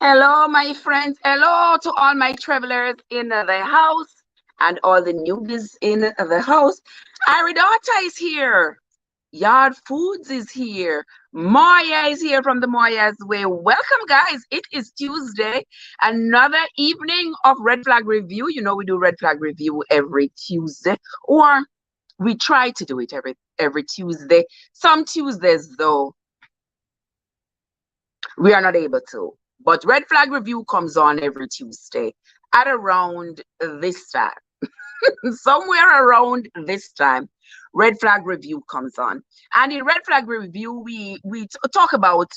Hello, my friends. Hello to all my travelers in the house and all the newbies in the house. Aridata is here. Yard Foods is here. Moya is here from the Moya's Way. Welcome, guys. It is Tuesday, another evening of Red Flag Review. You know, we do Red Flag Review every Tuesday, or we try to do it every Tuesday. Some Tuesdays, though, we are not able to. But Red Flag Review comes on every Tuesday at around this time. Somewhere around this time, Red Flag Review comes on. And in Red Flag Review, we talk about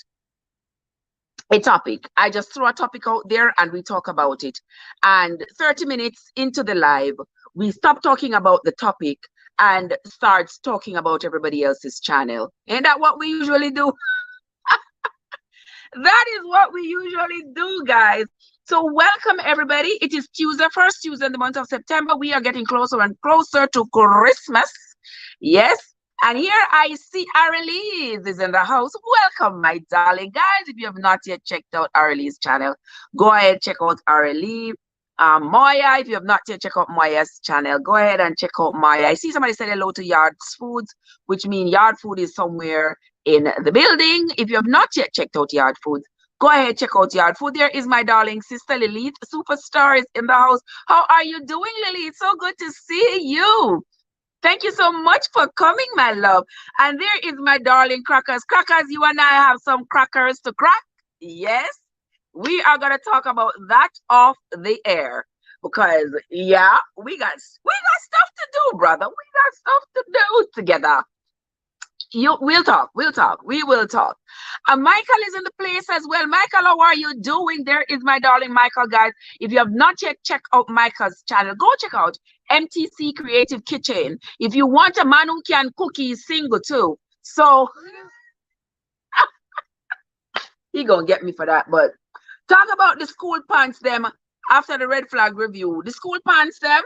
a topic. I just throw a topic out there and we talk about it. And 30 minutes into the live, we stop talking about the topic and start talking about everybody else's channel. Ain't that what we usually do? That is what we usually do, guys. So welcome, everybody. It is Tuesday, first Tuesday in the month of September. We are getting closer and closer to Christmas. Yes. And here I see Arelise is in the house. Welcome, my darling. Guys, if you have not yet checked out Arelise's channel, go ahead, check out Arelise. Moya, if you have not yet checked out Moya's channel, go ahead and check out Moya. I see somebody said hello to Yard Foods, which means Yard Food is somewhere in the building. If you have not yet checked out Yard Foods, go ahead, check out Yard Food. There is my darling sister Lilith, superstar is in the house. How are you doing, Lilith? So good to see you. Thank you so much for coming, my love. And there is my darling Crackers. Crackers, you and I have some crackers to crack. Yes, we are going to talk about that off the air. Because, yeah, we got stuff to do, brother. We got stuff to do together. We'll talk. We will talk. Michael is in the place as well. Michael, how are you doing? There is my darling Michael, guys. If you have not yet checked out Michael's channel, go check out MTC Creative Kitchen. If you want a man who can cook, he's single too. So he gonna get me for that. But talk about the school pants them after the Red Flag Review. The school pants them.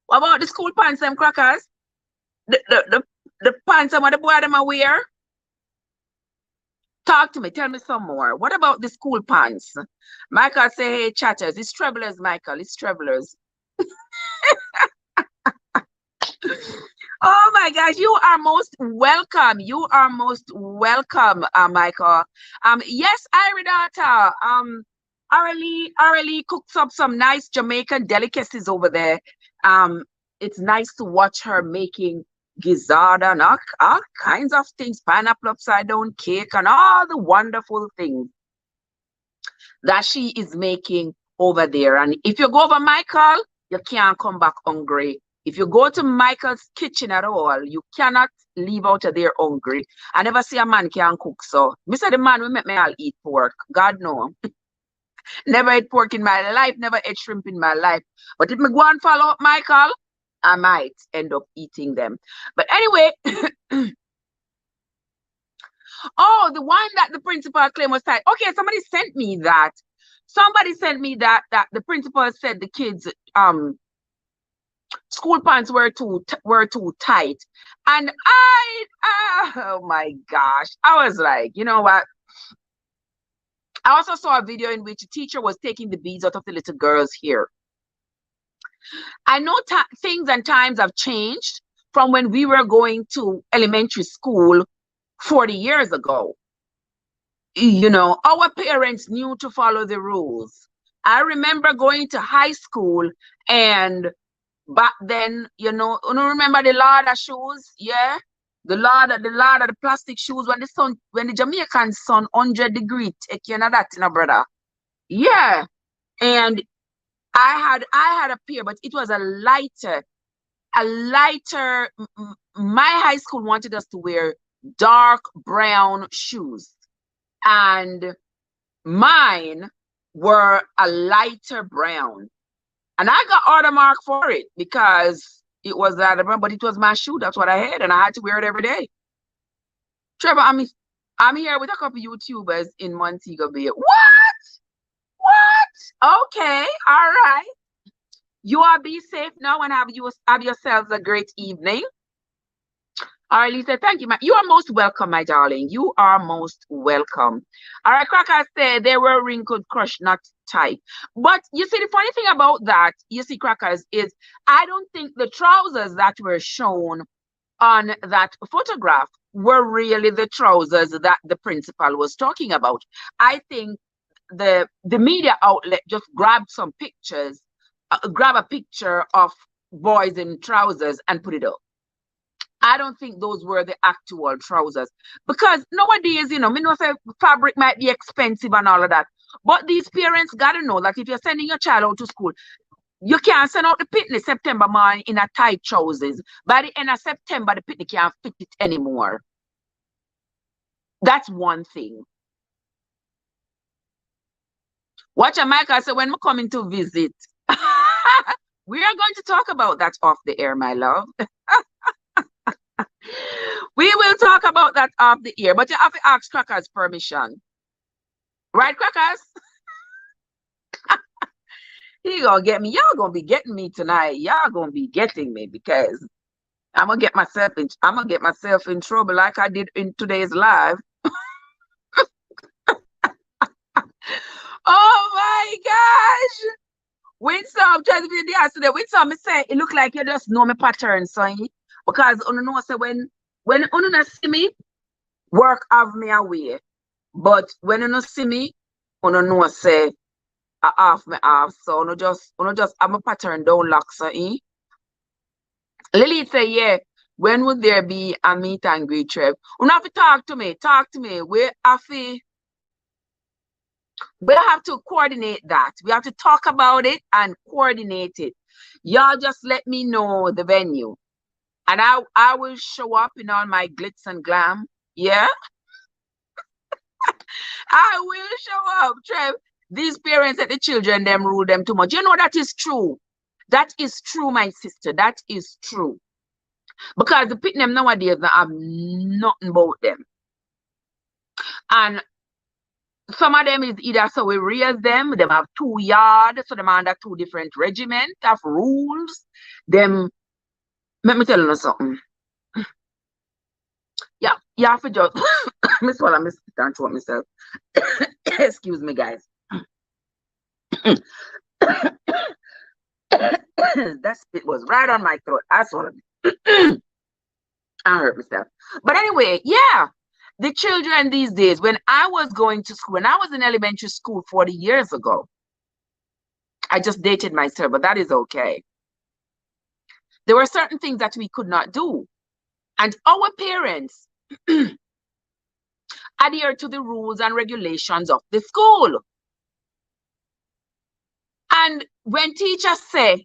What about the school pants them, Crackers? The pants and what the boy them are wear? Talk to me. Tell me some more. What about the school pants? Michael say, hey, chatters. It's travelers, Michael. It's travelers. Oh my gosh, you are most welcome. You are most welcome, Michael. Yes, Iridata. Arely cooks up some nice Jamaican delicacies over there. It's nice to watch her making gizzard and all kinds of things, pineapple upside down cake and all the wonderful things that she is making over there. And if you go over Michael, you can't come back hungry. If you go to Michael's kitchen at all, you cannot leave out of there hungry. I never see a man can cook. So me say the man will make me all eat pork. God no. Never ate pork in my life, never ate shrimp in my life. But if me go and follow up Michael, I might end up eating them. But anyway, oh, the one that the principal claimed was tight. Okay, somebody sent me that. Somebody sent me that the principal said the kids school pants were too tight. And oh my gosh, I was like, you know what? I also saw a video in which a teacher was taking the beads out of the little girl's hair. I know things and times have changed from when we were going to elementary school 40 years ago. You know, our parents knew to follow the rules. I remember going to high school and back then, you know, remember the Lada shoes? Yeah. The Lada, the plastic shoes when the Jamaican sun 100 degrees take you know that, brother. Yeah. And I had a pair, but it was a lighter. My high school wanted us to wear dark brown shoes, and mine were a lighter brown. And I got order mark for it because it was that, but it was my shoe. That's what I had, and I had to wear it every day. Trevor, I'm here with a couple YouTubers in Montego Bay. What? Okay, all right. You all be safe now and have yourselves a great evening. All right, Lisa, thank you. You are most welcome, my darling. You are most welcome. All right, Cracker said they were wrinkled, crushed, not tight. But you see, the funny thing about that, you see, Crackers, is I don't think the trousers that were shown on that photograph were really the trousers that the principal was talking about. I think the media outlet just grabbed some pictures, grab a picture of boys in trousers and put it up. I don't think those were the actual trousers because nowadays, me know say fabric might be expensive and all of that, but these parents gotta know that if you're sending your child out to school, you can't send out the picnic September morning in a tight trousers. By the end of September, the picnic can't fit it anymore. That's one thing. Watch a Michael say when we're coming to visit. We are going to talk about that off the air, my love. We will talk about that off the air, but you have to ask Crackers permission. Right, Crackers? He gonna get me. Y'all gonna be getting me tonight. Y'all gonna be getting me because I'm gonna get myself in trouble like I did in today's live. Oh my gosh. Winsome, try to be the yesterday. Winsome, me say it look like you just know me pattern, son. Because you know say when you not see me, work have me away. But when you not see me, you know say I half me half. So you just have a pattern down lock, so Lily say, yeah, when would there be a meet and greet, Trev? You have to talk to me. Talk to me. We have to coordinate that. We have to talk about it and coordinate it. Y'all just let me know the venue. And I will show up in all my glitz and glam. Yeah? I will show up, Trev. These parents and the children, them rule them too much. You know, that is true. That is true, my sister. That is true. Because the pit them nowadays don't have nothing about them. And some of them is either so we raise them have 2 yards, so them under 2 different regiments of rules. Them, let me tell you something. Yeah, you have to just miss what I miss control myself. Excuse me, guys. That spit was right on my throat. I saw it. I hurt myself. But anyway, yeah. The children these days, when I was going to school, when I was in elementary school 40 years ago, I just dated myself, but that is okay. There were certain things that we could not do. And our parents adhere to the rules and regulations of the school. And when teachers say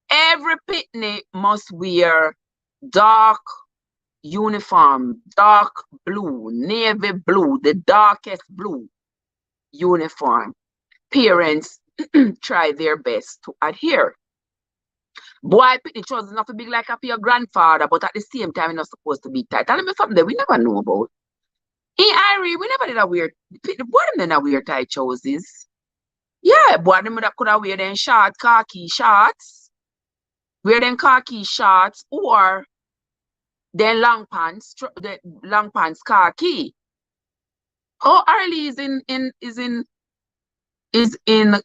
every picnic must wear dark uniform, dark blue, navy blue, the darkest blue uniform, parents try their best to adhere. Boy, picnic trousers not to be like up your grandfather, but at the same time, it's not supposed to be tight. Tell me something that we never know about. In Irie, we never did a weird, boy, them didn't wear tight trousers. Yeah, boy, them could have wear them short, khaki shorts, wear them khaki shorts, or then long pants, khaki. Oh, Arlie is in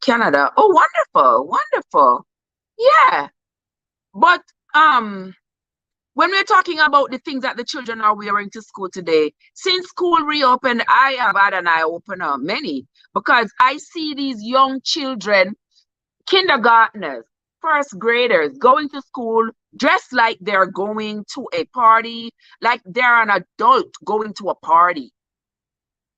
Canada. Oh, wonderful, wonderful. Yeah. But when we're talking about the things that the children are wearing to school today, since school reopened, I have had an eye-opener, many, because I see these young children, kindergartners, first graders, going to school dressed like they're going to a party, like they're an adult going to a party.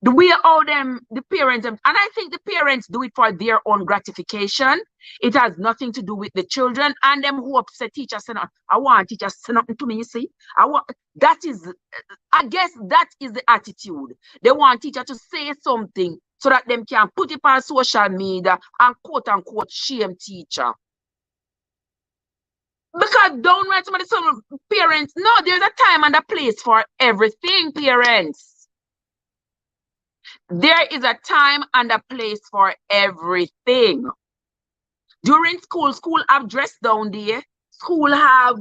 The way all them, the parents, and I think the parents do it for their own gratification. It has nothing to do with the children and them who upset teachers. I want teachers to say nothing to me, you see. I guess that is the attitude. They want teacher to say something so that them can put it on social media and quote unquote shame teacher. Because downright some parents, no, there's a time and a place for everything, parents. There is a time and a place for everything. During school have dress down there. School have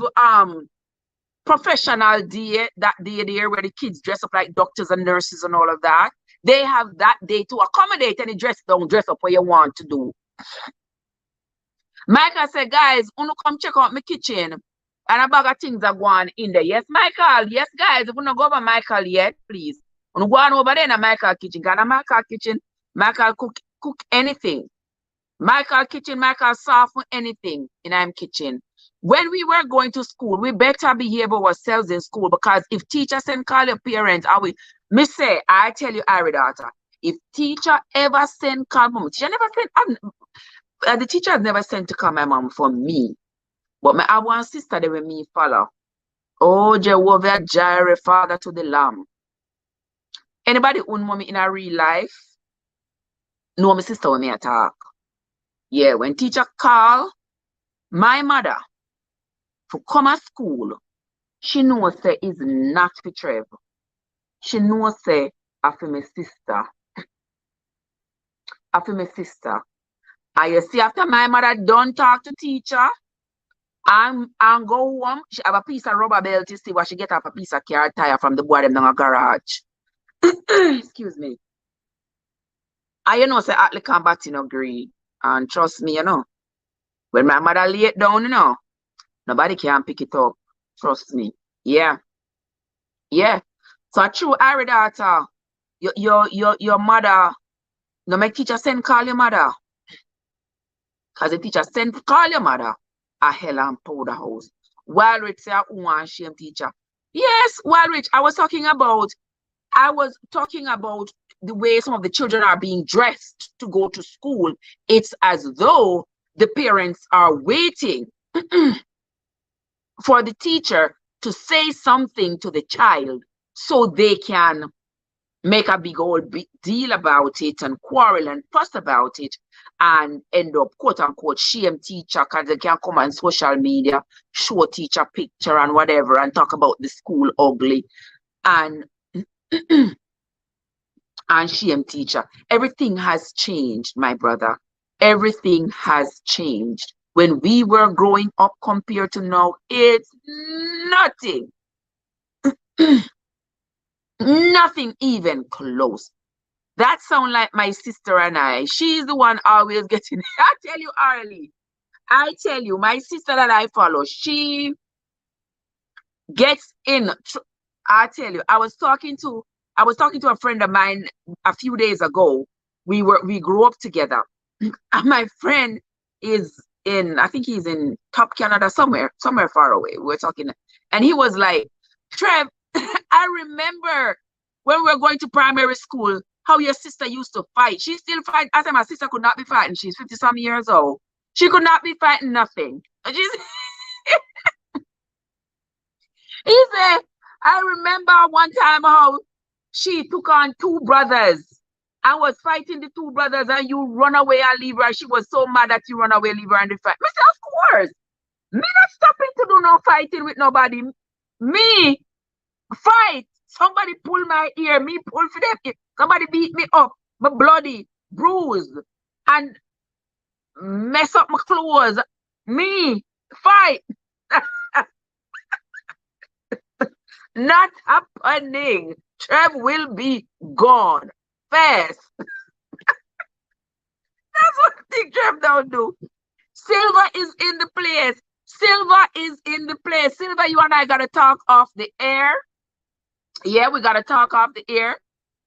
professional day, that day there where the kids dress up like doctors and nurses and all of that. They have that day to accommodate any dress up what you want to do. Michael said, guys, uno come check out my kitchen. And a bag of things are going in there. Yes, Michael. Yes, guys. If you don't go over Michael yet, please. Uno go on over there in a Michael kitchen. Because in Michael kitchen, Michael cook anything. Michael kitchen, Michael soften anything in our kitchen. When we were going to school, we better behave ourselves in school, because if teachers send call your parents, I tell you, Ari daughter, if teacher ever send call mom, teacher never send, the teacher has never sent to call my mom for me. But I have one sister that with me follow. Oh, Jehovah Jireh, Father to the Lamb. Anybody own mommy in a real life? No, my sister when me attack. Yeah, when teacher call my mother to come to school, she knows say is not for Trev. She knows say after my sister. After my sister. And you see, after my mother don't talk to teacher, and go home, she have a piece of rubber belt to see what she get off a piece of car tire from the boy them down a garage. Excuse me. And you know, say Atlee Combat no agree. And trust me, you know, when my mother lay it down, you know, nobody can pick it up. Trust me. Yeah. Yeah. So true, Ari daughter, your mother, no make teacher send call your mother. Because the teacher send call your mother a hell and powder house. Walrich say who want shame teacher. Yes, Walrich, I was talking about the way some of the children are being dressed to go to school. It's as though the parents are waiting for the teacher to say something to the child so they can make a big deal about it and quarrel and fuss about it and end up quote unquote shame teacher because they can come on social media, show teacher picture and whatever and talk about the school ugly and and shame teacher. Everything has changed, my brother. Everything has changed. When we were growing up compared to now, it's nothing. Nothing even close. That sound like my sister and I. She's the one always getting. I tell you, Arlie. I tell you, my sister that I follow, she gets in. I tell you, I was talking to a friend of mine a few days ago. We grew up together. And my friend is I think he's in top Canada somewhere far away. We're talking, and he was like, Trev, I remember when we were going to primary school, how your sister used to fight. She still fight. I said my sister could not be fighting. She's 50-some years old. She could not be fighting nothing. He said, I remember one time how she took on two brothers and was fighting the two brothers and you run away and leave her. She was so mad that you run away, leave her and the fight. I said, of course. Me not stopping to do no fighting with nobody. Me fight. Somebody pull my ear, me pull for them. Somebody beat me up, my bloody, bruised, and mess up my clothes. Me fight. Not happening. Trev will be gone fast. That's what I think Trev don't do. Silver is in the place. Silver is in the place. Silver, you and I gotta talk off the air. Yeah, we gotta talk off the air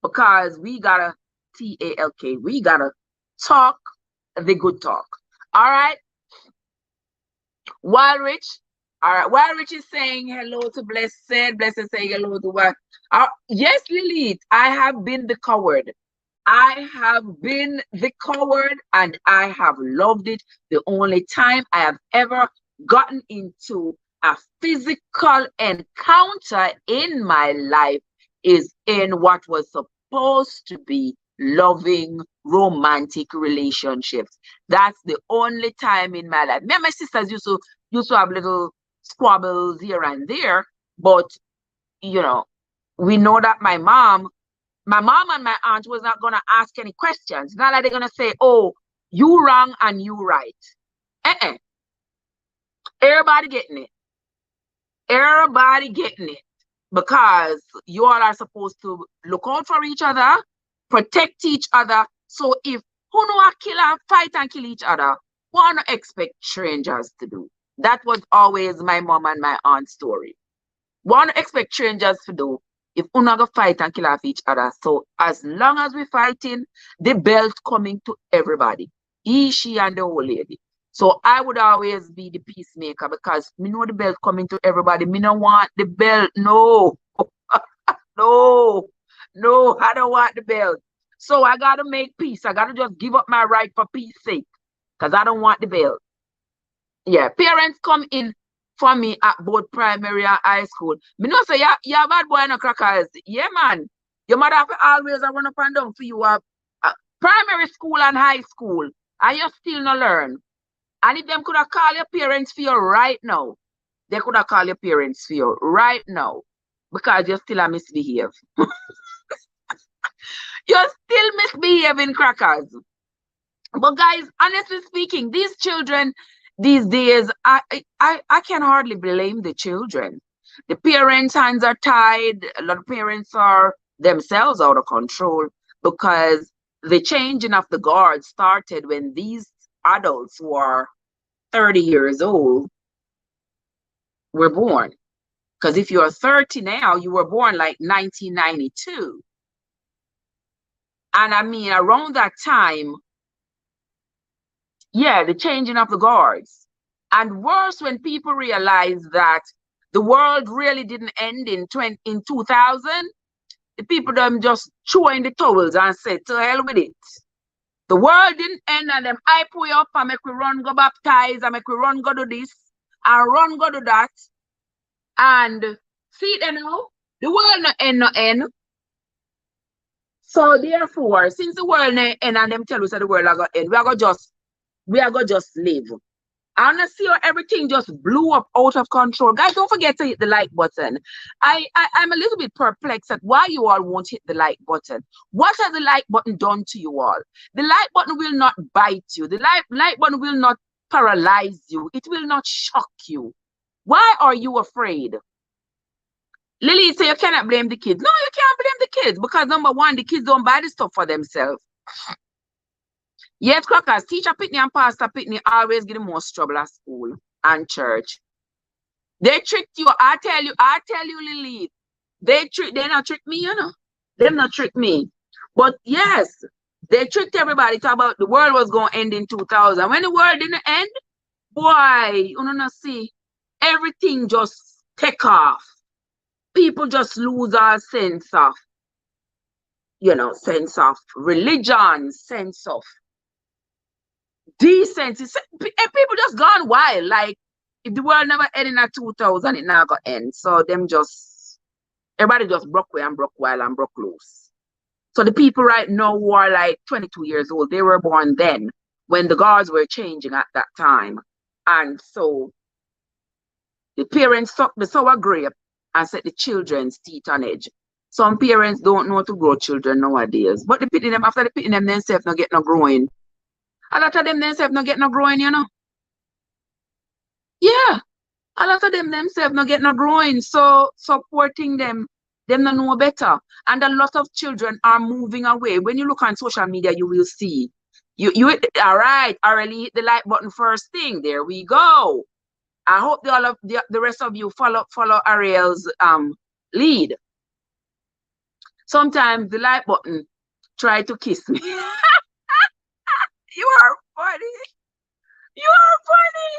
because we gotta TALK. We gotta talk the good talk. All right. Walrich. All right. Walrich is saying hello to Blessed. Blessed saying hello to what? Yes, Lilith. I have been the coward. I have been the coward and I have loved it. The only time I have ever gotten into a physical encounter in my life is in what was supposed to be loving romantic relationships. That's the only time in my life. Me and my sisters used to have little squabbles here and there, but you know, we know that my mom and my aunt was not gonna ask any questions. Not like they're gonna say, oh, you wrong and you right. Everybody getting it. Everybody getting it because you all are supposed to look out for each other, protect each other. So if who know a killer fight and kill each other, what do you expect strangers to do? That was always my mom and my aunt's story. What do you expect strangers to do if we not go fight and kill off each other? So as long as we fighting, the belt coming to everybody. He, she, and the old lady. So I would always be the peacemaker because me know the belt coming to everybody. Me don't want the belt. No. No. No, I don't want the belt. So I gotta make peace. I gotta just give up my right for peace sake. Because I don't want the belt. Yeah, parents come in for me at both primary and high school. Me know say you're bad boy no crackers. Yeah, man. Your mother have to always run up and down for you primary school and high school. And you still not learn. And if them could have called your parents for you right now, they could have called your parents for you right now. Because you still a misbehave. You're still misbehaving, crackers. But guys, honestly speaking, these children these days, I can hardly blame the children. The parents' hands are tied. A lot of parents are themselves out of control because the changing of the guard started when these adults who are 30 years old were born. Because if you're 30 now, you were born like 1992. And I mean, around that time, yeah, the changing of the guards. And worse, when people realize that the world really didn't end in 2000, the people them just throw in the towels and say, to hell with it. The world didn't end and them hype we up and make we run go baptize and make we run go do this and run go do that. And see it now, the world no end no end. So therefore, since the world no end and them tell us that the world are gonna end, we are gonna just live. And I see how everything just blew up out of control. Guys, don't forget to hit the like button. I'm a little bit perplexed at why you all won't hit the like button. What has the like button done to you all? The like button will not bite you. The like button will not paralyze you. It will not shock you. Why are you afraid? Lily say you cannot blame the kids. No, you can't blame the kids because number one, the kids don't buy the stuff for themselves. Yes, crackers, teacher Pitney and Pastor Pitney always get the most trouble at school and church. They tricked you. I tell you, Lily. They not trick me, you know. They not trick me. But yes, they tricked everybody to about the world was going to end in 2000. When the world didn't end, boy, you know, see, everything just take off. People just lose our sense of, sense of religion, sense of decency. People just gone wild. Like, if the world never ended in 2000, it now got end. So everybody just broke away and broke wild and broke loose. So the people right now who are like 22 years old, they were born then when the guards were changing at that time. And so the parents sucked the sour grape and set the children's teeth on edge. Some parents don't know to grow children nowadays. But after the pitting them themselves not get no growing. A lot of them themselves not get no growing, you know. Yeah. A lot of them themselves not get no growing. So supporting them don't know better. And a lot of children are moving away. When you look on social media, you will see. You all right, already hit the like button first thing. There we go. I hope the rest of you follow Ariel's lead. Sometimes the like button try to kiss me. You are funny. You are funny.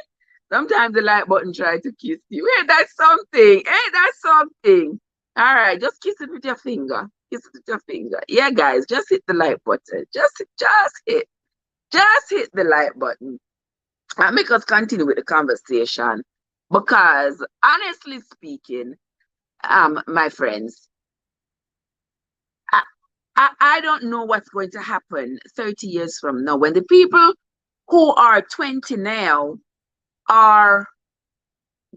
Sometimes the like button try to kiss you. Hey, that's something. Hey, that's something. All right, just kiss it with your finger. Kiss it with your finger. Yeah, guys, just hit the like button. Just hit the like button. And make us continue with the conversation. Because honestly speaking, my friends, I don't know what's going to happen 30 years from now when the people who are 20 now are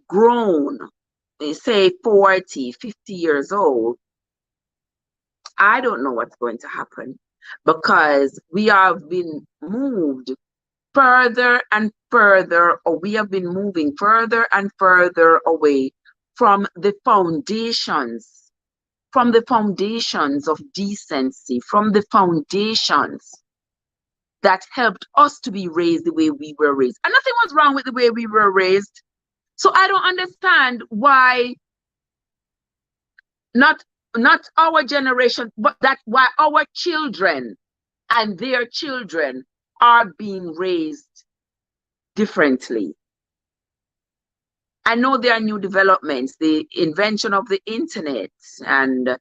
grown, they say 40, 50 years old. I don't know what's going to happen because we have been moved further and further, or we have been moving further and further away from the foundations, of decency, from the foundations that helped us to be raised the way we were raised. And nothing was wrong with the way we were raised. So I don't understand why not our generation, but why our children and their children are being raised differently. I know there are new developments, the invention of the internet and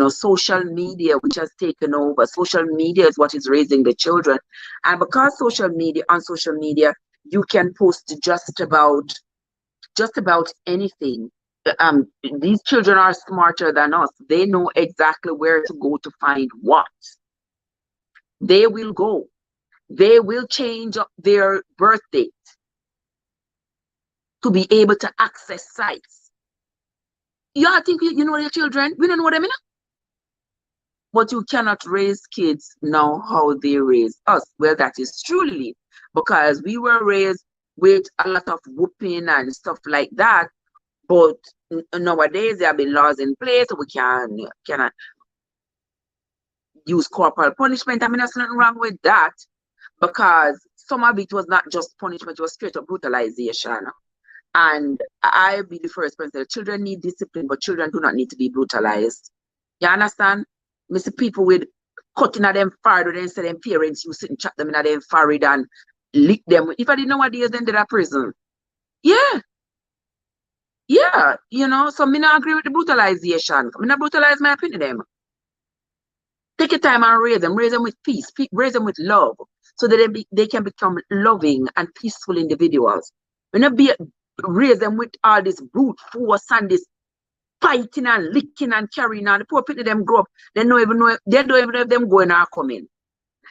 social media, which has taken over. Social media is what is raising the children. And because on social media, you can post just about anything. These children are smarter than us. They know exactly where to go to find what. They will go. They will change their birth date to be able to access sites. Y'all think you know your children? We don't know what I mean. But you cannot raise kids now how they raise us. Well, that is truly because we were raised with a lot of whooping and stuff like that. But nowadays there have been laws in place, so we cannot use corporal punishment. I mean, there's nothing wrong with that because some of it was not just punishment, it was straight up brutalization. And I be the first person. Children need discipline, but children do not need to be brutalized. You understand? I see people with cutting at them forehead, then say them parents, you sit and chat them in them forehead and lick them. If I didn't know what they then did at prison. Yeah. Yeah, so me not agree with the brutalization. Me not brutalize my opinion them. Take your time and raise them with peace, raise them with love, so that they can become loving and peaceful individuals. We not raise them with all this brute force and this fighting and licking and carrying on. The poor people them grow up, they don't even know if them going or coming.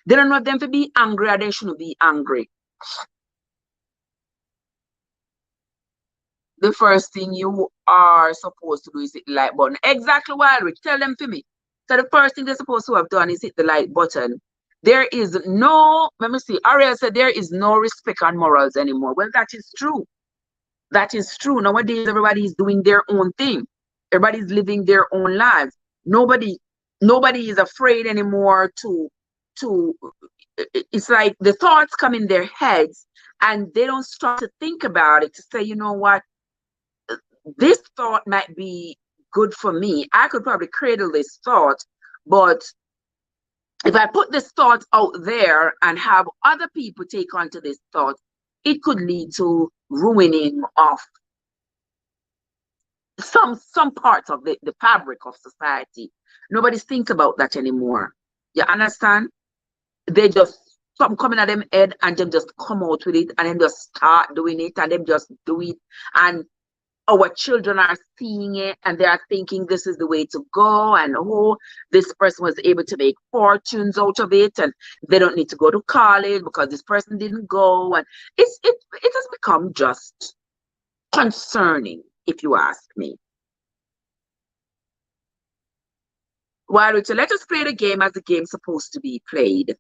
They don't know if them to be angry or they shouldn't be angry. The first thing you are supposed to do is hit the like button. Exactly, Wildrich. Tell them for me. So the first thing they're supposed to have done is hit the like button. There is no, let me see, Ariel said there is no respect on morals anymore. Well, that is true. That is true. Nowadays, everybody is doing their own thing. Everybody's living their own lives. Nobody is afraid anymore to it's like the thoughts come in their heads and they don't stop to think about it, to say, you know what, this thought might be good for me. I could probably cradle this thought, but if I put this thought out there and have other people take onto this thought, it could lead to ruining of some parts of the fabric of society. Nobody's think about that anymore. You understand? They just something coming at them head and them just come out with it and then just start doing it and them just do it. And our children are seeing it and they are thinking this is the way to go, and oh, this person was able to make fortunes out of it and they don't need to go to college because this person didn't go. And it has become just concerning, if you ask me. Well, Richard, let us play the game as the game's supposed to be played.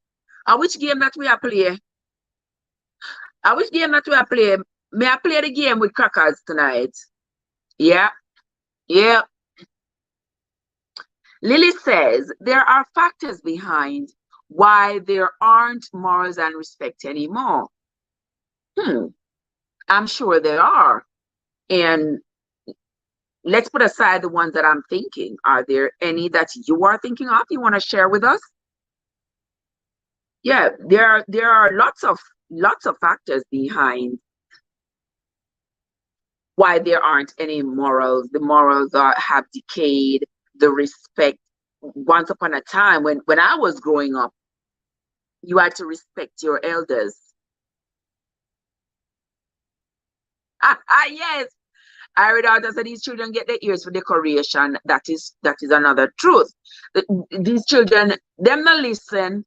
Which game that we are playing? Which game that we are playing? May I play the game with crackers tonight? Yeah. Yeah. Lily says there are factors behind why there aren't morals and respect anymore. I'm sure there are. And let's put aside the ones that I'm thinking. Are there any that you are thinking of you want to share with us? Yeah, there are lots of factors behind why there aren't any morals. The morals have decayed. The respect. Once upon a time, when I was growing up, you had to respect your elders. Yes. I read out that these children get their ears for decoration. That is another truth. These children, them not listen.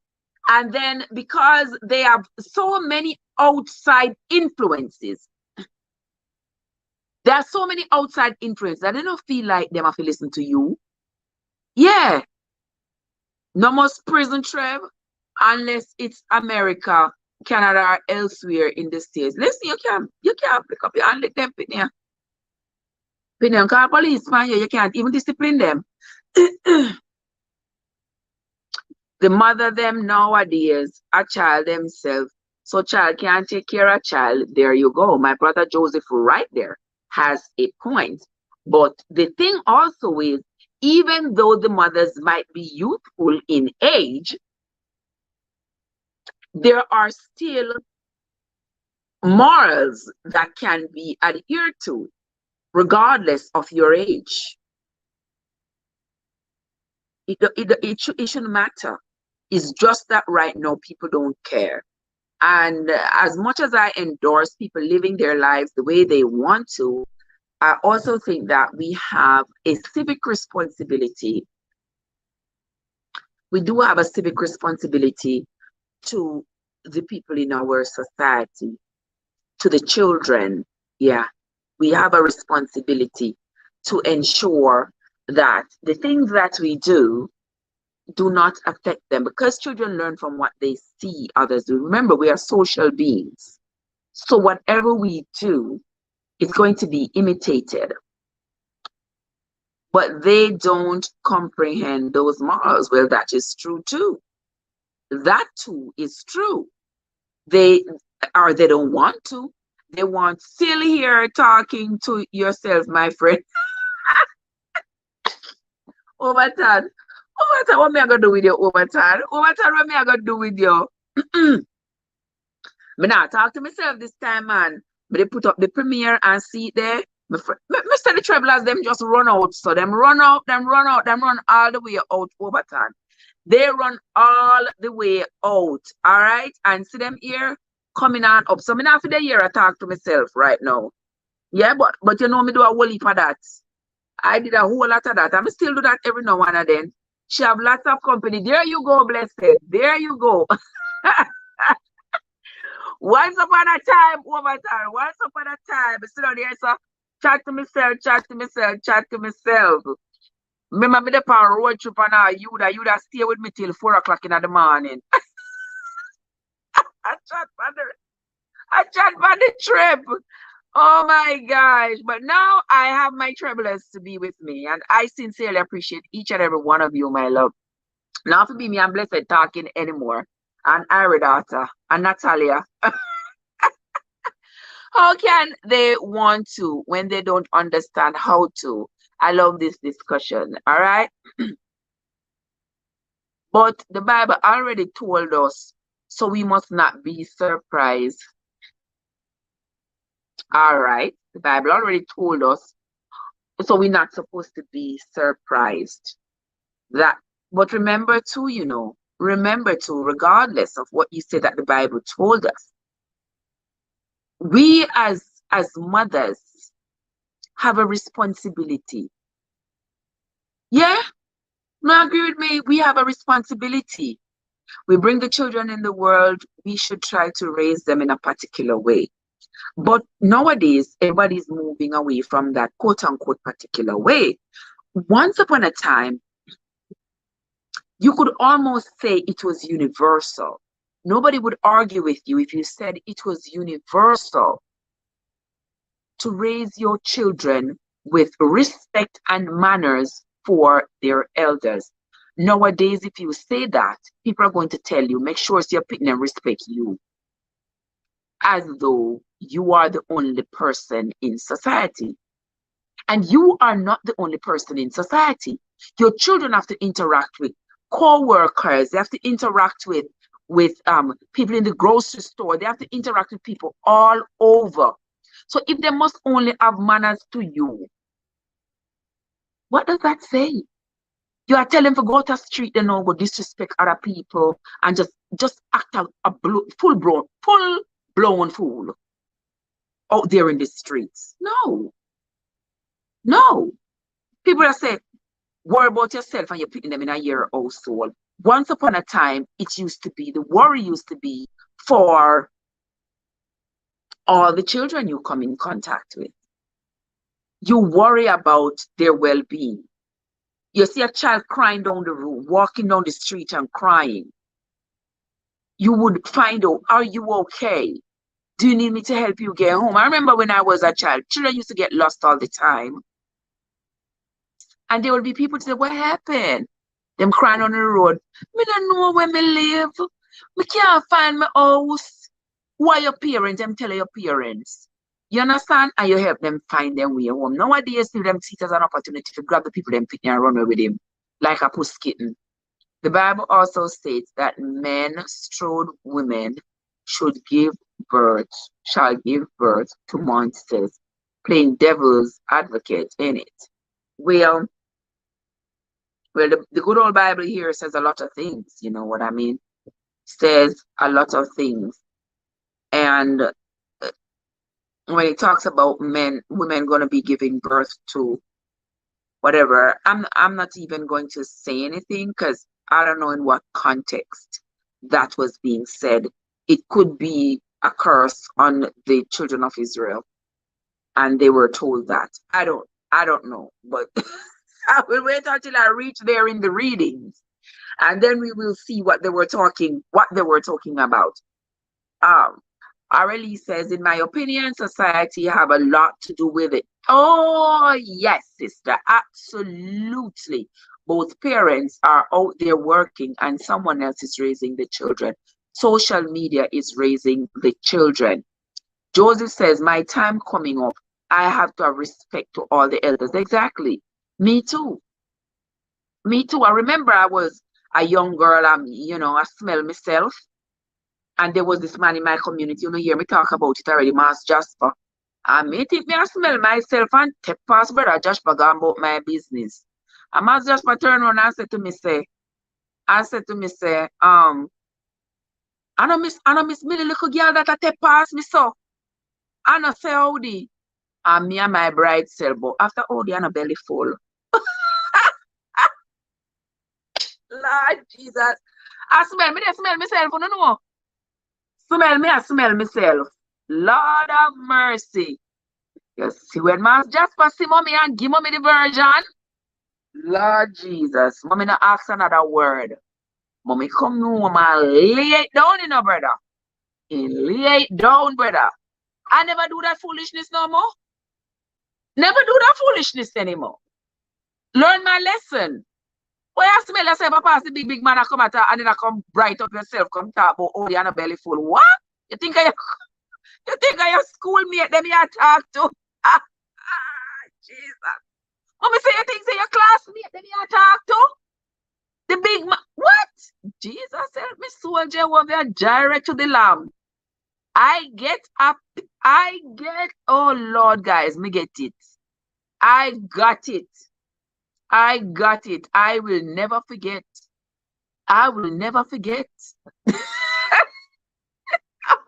And then because they have so many outside influences, there are so many outside influences that they don't feel like them have to listen to you. Yeah. No more prison, Trev, unless it's America, Canada, or elsewhere in the States. Listen, you can't pick up your hand, let them pin here. When you call policeman, you can't even discipline them. The mother them nowadays, a child themselves. So child can't take care of a child. There you go. My brother Joseph right there has a point. But the thing also is, even though the mothers might be youthful in age, there are still morals that can be adhered to, regardless of your age. It shouldn't matter. It's just that right now people don't care. And as much as I endorse people living their lives the way they want to, I also think that we have a civic responsibility. We do have a civic responsibility to the people in our society, to the children. Yeah, we have a responsibility to ensure that the things that we do not affect them, because children learn from what they see others do. Remember, we are social beings. So whatever we do is going to be imitated. But they don't comprehend those morals. Well, that is true too. That too is true. They don't want to. They want still here talking to yourself, my friend. Overtime. Overtime, what me I gonna do with you, overtime? Overtime, what me I gonna do with you? Me not talk to myself this time, man. But they put up the premiere and see it there. Mr. The Travelers, them just run out. So them run out, them run all the way out overtime. They run all the way out, all right? And see them here coming on up. So me not for the year I talk to myself right now. Yeah, but you know me do a whole heap of that. I did a whole lot of that. I still do that every now and then. She have lots of company. There you go, blessed. There you go. Once upon a time, overtime. Once upon a time, I sit down there, so chat to myself, chat to myself, chat to myself. Remember me the power road trip and you'd stay with me till 4 o'clock in the morning. I chat for the trip. Oh my gosh. But now I have my travelers to be with me. And I sincerely appreciate each and every one of you, my love. Not for me, I'm blessed talking anymore. And Iridata and Natalia. How can they want to when they don't understand how to? I love this discussion. All right. But the Bible already told us, so we must not be surprised. All right. The Bible already told us, so we're not supposed to be surprised. But remember too, regardless of what you say that the Bible told us, we as mothers have a responsibility. Yeah? No, agree with me. We have a responsibility. We bring the children in the world. We should try to raise them in a particular way. But nowadays, everybody's moving away from that quote-unquote particular way. Once upon a time, you could almost say it was universal. Nobody would argue with you if you said it was universal to raise your children with respect and manners for their elders. Nowadays, if you say that, people are going to tell you, make sure your people respect you, as though you are the only person in society. And you are not the only person in society. Your children have to interact with co-workers. They have to interact with people in the grocery store. They have to interact with people all over. So if they must only have manners to you, what does that say? You are telling them to go to the street, they know, go disrespect other people and just act out a full-blown fool out there in the streets. No. People are saying, worry about yourself and you're putting them in a year household. Once upon a time, the worry used to be for all the children you come in contact with. You worry about their well-being. You see a child crying down the road, walking down the street and crying. You would find out, are you okay? Do you need me to help you get home? I remember when I was a child, children used to get lost all the time. And there will be people to say, what happened? Them crying on the road. Me don't know where me live. Me can't find my house. Why your parents? Them tell your parents. You understand? And you help them find their way home. Nowadays, see them see it as an opportunity to grab the people them picking and run away with him like a puss kitten. The Bible also states that men-strode women shall give birth to monsters, playing devil's advocate in it. Well, the good old Bible here says a lot of things, you know what I mean? Says a lot of things. And when it talks about women going to be giving birth to whatever, I'm not even going to say anything because I don't know in what context that was being said. It could be a curse on the children of Israel, and they were told that. I don't know, but I will wait until I reach there in the readings, and then we will see what they were talking about. Aurelie says, in my opinion, society have a lot to do with it. Oh, yes, sister, absolutely. Both parents are out there working and someone else is raising the children. Social media is raising the children. Joseph says, my time coming up, I have to have respect to all the elders. Exactly. Me too. Me too. I remember I was a young girl, I smell myself. And there was this man in my community, hear me talk about it already, Master Jasper. And me think me I smell myself and take past brother Jasper go about my business. And Master Jasper turned around and said to me, I know miss me the little girl that I take past me so. I know say howdy. And me and my bride self, but after howdy, I know belly full. Lord Jesus. I smell myself, no know. I smell myself. Lord have mercy. You see when Master Jasper see mommy and give mommy the virgin. Lord Jesus. Mommy not ask another word. Mommy come home and lay it down, brother. Lay it down, brother. I never do that foolishness no more. Never do that foolishness anymore. Learn my lesson. Why you smell yourself a pass the big man I come at and then I come bright up yourself, come talk about oh, you're a belly full. What? You think I your schoolmate them you talk to? Jesus. Mommy say you think say your classmate them you talk to? The big man. What? Jesus help me soldier over direct to the lamb. I get, oh Lord guys, me get it. I got it. I will never forget.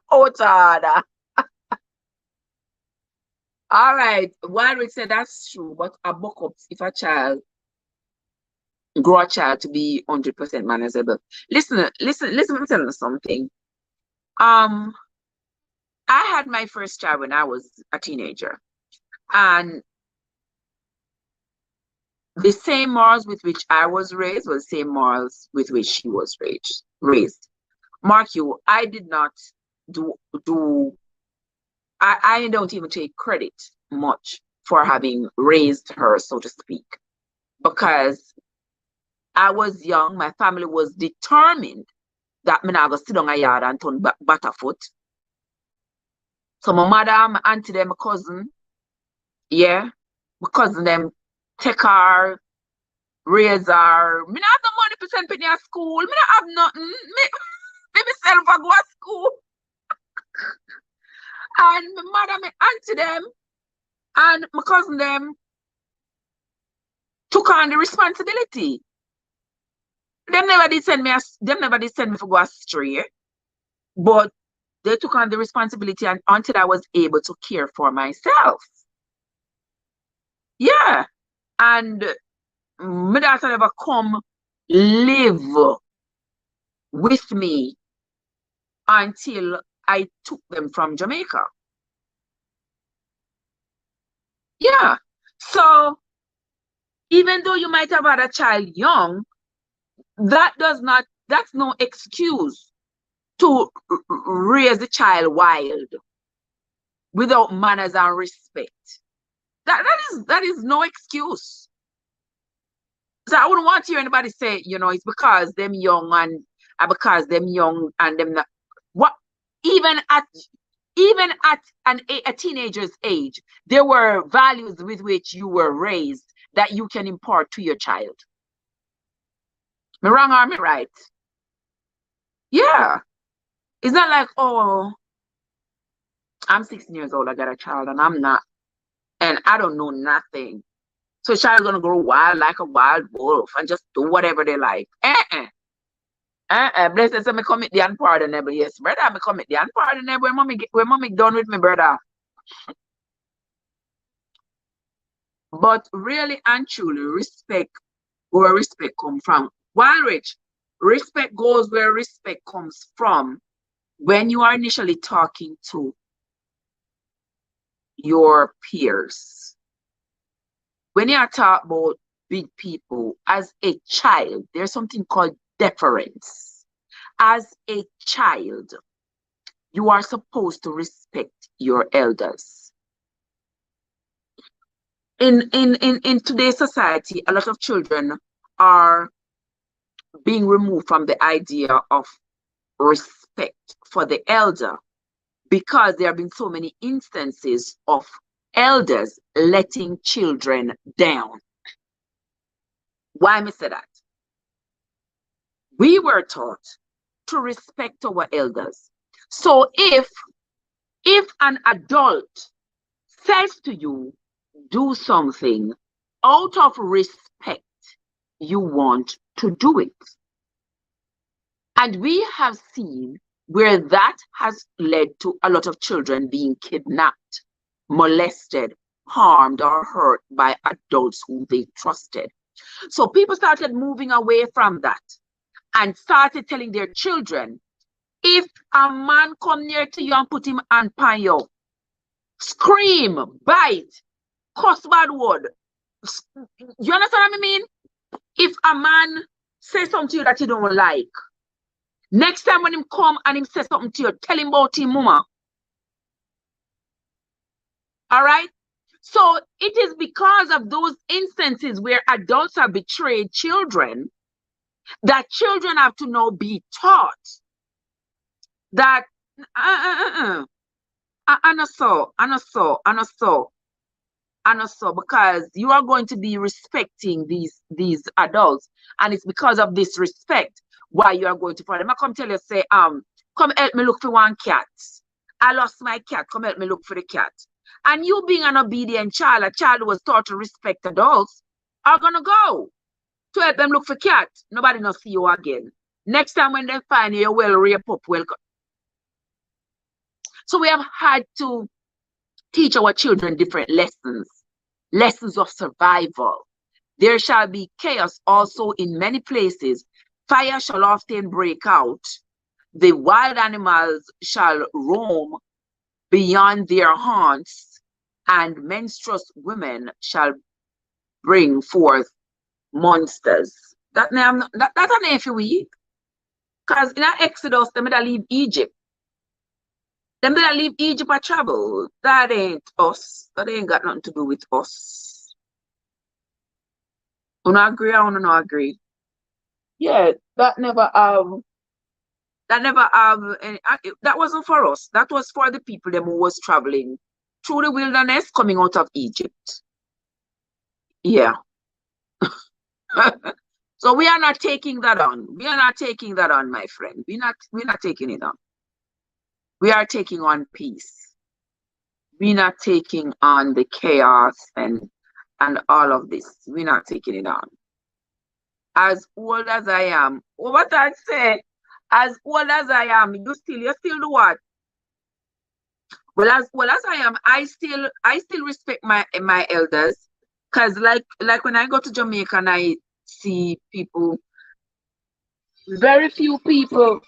Oh, Tada. All right. Warwick said that's true, but a buck up if a child grow a child to be 100% manageable. Listen, let me tell you something. I had my first child when I was a teenager, and the same morals with which I was raised were the same morals with which she was raised. Mark you, I did not I don't even take credit much for having raised her, so to speak, because I was young. My family was determined that me not go sit down a yard and turn batterfoot. So my mother, my auntie, them, my cousin, yeah, my cousin them take her, raise her. Me not have no money to send penny at school. Me not have nothing. Me myself I go to school. And my mother, my auntie them, and my cousin them took on the responsibility. Them never did send me to go astray, but they took on the responsibility and until I was able to care for myself. Yeah. And my daughter never come live with me until I took them from Jamaica. Yeah. So even though you might have had a child young, that's no excuse to raise the child wild without manners and respect. That is no excuse. So I wouldn't want to hear anybody say, it's because them young and them not. What even at a teenager's age, there were values with which you were raised that you can impart to your child. Me wrong or me right? Yeah. It's not like, oh, I'm 16 years old, I got a child, and I'm not, and I don't know nothing. So child's gonna grow wild like a wild wolf and just do whatever they like. Blessed say me commit the unpardonable. Yes, brother, me commit the unpardonable when mommy done with me, brother. But really and truly, respect where respect comes from. While rich, respect goes where respect comes from when you are initially talking to your peers. When you are talking about big people, as a child, there's something called deference. As a child, you are supposed to respect your elders. In today's society, a lot of children are being removed from the idea of respect for the elder because there have been so many instances of elders letting children down. Why me say that? We were taught to respect our elders. So if an adult says to you, do something, out of respect, you want to do it. And we have seen where that has led to a lot of children being kidnapped, molested, harmed, or hurt by adults who they trusted. So people started moving away from that and started telling their children, if a man come near to you and put him hand on you, scream, bite, cuss bad word. You understand what I mean? If a man says something to you that you don't like, next time when him come and him say something to you, tell him about him, mama. All right? So it is because of those instances where adults have betrayed children that children have to now be taught that because you are going to be respecting these adults, and it's because of this respect why you are going to follow them. I come tell you, say, come help me look for one cat. I lost my cat, come help me look for the cat. And you being an obedient child, a child who was taught to respect adults, are gonna go to help them look for cat. Nobody not see you again. Next time when they find you, well, rape up, welcome. So we have had to teach our children different lessons of survival. There shall be chaos also in many places. Fire shall often break out. The wild animals shall roam beyond their haunts, and menstruous women shall bring forth monsters. That's a name for we. Because in Exodus, they made leave Egypt. Them that leave Egypt a travel. That ain't us. That ain't got nothing to do with us. You not agree or you not agree? Yeah, that never any, that wasn't for us. That was for the people them who was traveling through the wilderness coming out of Egypt. Yeah. So we are not taking that on. We are not taking that on, my friend. We're not taking it on. We are taking on peace. We're not taking on the chaos and all of this. We're not taking it on. As old as I am, what I say, as old as I am, you still do what? Well as I am, I still respect my elders. Cause like when I go to Jamaica and I see people, very few people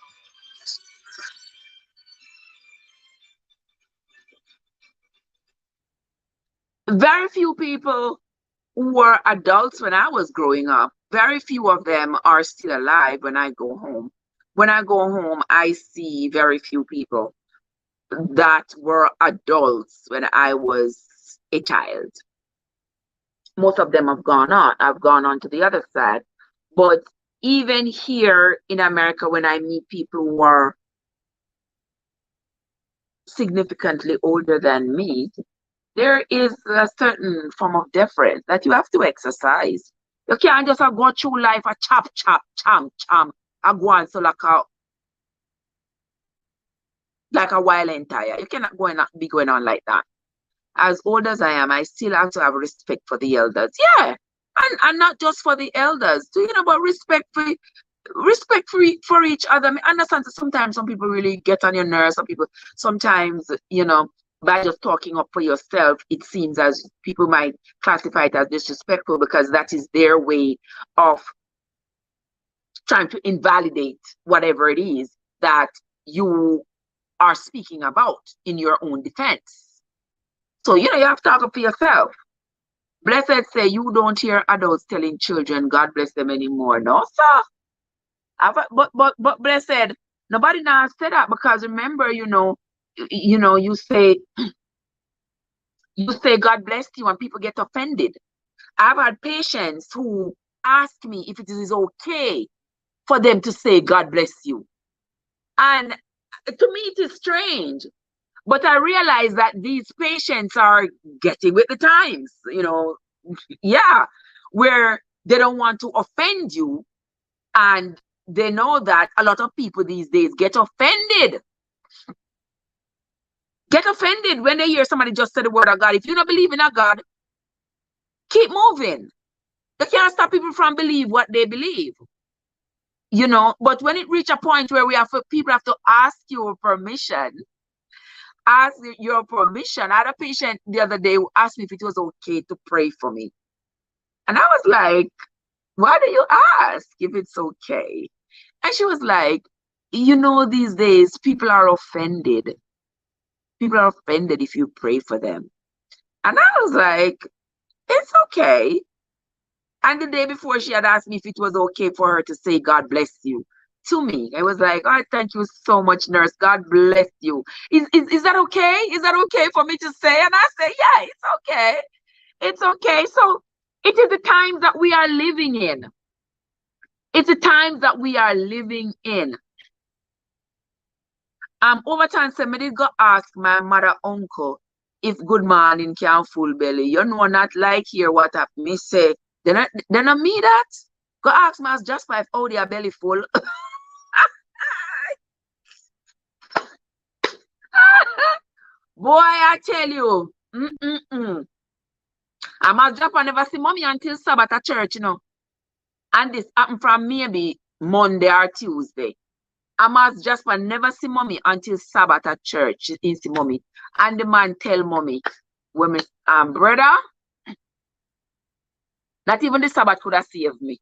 who were adults when I was growing up, very few of them are still alive when I go home. When I go home, I see very few people that were adults when I was a child. most of them have gone on. I've gone on to the other side. But even here in America, when I meet people who are significantly older than me, there is a certain form of deference that you have to exercise. You can't just go through life a chop, chop, cham, cham, and go on so like a wild entire. You cannot be going on like that. As old as I am, I still have to have respect for the elders. Yeah. And not just for the elders. Do you know about respect for each other? I mean, I understand that sometimes some people really get on your nerves. Some people sometimes, by just talking up for yourself, it seems as people might classify it as disrespectful because that is their way of trying to invalidate whatever it is that you are speaking about in your own defense. So, you have to talk up for yourself. Blessed say you don't hear adults telling children God bless them anymore. No, sir. But blessed, nobody now said that because remember, you say God bless you and people get offended. I've had patients who ask me if it is okay for them to say God bless you. And to me, it is strange. But I realize that these patients are getting with the times, yeah, where they don't want to offend you. And they know that a lot of people these days get offended. Get offended when they hear somebody just say the word of God. If you don't believe in a God, keep moving. You can't stop people from believe what they believe. But when it reach a point where people have to ask your permission, I had a patient the other day who asked me if it was okay to pray for me. And I was like, why do you ask if it's okay? And she was like, these days people are offended. People are offended if you pray for them. And I was like, it's okay. And the day before she had asked me if it was okay for her to say, God bless you to me. I was like, oh, thank you so much, nurse. God bless you. Is that okay? Is that okay for me to say? And I say, yeah, it's okay. It's okay. So it is the times that we are living in. It's the times that we are living in. Over time, somebody go ask my mother uncle if good morning can full belly. Not like hear what I me say. Then I me that. Go ask my just five how their belly full. Boy, I tell you. I'm a Japan never see mommy until Sabbath at church, And this happened from maybe Monday or Tuesday. Amas Jasper never see mommy until Sabbath at church. He see mommy. And the man tell mommy, when brother, not even the Sabbath could have saved me.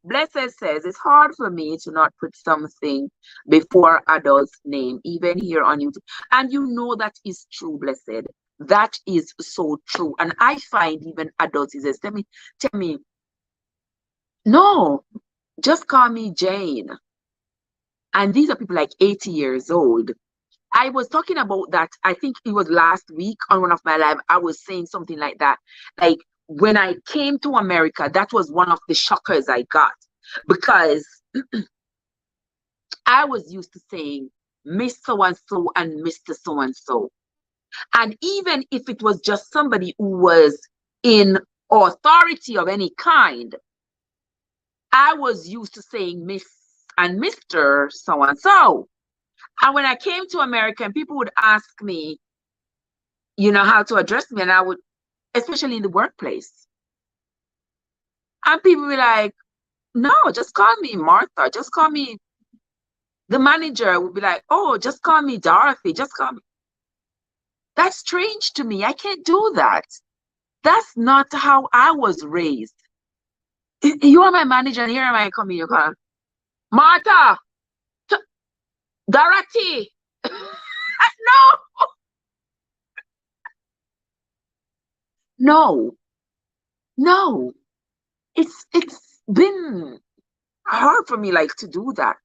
Blessed says, it's hard for me to not put something before adults' name, even here on YouTube. And that is true, Blessed. That is so true. And I find even adults, he says, tell me, no, just call me Jane. And these are people like 80 years old. I was talking about that, I think it was last week on one of my live, I was saying something like that. Like, when I came to America, that was one of the shockers I got. Because I was used to saying Miss So-and-so and Mr. So-and-so. And even if it was just somebody who was in authority of any kind, I was used to saying Miss and Mr. So-and-so. And when I came to America and people would ask me, how to address me, and I would, especially in the workplace. And people be like, no, just call me Martha. Just call me. The manager would be like, oh, just call me Dorothy. Just call me. That's strange to me. I can't do that. That's not how I was raised. You are my manager, and here am I coming. You call Martha, Dorothy. No. It's been hard for me to do that.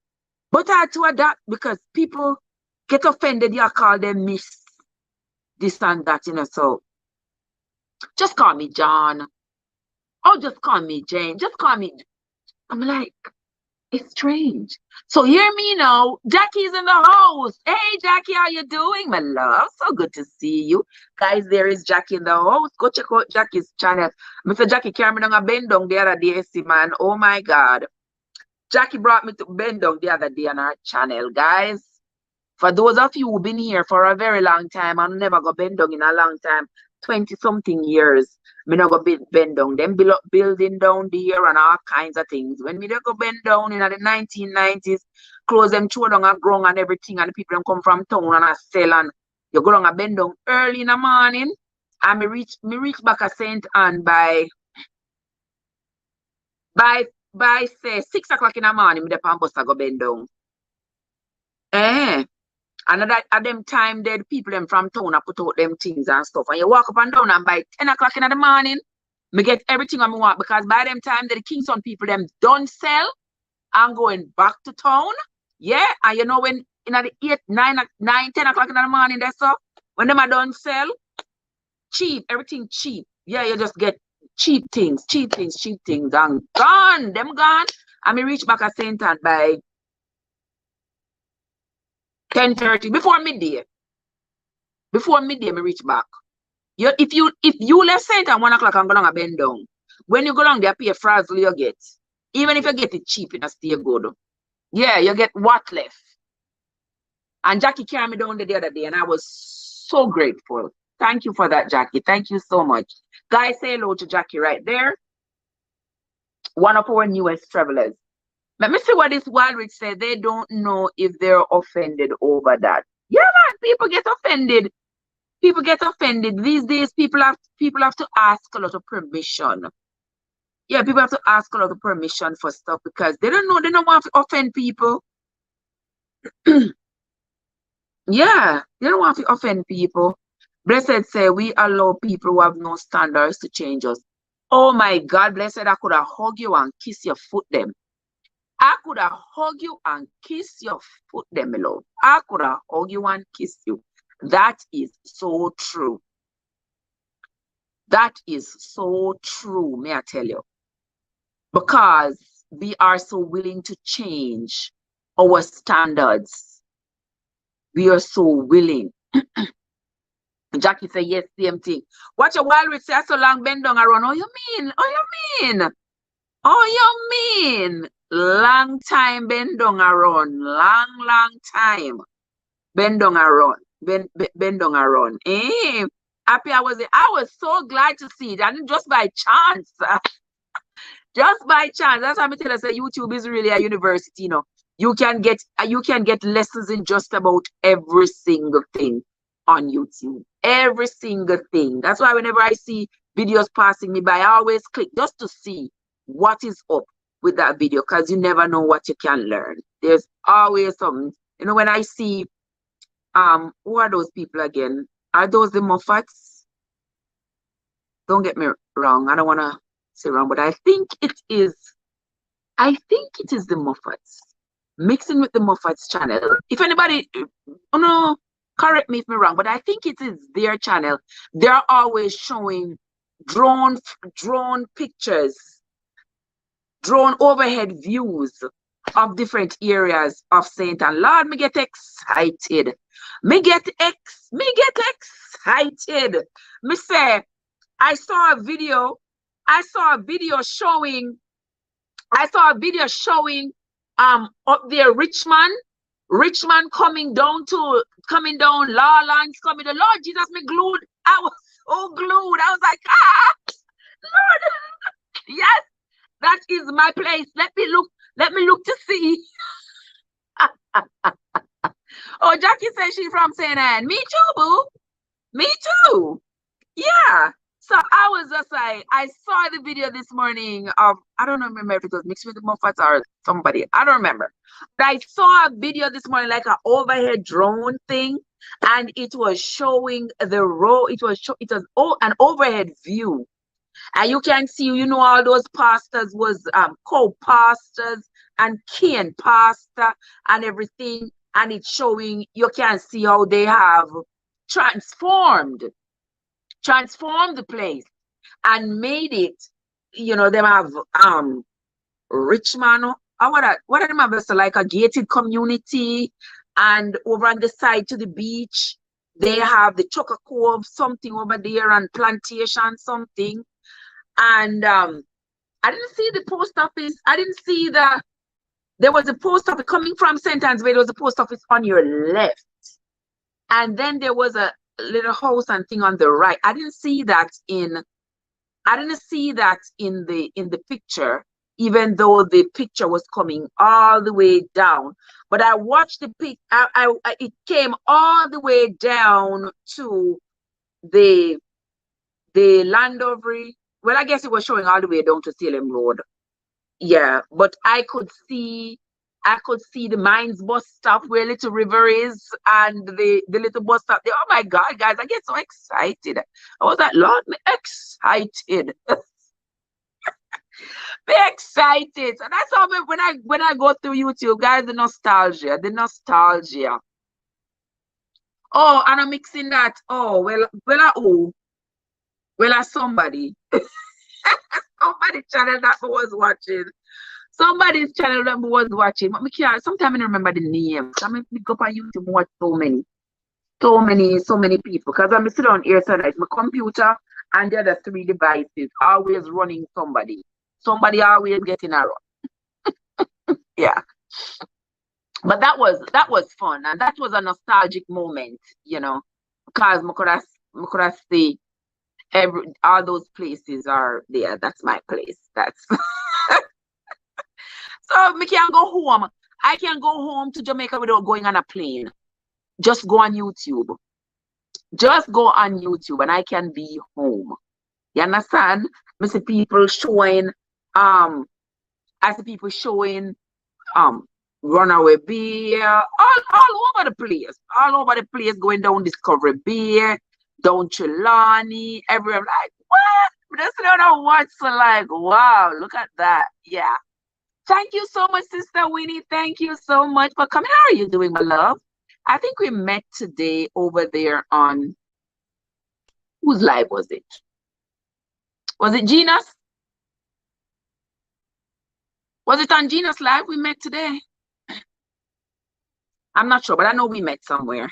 But I had to adapt because people get offended. You call them Miss this and that, so Just call me John. Oh, just call me Jane. Just call me. I'm like, it's strange. So hear me now. Jackie's in the house. Hey, Jackie, how you doing, my love? So good to see you. Guys, there is Jackie in the house. Go check out Jackie's channel. Mr. Jackie carried me down a bendong the other day, see, man. Oh, my God. Jackie brought me to bendong the other day on her channel, guys. For those of you who've been here for a very long time and never go bendong in a long time, 20-something years, me not go bend down. Them building down there and all kinds of things. When me they go bend down in the 1990s, close them throw down a ground and everything, and the people them come from town and I sell, and you go down a bend down early in the morning, and me reach back at St. Anne by say 6 o'clock in the morning. Me the pan bus I go bend down. And at them time, the people them from town I put out them things and stuff. And you walk up and down, and by 10 o'clock in the morning, me get everything I want, because by them time the Kingston people them don't sell and going back to town. Yeah. And you know when in the 10 o'clock in the morning, that's so when them are done sell, cheap, everything cheap. Yeah, you just get cheap things, and gone. Them gone. And me reach back at St. Anne by 10:30, before midday. Before midday, me reach back. If you left St. Anne 1 o'clock and go down a bend down, when you go down there, pay frazzle you get. Even if you get it cheap, it stay good. Yeah, you get what left. And Jackie carried me down the other day, and I was so grateful. Thank you for that, Jackie. Thank you so much. Guys, say hello to Jackie right there. One of our newest travelers. Let me see what this Wildrich said. They don't know if they're offended over that. Yeah, man, people get offended. People get offended. These days, people have to ask a lot of permission. Yeah, people have to ask a lot of permission for stuff because they don't know, they don't want to offend people. Yeah, they don't want to offend people. Blessed say we allow people who have no standards to change us. Oh my God, Blessed, I could have hugged you and kiss your foot them. I could have hugged you and kiss your foot them, my love. I could have hugged you and kiss you. That is so true. That is so true, may I tell you. Because we are so willing to change our standards. We are so willing. Jackie say yes, same thing. Watch a while we say so long bend down around. Oh, you mean? Oh, you mean? Oh, you mean? Long time bend down around. Long time. Bend down around. Bend down around. Happy I was so glad to see it. And just by chance. Just by chance. That's why I tell us that YouTube is really a university, you know. You can get lessons in just about every single thing on YouTube. Every single thing. That's why whenever I see videos passing me by, I always click just to see what is up with that video, because you never know what you can learn. There's always something. You know, when I see who are those people again? Are those the Muffats? Don't get me wrong. I don't want to say wrong, but I think it is the Muffats. Mixing with the Muffats channel. If anybody, no, correct me if I'm wrong, but I think it is their channel. They're always showing drone pictures, drone overhead views of different areas of St. Anne. Lord, me get excited. Me get excited. Me say, I saw a video showing up there Richmond coming down Lawlands coming. The Lord Jesus, me glued. I was so glued. I was like, Lord, yes, that is my place. Let me look to see. Oh, Jackie says she's from St. Anne. Me too, boo. Me too. Yeah. So I was just like, I saw the video this morning of, I don't remember if it was Mixed with the Muffats or somebody. I don't remember. But I saw a video this morning, like an overhead drone thing, and it was showing the road. It was an overhead view. And you can see, you know, all those pastors was co-pastors and cane pastor and everything. And it's showing, you can see how they have transformed. transformed the place and made it, you know, them have Richmond, or what are them have, so like a gated community, and over on the side to the beach, they have the Choco Cove, something over there, and plantation, something. And I didn't see the post office. I didn't see there was a post office coming from St. Anne's Way. There was a post office on your left. And then there was a little house and thing on the right. I didn't see that in the picture, even though the picture was coming all the way down. But I watched the pic. It came all the way down to the Landovery. Well, I guess it was showing all the way down to Salem Road. Yeah, but I could see the Mines bus stop where Little River is, and the little bus stop there. Oh my God, guys, I get so excited. I was like, Lord, me excited. Be excited. So that's how when I go through YouTube, guys, the nostalgia. Oh, and I'm mixing that. Oh, well, somebody. Somebody's channel that I was watching. Somebody's channel that I was watching. But sometimes I don't remember the names. I mean, go up on YouTube and watch so many people. Because I'm sit down here, so it's my computer and the other 3 devices always running somebody. Somebody always getting a run. Yeah. But that was fun, and that was a nostalgic moment, you know, because I could have see all those places are there. That's my place. That's so I can go home. I can go home to Jamaica without going on a plane. Just go on YouTube. Just go on YouTube and I can be home. You understand? I see people showing Runaway Beer all over the place. All over the place, going down Discovery Beer, down Trelawney, everywhere. I'm like, what? Just don't know what's like. Wow, look at that. Yeah. Thank you so much, Sister Winnie. Thank you so much for coming. How are you doing, my love? I think we met today over there on whose live was it? Was it Gina's? Was it on Gina's live we met today? I'm not sure, but I know we met somewhere.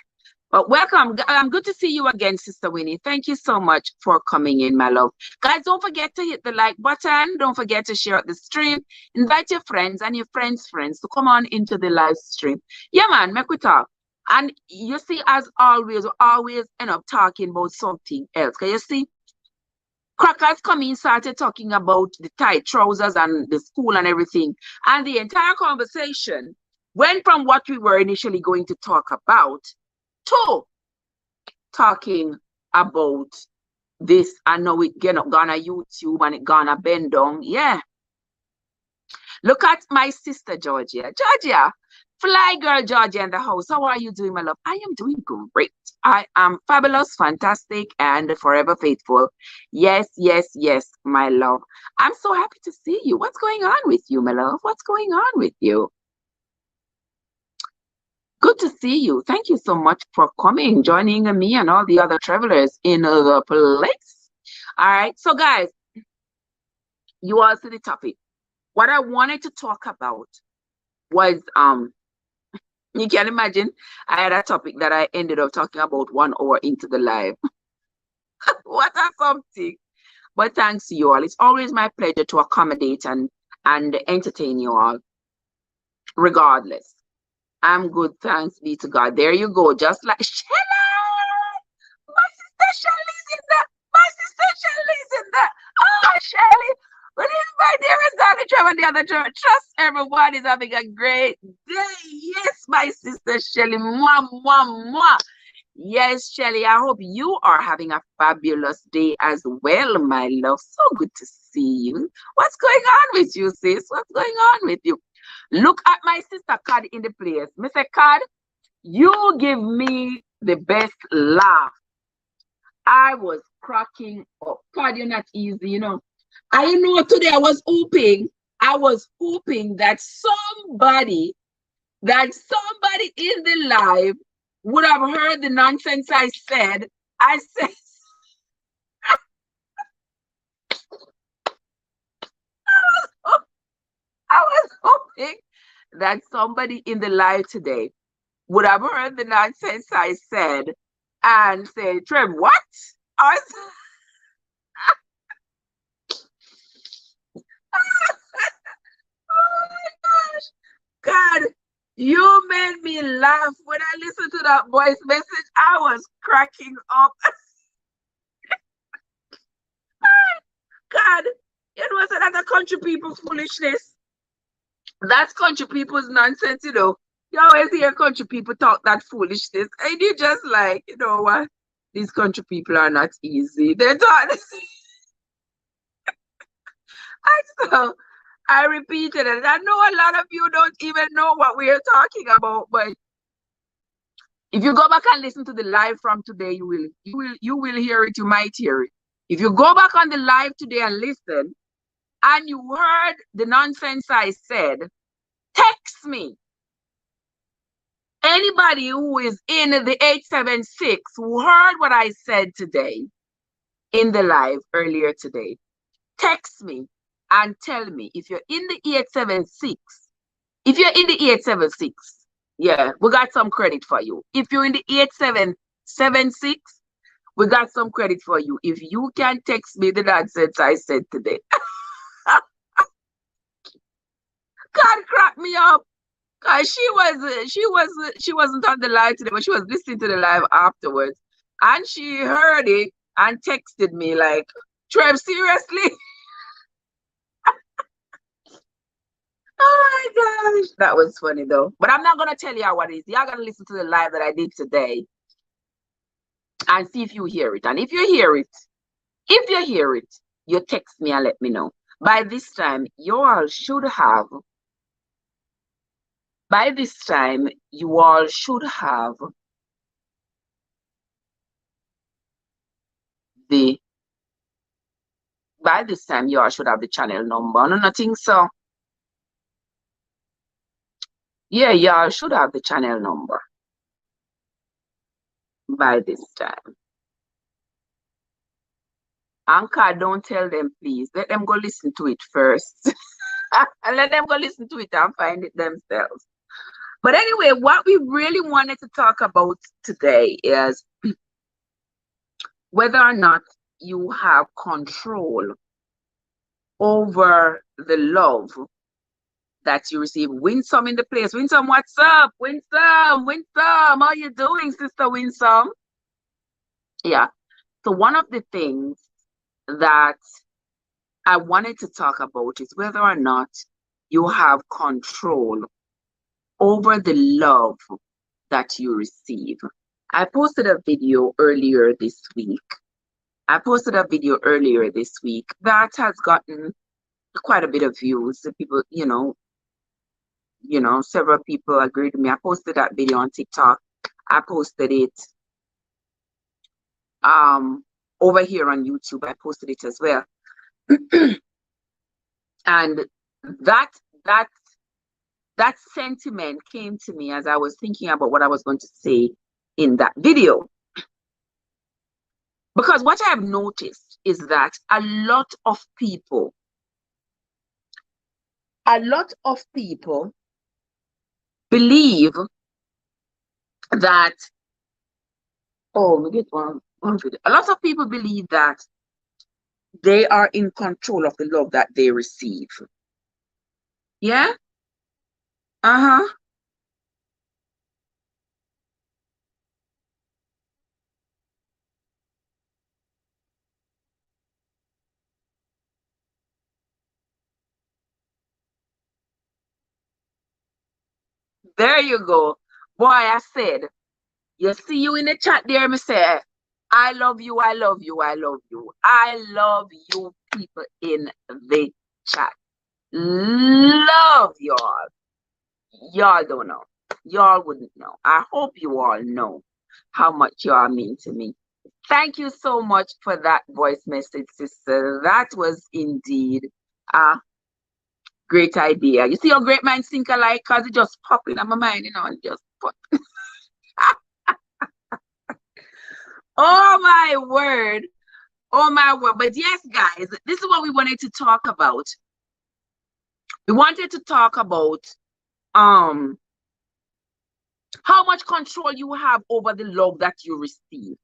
But welcome. Good to see you again, Sister Winnie. Thank you so much for coming in, my love. Guys, don't forget to hit the like button. Don't forget to share the stream. Invite your friends and your friends' friends to come on into the live stream. Yeah, man, make we talk. And you see, as always, we always end up talking about something else. Can you see? Crackers come in, started talking about the tight trousers and the school and everything. And the entire conversation went from what we were initially going to talk about to talking about this. I know it gonna YouTube and it gonna bend down. Yeah. Look at my sister Georgia. Georgia, fly girl Georgia in the house. How are you doing, my love? I am doing great. I am fabulous, fantastic, and forever faithful. Yes, yes, yes, my love. I'm so happy to see you. What's going on with you, my love? What's going on with you? Good to see you. Thank you so much for coming, joining me and all the other travelers in the place. All right. So, guys, you all see the topic. What I wanted to talk about was, you can imagine, I had a topic that I ended up talking about 1 hour into the live. What a something. But thanks to you all. It's always my pleasure to accommodate and entertain you all, regardless. I'm good, thanks be to God. There you go, just like Shelly. My sister Shelly's in that. My sister Shelly's in that. Oh, Shelly. Well, my dearest darling Trevor and the other Trevor. Trust everyone is having a great day. Yes, my sister Shelly. Mwah, mwah, mwah. Yes, Shelly, I hope you are having a fabulous day as well, my love. So good to see you. What's going on with you, sis? What's going on with you? Look at my sister Cad in the place. Mr. Cad, you give me the best laugh. I was cracking up. Cad, you're not easy, you know. I know today I was hoping that somebody in the live would have heard the nonsense I said. I said, hoping that somebody in the live today would have heard the nonsense I said and say, Trev, what? I was, oh my gosh. God, you made me laugh. When I listened to that voice message, I was cracking up. God, you know, so that's a country people foolishness. That's country people's nonsense, you know. You always hear country people talk that foolishness. And you just like, you know what? These country people are not easy. They're talking. So I repeated it. I know a lot of you don't even know what we are talking about, but if you go back and listen to the live from today, you will hear it. You might hear it. If you go back on the live today and listen, and you heard the nonsense I said, text me. Anybody who is in the 876 who heard what I said today in the live earlier today, text me and tell me if you're in the 876. If you're in the 876, yeah, we got some credit for you. If you're in the 8776, we got some credit for you. If you can text me the nonsense I said today. God crack me up. Cause she wasn't on the live today, but she was listening to the live afterwards. And she heard it and texted me like, Trev, seriously? Oh my gosh. That was funny though. But I'm not gonna tell you what it is. Y'all gonna listen to the live that I did today and see if you hear it. And if you hear it, you text me and let me know. By this time, you all should have the channel number. No, nothing so. Yeah, y'all should have the channel number by this time. Anchor, don't tell them, please. Let them go listen to it first. And let them go listen to it and find it themselves. But anyway, what we really wanted to talk about today is whether or not you have control over the love that you receive. Winsome in the place. Winsome, what's up? Winsome, how you doing, Sister Winsome? Yeah. So one of the things that I wanted to talk about is whether or not you have control over the love that you receive. I posted a video earlier this week. that has gotten quite a bit of views. The people, several people agreed with me. I posted that video on TikTok. I posted it over here on YouTube. I posted it as well. And that sentiment came to me as I was thinking about what I was going to say in that video. Because what I have noticed is that a lot of people believe that, a lot of people believe that they are in control of the love that they receive. Yeah? Uh-huh. There you go. Boy, I said, you see you in the chat there, me say, I love you, I love you, I love you. I love you people in the chat. Love y'all. Y'all don't know. Y'all wouldn't know. I hope you all know how much y'all mean to me. Thank you so much for that voice message, sister. That was indeed a great idea. You see how great minds think alike, because it just popped in my mind, and just pop. Oh my word. Oh my word. But yes, guys, this is what we wanted to talk about. we wanted to talk about how much control you have over the love that you receive.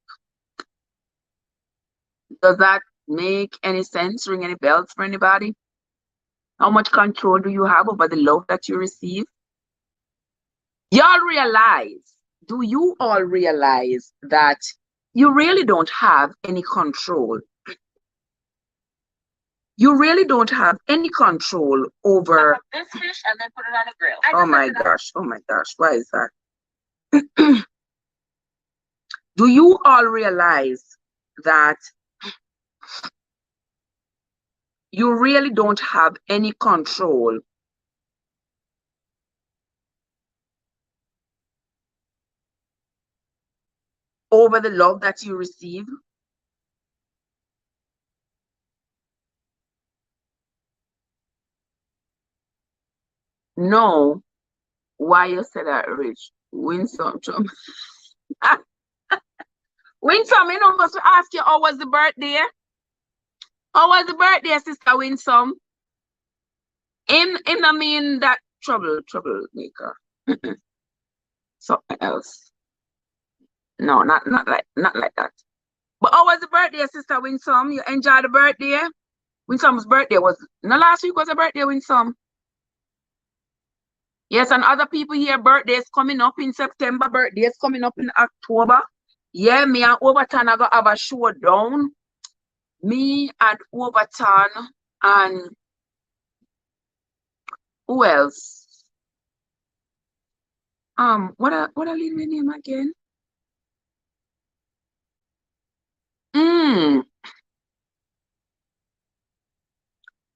Does that make any sense? Ring any bells for anybody? How much control do you have over the love that you receive? Y'all realize, do you all realize that you really don't have any control? You really don't have any control over this fish and then put it on the grill. Oh my gosh, why is that? Do you all realize that you really don't have any control over the love that you receive? No. Why you say that, Rich? Winsome. Winsome, you know, must ask you how was the birthday? How was the birthday, Sister Winsome? I mean that troublemaker. Something else. No, not like that. But how was the birthday, Sister Winsome? You enjoy the birthday? Winsome's birthday was no last week was a birthday, Winsome. Yes, and other people here, birthdays coming up in September, birthdays coming up in October. Yeah, me and Overton are gonna have a showdown. Me and Overton and who else? What a lady name again?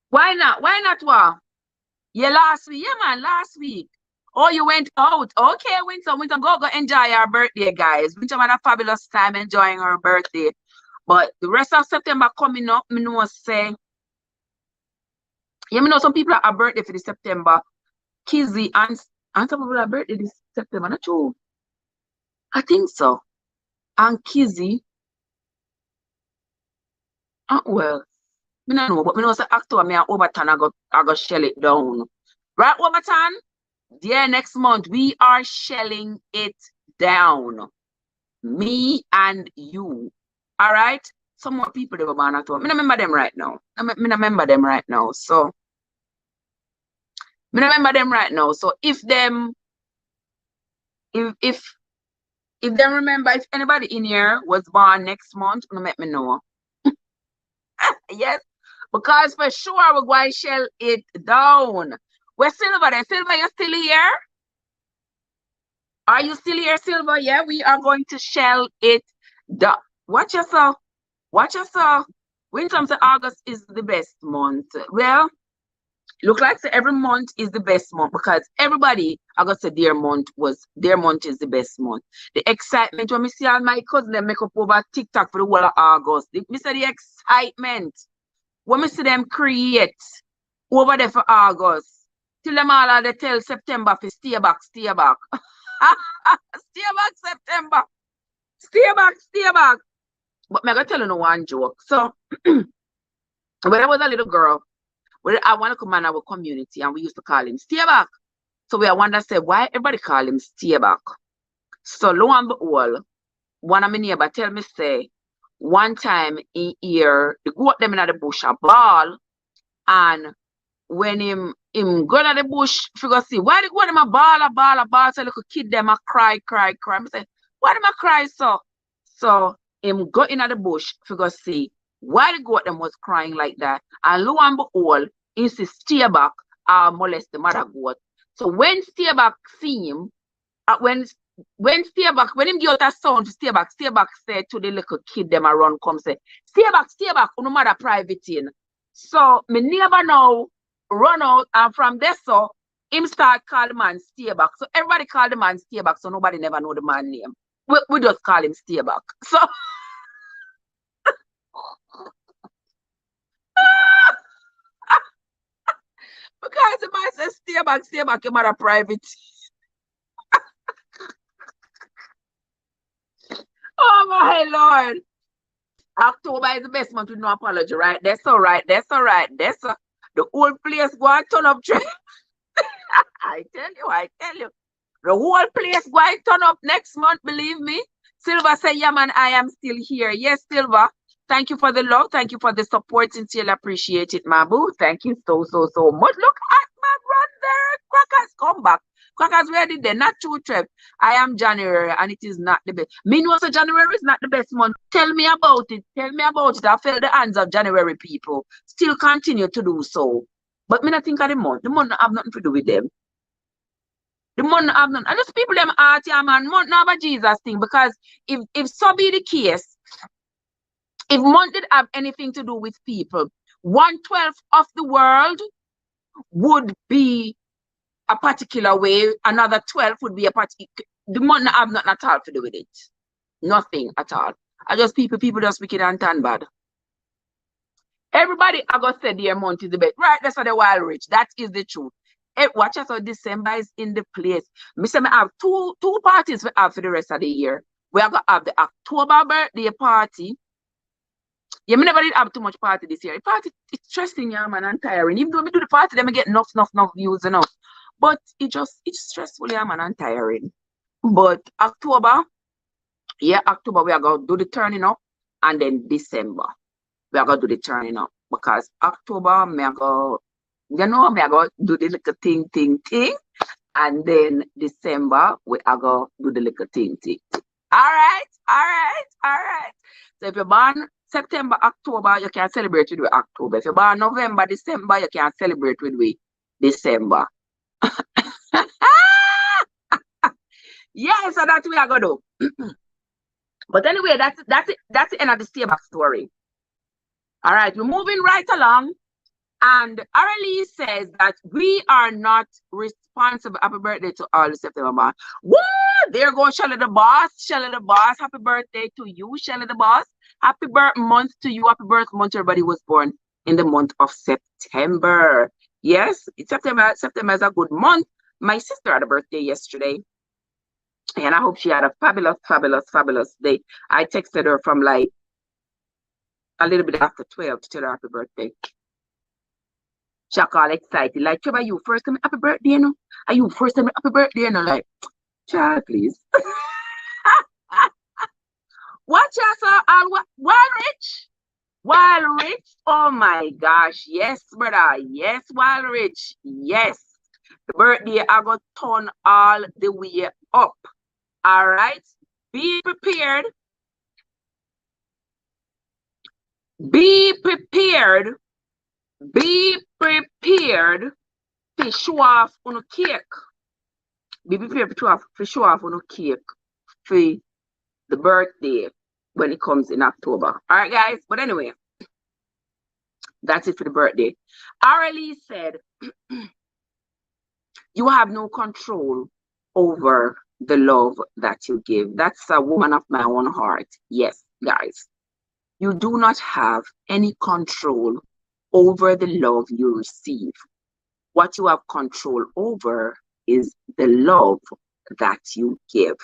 Why not? Why not what? Yeah, last week. Yeah, man, last week. Oh, you went out. Okay, Winsome, go enjoy our birthday, guys. Winsome had a fabulous time enjoying her birthday. But the rest of September coming up, me know say, yeah, me know some people have a birthday for the September. Kizzy and some people have birthday this September, not true. I think so. And Kizzy, well, me not know, but me know say October me and Overton I go shell it down. Right, Overton? Yeah, next month we are shelling it down. Me and you. All right? Some more people they were born at home. I don't remember them right now. I don't remember them right now. So I don't remember them right now. So if them remember, if anybody in here was born next month, let me know. Yes, because for sure we're going to shell it down. Where's Silver there? Silver, you still here? Are you still here, Silver? Yeah, we are going to shell it down. Watch yourself. Watch yourself. Winter to August is the best month. Well, look like every month is the best month because everybody, I got to their month is the best month. The excitement when we see all my cousins they make up over TikTok for the whole of August. Me say the excitement when we see them create over there for August. Till them all they tell September for stay back. Stay back, September. Stay back. But I'm going to tell you one joke. So, when I was a little girl, I want to come in our community and we used to call him Stay Back. So I wonder, say, why everybody call him Stay Back? So lo and behold, one of my neighbor tell me, say, one time in here, they go up them in the bush a ball, and when him go to the bush, figure see, why they go them a ball, so little kid them a cry. I say, why them a cry so? So him go in the bush, figure see, why the goat them was crying like that, and lo and behold, he says Stay Back molest the mother goat. So when Stay Back see him, when Stay Back, when him give out a sound to Stay Back said to the little kid them around come say, Stay back, no mother private in. So me neighbor now run out, and from there so him start call the man Stay Back. So everybody call the man Stay Back, so nobody never know the man name. We just call him Stay Back. So because the man says Stay back, your mother private. Oh my Lord. October is the best month with no apology, right? That's all right. The whole place go and turn up. I tell you. The whole place go and turn up next month, believe me. Silva say, yeah, man, I am still here. Yes, Silva. Thank you for the love. Thank you for the support. Sincerely appreciate it, my boo. Thank you so much. Look at my brother. Crackers, come back. Crackers, where did they? Not true, Trev. I am January and it is not the best. Me know so January is not the best month. Tell me about it. Tell me about it. I felt the hands of January people still continue to do so. But me not think of the month. The month have nothing to do with them. The month have nothing. And just people them art, yeah, man. Month not about Jesus thing. Because if so be the case, if month did have anything to do with people, 1/12 of the world would be a particular way, another 12 would be a particular. The month have nothing at all to do with it. Nothing at all. I just people just wicked and turn bad. Everybody I got said their month is the best. Right, that's for the wild rich. That is the truth. Hey, watch out, so December is in the place. Me say me have two parties we have for the rest of the year. We are gonna have the October birthday party. Yeah, me never did have too much party this year. The party it's stressing, yeah, man, and tiring. Even though we do the party, then we get enough views, enough. But it's stressful, yeah, man, and tiring. But October, yeah, October we are gonna do the turning up, and then December we are gonna do the turning up because October me are gonna, me are gonna do the little thing, and then December we are gonna do the little thing. All right. So if you're born September, October, you can celebrate with October. If you're born November, December, you can celebrate with December. Yeah, so that's what we are gonna do. But anyway, that's it. That's the end of the stay-back story. All right, we're moving right along. And Arely says that we are not responsible. Happy birthday to all the September month. What? There goes Shelly the boss. Shelly the boss. Happy birthday to you, Shelly the boss. Happy birth month to you. Happy birth month. Everybody was born in the month of September. Yes, September is a good month. My sister had a birthday yesterday. And I hope she had a fabulous day. I texted her from like a little bit after 12 to tell her happy birthday. She all excited. Like, Trevor, you first tell me happy birthday, you know? Are you first tell me happy birthday, you know? Like, child, please. Watch out, Wild Rich. Oh my gosh. Yes, brother. Yes, Wild Rich. Yes. The birthday I got turn all the way up. All right. Be prepared. Be prepared. Be prepared to show off on a cake. Be prepared to show off on a cake for the birthday when it comes in October. All right, guys. But anyway, that's it for the birthday. Arely said, you have no control over the love that you give. That's a woman of my own heart. Yes, guys. You do not have any control over the love you receive. What you have control over is the love that you give.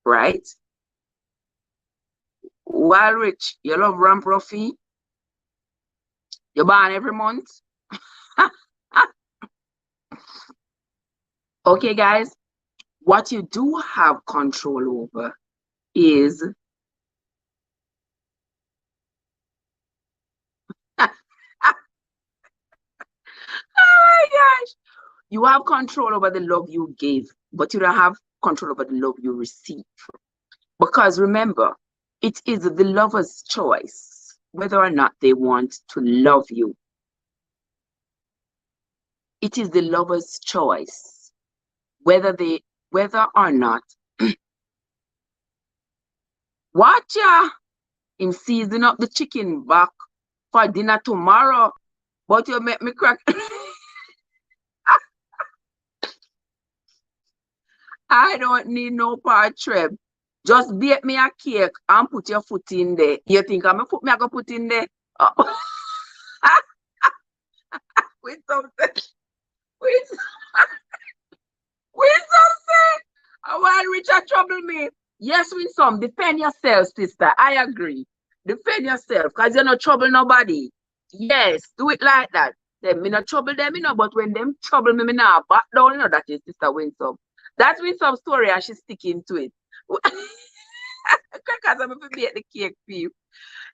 Right? Well, Rich, you love Ramp Ruffy. You're born every month. Okay, guys. What you do have control over is oh my gosh. You have control over the love you give, but you don't have control over the love you receive. Because remember, it is the lover's choice whether or not they want to love you. It is the lover's choice whether or not watch ya him season up the chicken back for dinner tomorrow, but you make me crack. I don't need no part, Trev. Just bake me a cake and put your foot in there. You think I'm gonna put in there? Oh. With something. With something. Why Richard trouble me? Yes, with some. Defend yourself, sister. I agree. Defend yourself, because you're not trouble nobody. Yes, do it like that. Then me not trouble them, but when them trouble me, me now back down, that is Sister Winsome. That's Winsome's story and she's sticking to it. Because I'm going to bake the cake for you.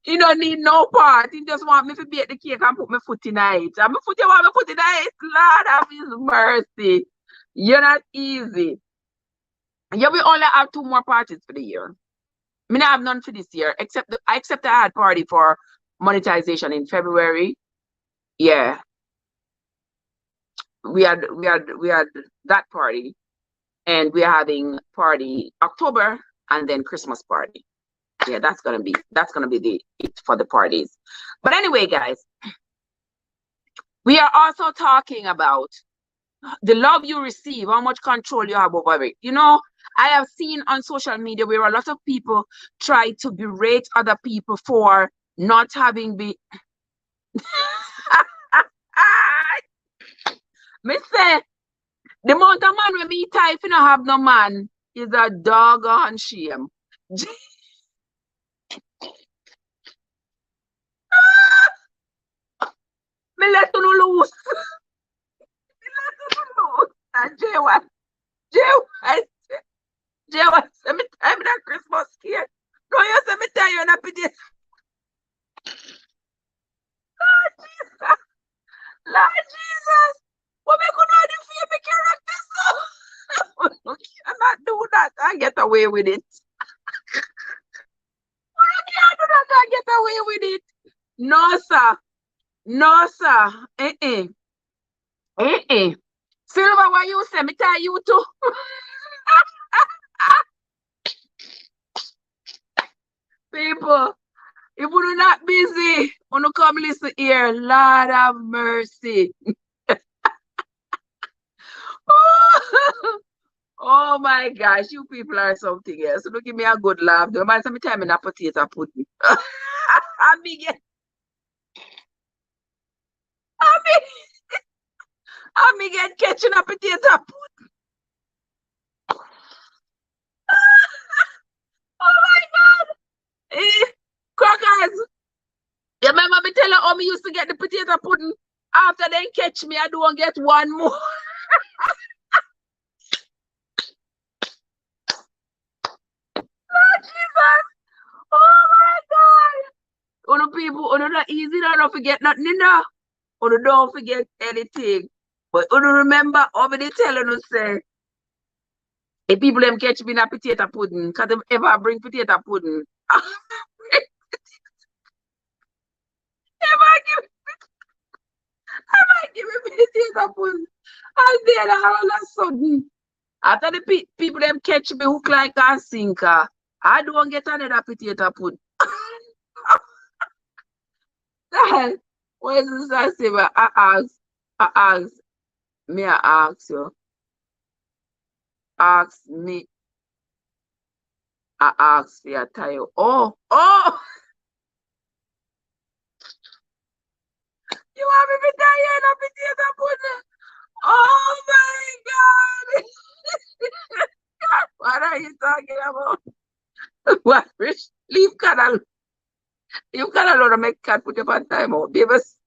You don't need no part. You just want me to bake the cake and put my foot in it. And my foot, you want me put in it? Lord have his mercy. You're not easy. Yeah, we only have 2 more parties for the year. I mean, I have none for this year, except I had party for monetization in February. Yeah. We had that party, and we're having party October and then Christmas party. Yeah, that's gonna be it for the parties. But anyway, guys, we are also talking about the love you receive, how much control you have over it. I have seen on social media where a lot of people try to berate other people for not having been. Me say, the amount of man when me type you not have no man is a doggone shame. Me let you loose. Me let you loose. And J1, say me time that Christmas cake. No, you say me time you not pity. Lord Jesus. Lord Jesus. What me could not do for you, me character so? You cannot do that and get away with it. You can't do that and get away with it. No, sir. No, sir. Silver, what you say? Me tell you too. People, if you're not busy, when you come listen here, Lord have mercy. Oh my gosh, you people are something else. Don't give me a good laugh. Don't mind time in a potato pudding. I get catching a potato pudding. Oh my God. Crackers. You remember me tell her how me used to get the potato pudding? After they catch me, I don't get one more. Lord Jesus. Oh my God. People, not easy, don't forget nothing, don't forget anything. But remember, over they telling us say, if people them catch me in a potato pudding, because them ever bring potato pudding. ever give me potato pudding. And then all of a sudden, after the people them catch me hook like a sinker, I don't get another potato pudding. What is this I say? I ask you. Ask me. I ask for your tire. Oh! You want me to tire in a potato pudding? Oh my God! What are you talking about? What, Rich? Leave cat alone. You can't alone to make cat put up on time out. Babies.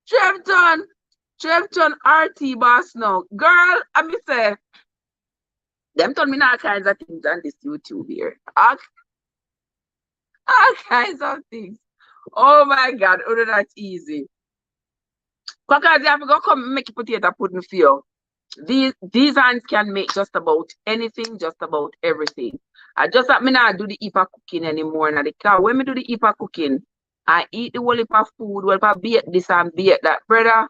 Trevton RT boss now. Girl, I me say, them told me all kinds of things on this YouTube here. All kinds of things. Oh my God, that's easy. Because you have to go come and make a potato pudding for you. These hands can make just about anything, just about everything. I just that me not do the heap of cooking anymore now. Because when me do the heap of cooking, I eat the whole heap of food, whole heap of bake this and bake that. Brother,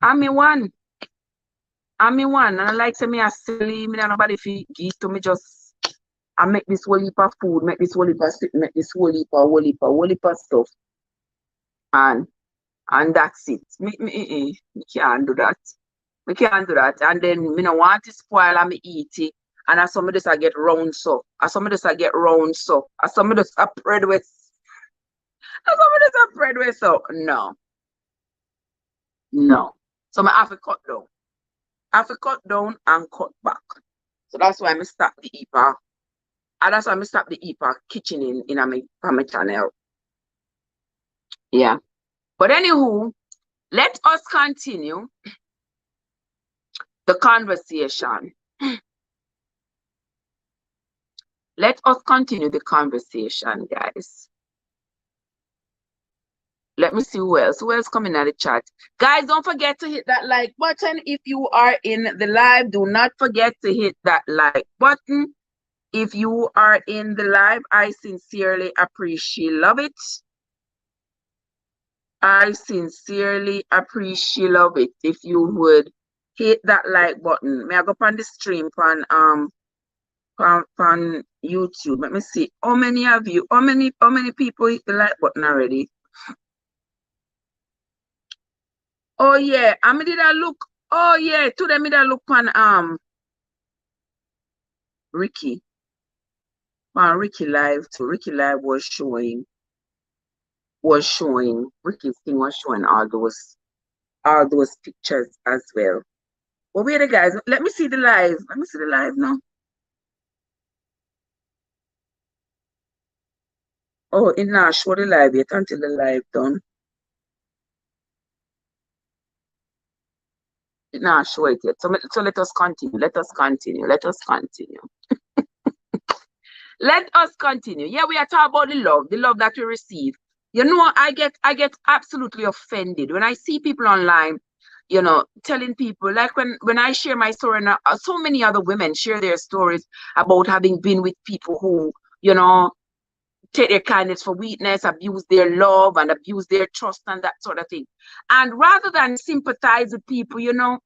I'm me one. And I like to me a silly, me nobody feel give to me just I make this whole heap of food, make this whole heap of make this whole heap of stuff. And that's it. Me can't do that. We can't do that. And then me no want to spoil and me eat it. And as some of this I get round so. As some of this I get round so. As some of this I spread with. As some of this I spread with so. No. So I have to cut down. I have to cut down and cut back. So that's why I stop the EPA. And that's why I stop the EPA kitchen in my channel. Yeah. But anywho, let us continue the conversation. Let us continue the conversation, guys. Let me see who else. Who else coming at the chat? Guys, don't forget to hit that like button. If you are in the live, do not forget to hit that like button. If you are in the live, I sincerely appreciate love it. I sincerely appreciate love it. If you would hit that like button. May I go on the stream on YouTube? Let me see. How many of you? How many people hit the like button already? Oh yeah, I did I look. Oh yeah, to them did I look on Ricky. Ricky live too. Ricky live was showing Ricky's thing was showing all those pictures as well. Well, wait the guys. Let me see the live. Let me see the live now. Oh, it now show the live yet until the live done. It now show it yet. So let us continue. Let us continue. Let us continue. Let us continue. Yeah, we are talking about the love that we receive. You know, I get absolutely offended when I see people online, you know, telling people, like when I share my story, and so many other women share their stories about having been with people who, you know, take their kindness for weakness, abuse their love and abuse their trust and that sort of thing. And rather than sympathize with people, you know,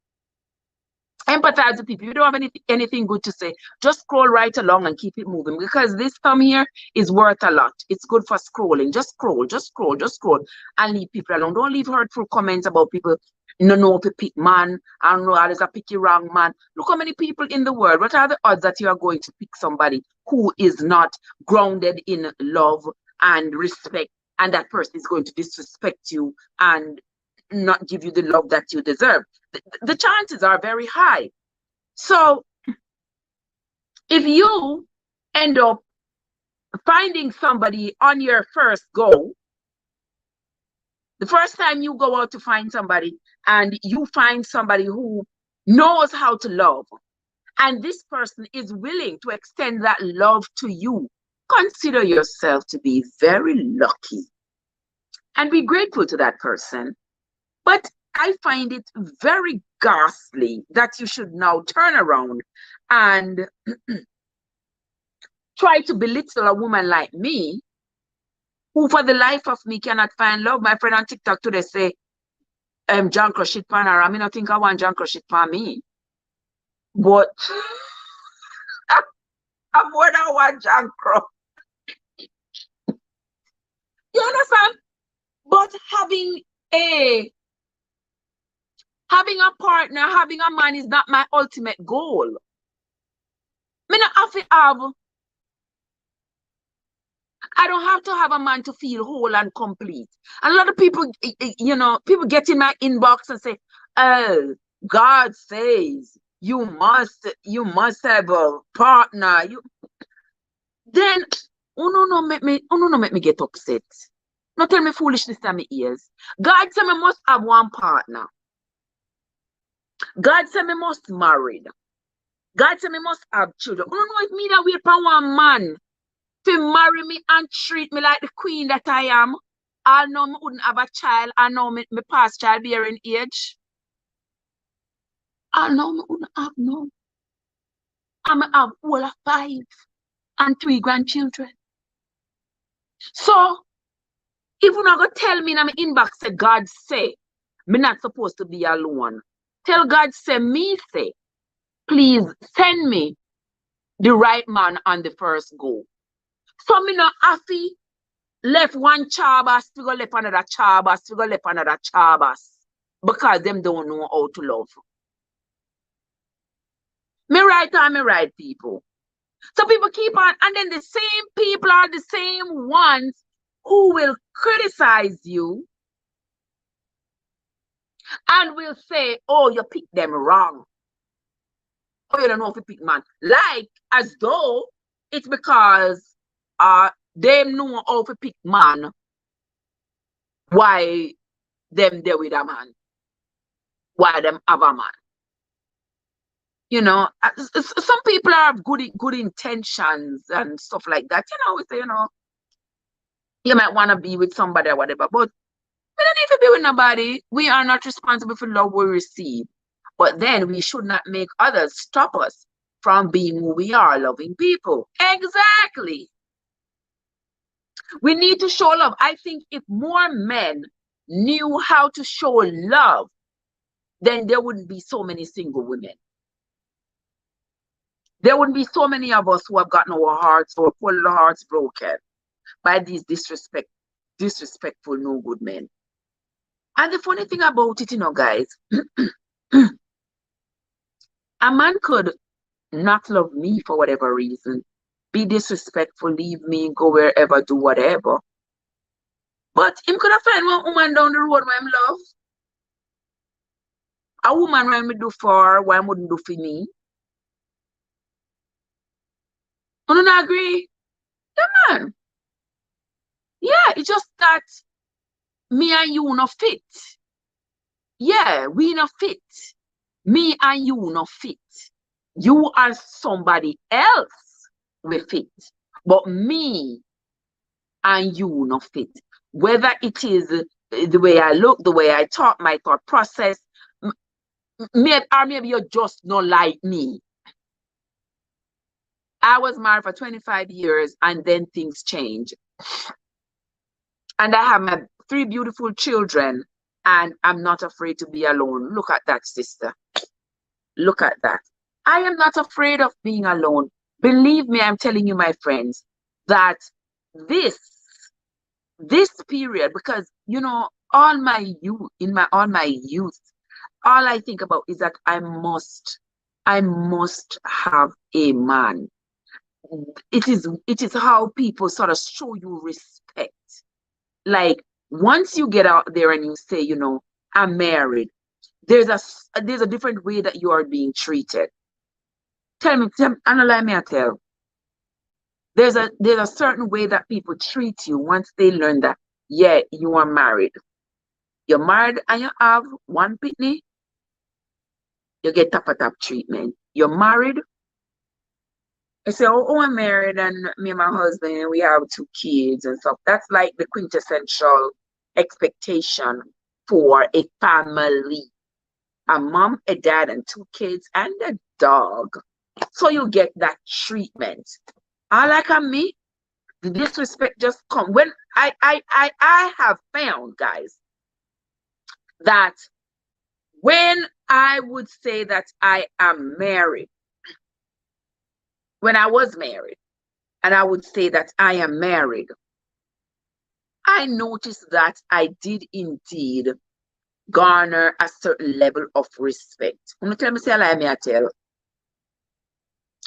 empathize with people, you don't have anything good to say, just scroll right along and keep it moving, because this thumb here is worth a lot. It's good for scrolling. Just scroll and leave people alone. Don't leave hurtful comments about people know if you pick man, I don't know how there's a picky wrong man. Look how many people in the world. What are the odds that you are going to pick somebody who is not grounded in love and respect, and that person is going to disrespect you and not give you the love that you deserve? The chances are very high. So if you end up finding somebody on your first go, the first time you go out to find somebody, and you find somebody who knows how to love, and this person is willing to extend that love to you, consider yourself to be very lucky and be grateful to that person. But I find it very ghastly that you should now turn around and try to belittle a woman like me, who for the life of me cannot find love. My friend on TikTok today say, John crush it pan her. I mean, I think I want John crush it pan me. But I'm more than one John crush. You understand? But having a partner, having a man is not my ultimate goal. I don't have to have a man to feel whole and complete. And a lot of people, you know, people get in my inbox and say, oh, God says you must have a partner. Then no make me get upset. No tell me foolishness in my ears. God said me must have one partner. God said me must marry. God said me must have children. No if me that wait for one man to marry me and treat me like the queen that I am. I know me wouldn't have a child. I know me past childbearing age. I know me wouldn't have no. I'm have all of 5 and 3 grandchildren. So if you're not gonna tell me in my inbox say God say me not supposed to be alone, tell God say me say, please send me the right man on the first go. So me not happy left one chabas to go left another chabas to go left another chabas because them don't know how to love. Me right people. So people keep on, and then the same people are the same ones who will criticize you and will say, oh, you picked them wrong. Oh, you don't know if you pick man. Like as though it's because they know how to pick man why them there with a man, why them have a man. You know, some people have good intentions and stuff like that. You know, we say, you know, you might want to be with somebody or whatever, but we don't need to be with nobody. We are not responsible for love we receive. But then we should not make others stop us from being who we are, loving people. Exactly. We need to show love. I think if more men knew how to show love, then there wouldn't be so many single women. There wouldn't be so many of us who have gotten our hearts or full hearts broken by these disrespectful, no good men. And the funny thing about it, you know, guys, a man could not love me for whatever reason, be disrespectful, leave me, go wherever, do whatever. But him could have find one woman down the road where him love. A woman where me do for, why wouldn't do for me. You don't agree? Yeah, man. Yeah, it's just that me and you no fit. Yeah, we no fit. Me and you no fit. You are somebody else we fit. But me and you no fit. Whether it is the way I look, the way I talk, my thought process, or maybe you're just not like me. I was married for 25 years and then things change. And I have my 3 beautiful children and I'm not afraid to be alone. Look at that, sister. Look at that. I am not afraid of being alone. Believe me, I'm telling you, my friends, that this period, because, you know, all my youth, all I think about is that I must have a man. It is how people sort of show you respect. Like, once you get out there and you say, you know, I'm married, there's a different way that you are being treated. Tell me, analyze me, I tell. There's a certain way that people treat you once they learn that, yeah, you are married. You're married and you have one pitney, you get top treatment. You're married. I say, oh, I'm married and me and my husband, and we have 2 kids and stuff. That's like the quintessential expectation for a family. A mom, a dad, and 2 kids, and a dog. So you get that treatment. I like me, the disrespect just come. When I have found, guys, that when I would say that I am married, when I was married, and I would say that I am married, I noticed that I did indeed garner a certain level of respect. You tell me, say, lie me, I tell.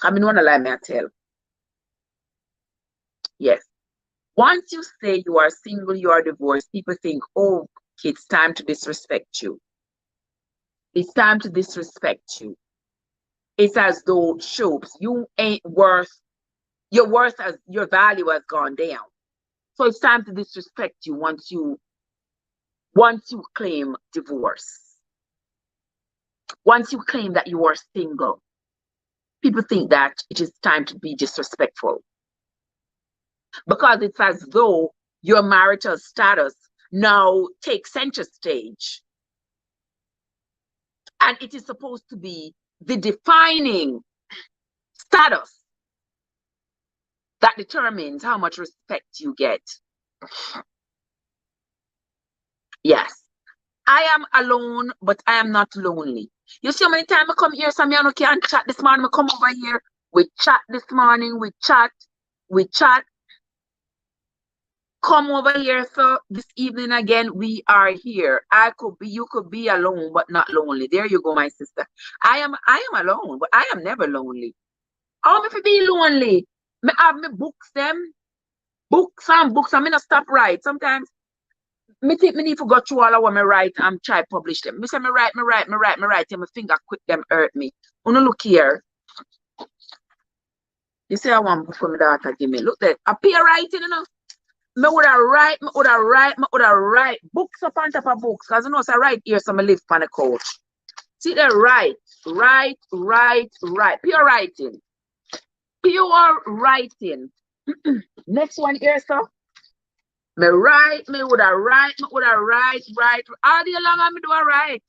I mean, want to lie me, I tell. Yes. Once you say you are single, you are divorced, people think, oh, it's time to disrespect you. It's time to disrespect you. It's as though, shows you ain't worth, your value has gone down. So it's time to disrespect you once you claim divorce. Once you claim that you are single, people think that it is time to be disrespectful. Because it's as though your marital status now takes center stage. And it is supposed to be the defining status that determines how much respect you get. Yes. I am alone, but I am not lonely. You see how many times I come here, so I can't chat this morning. I come over here, we chat this morning, we chat. Come over here, so this evening again, we are here. You could be alone, but not lonely. There you go, my sister. I am alone, but I am never lonely. How me be lonely? Me have me books them. Books. I'm gonna stop write. Sometimes me think me need to go through all of what me write and try publish them. Me say me write, and my finger quick them hurt me. Wanna look here. You see I want book for my daughter give me. Look there. Appear writing, you know. me would I write books up on top of books. Because you know, so I write here, so I live on the couch. See the write. Pure writing. Next one here, so. Me would I write. All day long, I do I write.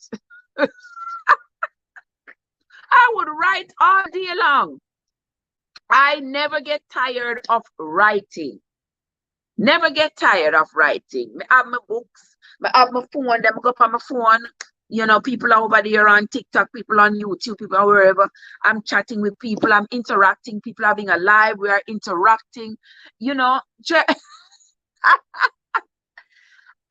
I would write all day long. I never get tired of writing. Never get tired of writing. I have my books. I have my phone. Them go up on my phone. You know, people are over there on TikTok, people on YouTube, people are wherever. I'm chatting with people. I'm interacting. People having a live. We are interacting. You know,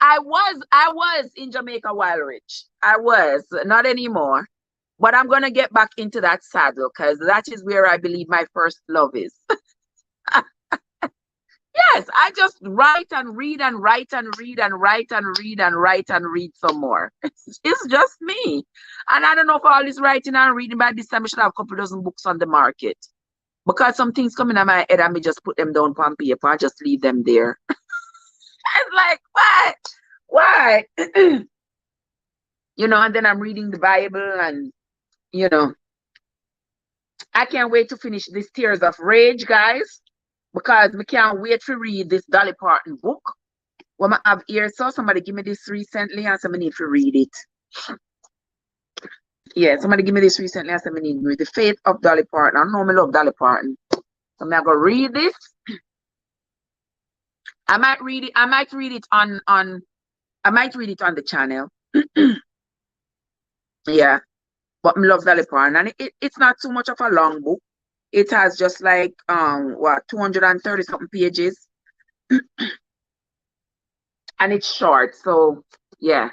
I was in Jamaica while rich. I was, not anymore. But I'm going to get back into that saddle because that is where I believe my first love is. Yes, I just write and read and write and read and write and read and write and read some more. It's just me. And I don't know if all this writing and reading, by this time I should have a couple dozen books on the market. Because some things come in my head and me just put them down on paper and just leave them there. It's like, what? Why? You know, and then I'm reading the Bible and, you know, I can't wait to finish this Tears of Rage, guys, because we can't wait to read this Dolly Parton book. When I have here, so somebody give me this recently and somebody need to read it. Yeah, somebody give me this recently and somebody need to read The Fate of Dolly Parton. I know I love Dolly Parton. So I'm going to read this. I might read it on the channel. Yeah. But I love Dolly Parton. And it's not too much of a long book. It has just like 230 something pages. And it's short. So yeah.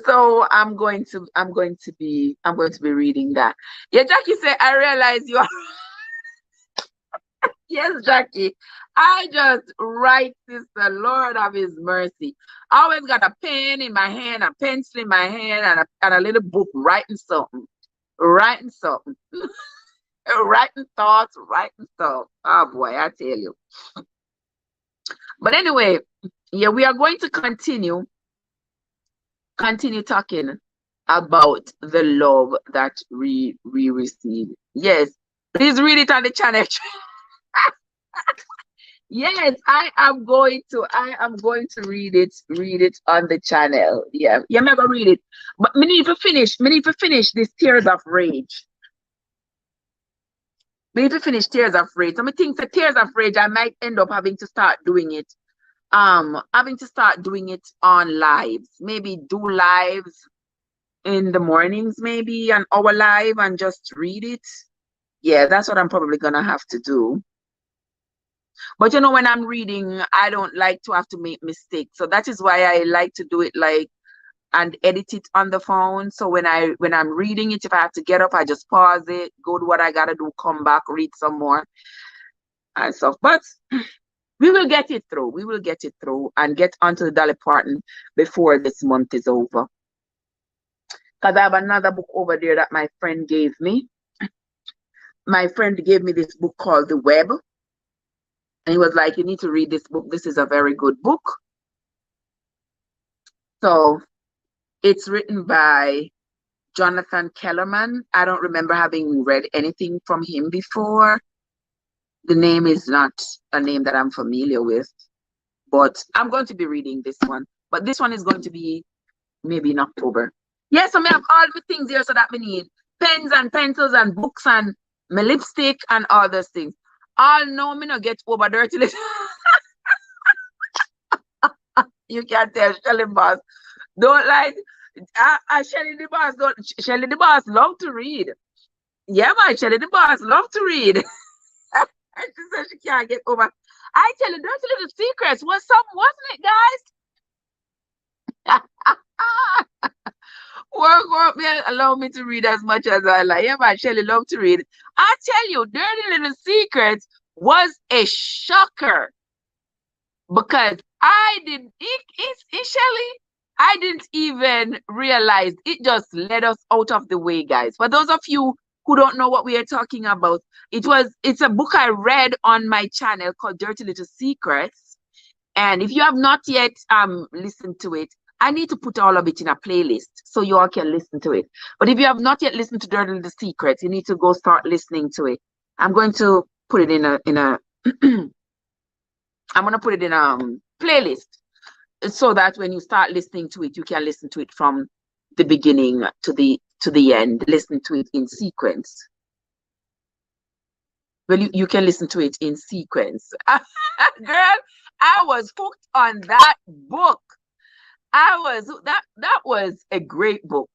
So I'm going to be reading that. Yeah, Jackie said, I realize you are yes, Jackie. I just write this, the Lord of His mercy. I always got a pen in my hand, a pencil in my hand, and a little book writing something. Writing thoughts, writing stuff. Oh boy, I tell you. But anyway, yeah, we are going to continue talking about the love that we receive. Yes, please read it on the channel. Yes, I am going to read it on the channel. Yeah, I'm not gonna read it. But we need to finish this Tears of Rage. We need to finish Tears of Rage. So I think the Tears of Rage, I might end up having to start doing it. Having to start doing it on lives. Maybe do lives in the mornings, maybe an hour live and just read it. Yeah, that's what I'm probably gonna have to do. But you know, when I'm reading, I don't like to have to make mistakes. So that is why I like to do it like and edit it on the phone. So when I'm reading it, if I have to get up, I just pause it, go do what I gotta do, come back, read some more and stuff. But we will get it through. We will get it through and get onto the Dolly Parton before this month is over. Because I have another book over there that my friend gave me. My friend gave me this book called The Web. And he was like, you need to read this book. This is a very good book. So it's written by Jonathan Kellerman. I don't remember having read anything from him before. The name is not a name that I'm familiar with. But I'm going to be reading this one. But this one is going to be maybe in October. Yes, so I have all the things here so that we need pens and pencils and books and my lipstick and all those things. All know me not get over dirty little. You can't tell Shelly Boss. Don't like Shelly the Boss. Shelly the Boss love to read. Yeah, man, Shelly the Boss love to read. She said she can't get over. I tell you, dirty little secrets was something, wasn't it, guys? Work, man, allow me to read as much as I like. Yeah, man, Shelly love to read. I tell you, Dirty Little Secrets was a shocker because I didn't, Shelly, I didn't even realize it just led us out of the way, guys. For those of you who don't know what we are talking about, it's a book I read on my channel called Dirty Little Secrets. And if you have not yet listened to it, I need to put all of it in a playlist so you all can listen to it. But if you have not yet listened to Dirty Little Secrets, you need to go start listening to it. I'm going to put it in a I'm gonna put it in a playlist so that when you start listening to it, you can listen to it from the beginning to the end. Listen to it in sequence. Well, you can listen to it in sequence. Girl, I was hooked on that book. That was a great book.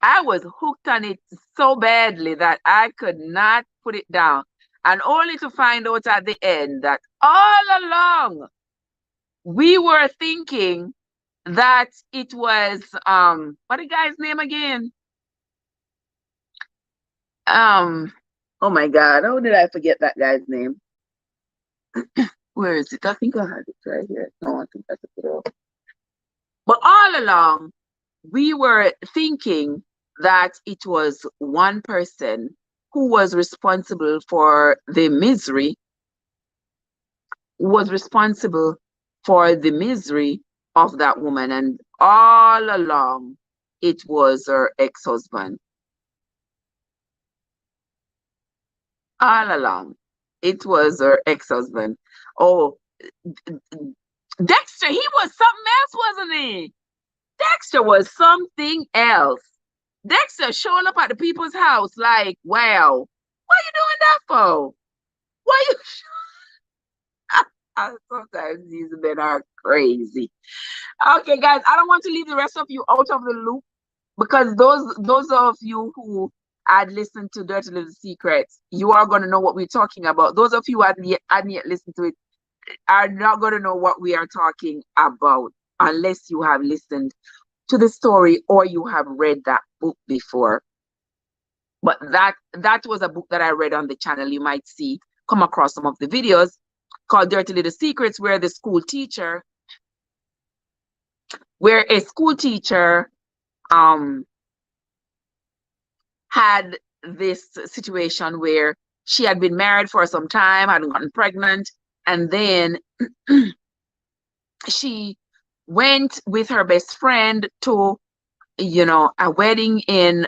I was hooked on it so badly that I could not put it down. And only to find out at the end that all along we were thinking that it was what the guy's name again? Oh my God, how did I forget that guy's name? Where is it? I think I had it right here. No, I think I took it off. But all along, we were thinking that it was one person who was responsible for the misery, of that woman. And all along, it was her ex-husband. All along, it was her ex-husband. Oh, Dexter, he was something else, wasn't he? Dexter was something else. Dexter showing up at the people's house like, wow, what are you doing that for? Why you? Sometimes these men are crazy. Okay, guys, I don't want to leave the rest of you out of the loop because those of you who had listened to Dirty Little Secrets, you are going to know what we're talking about. Those of you who hadn't yet listened to it are not going to know what we are talking about unless you have listened to the story or you have read that book before. But that was a book that I read on the channel. You might come across some of the videos called Dirty Little Secrets, where a school teacher had this situation where she had been married for some time, hadn't gotten pregnant, and then she went with her best friend to, a wedding in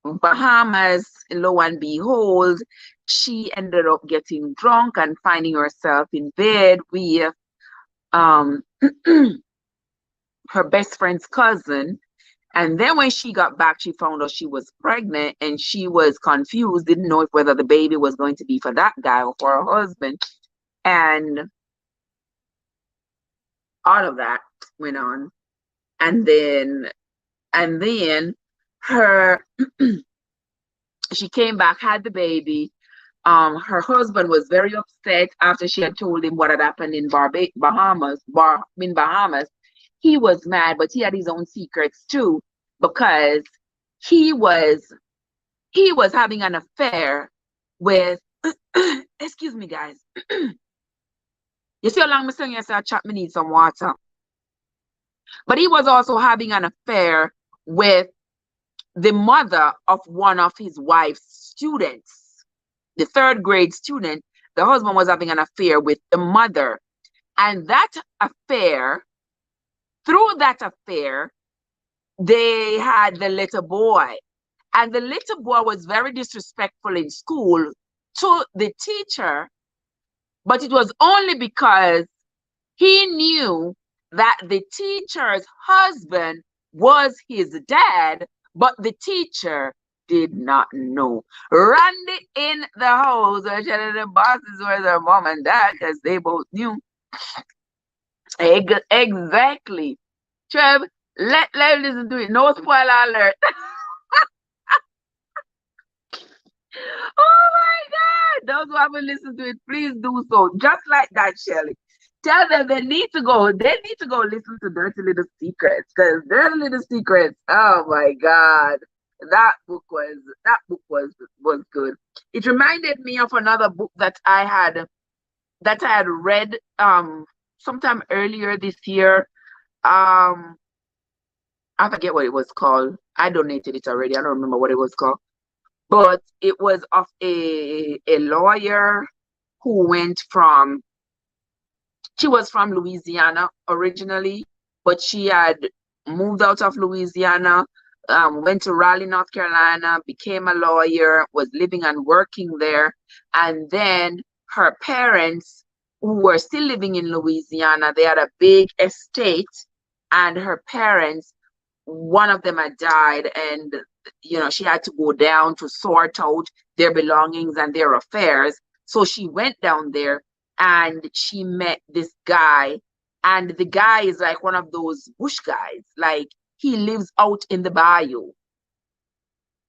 Bahamas. Lo and behold, she ended up getting drunk and finding herself in bed with her best friend's cousin. And then when she got back, she found out she was pregnant and she was confused, didn't know whether the baby was going to be for that guy or for her husband. And all of that went on. And then her she came back, had the baby. Her husband was very upset after she had told him what had happened in Bahamas. He was mad, but he had his own secrets too, because he was having an affair with excuse me, guys. You see how long I'm saying yes, I chat, me need some water. But he was also having an affair with the mother of one of his wife's students, the third grade student. The husband was having an affair with the mother. And through that affair, they had the little boy. And the little boy was very disrespectful in school to the teacher, but it was only because he knew that the teacher's husband was his dad, but the teacher did not know. Randy in the house, telling the bosses were their mom and dad because they both knew. Exactly. Trev, let listen to it. No spoiler alert. Oh my God. Those who haven't listened to it, please do so. Just like that, Shelly. Tell them they need to go listen to Dirty Little Secrets, because Dirty Little Secrets, oh my God. That book was good. It reminded me of another book that I had read sometime earlier this year. I forget what it was called. I donated it already. I don't remember what it was called. but it was of a lawyer who went from, she was from Louisiana originally, but she had moved out of Louisiana, went to Raleigh, North Carolina, became a lawyer, was living and working there. And then her parents, who were still living in Louisiana, they had a big estate, and her parents, one of them had died, and she had to go down to sort out their belongings and their affairs. So she went down there and she met this guy, and the guy is like one of those bush guys. Like, he lives out in the bayou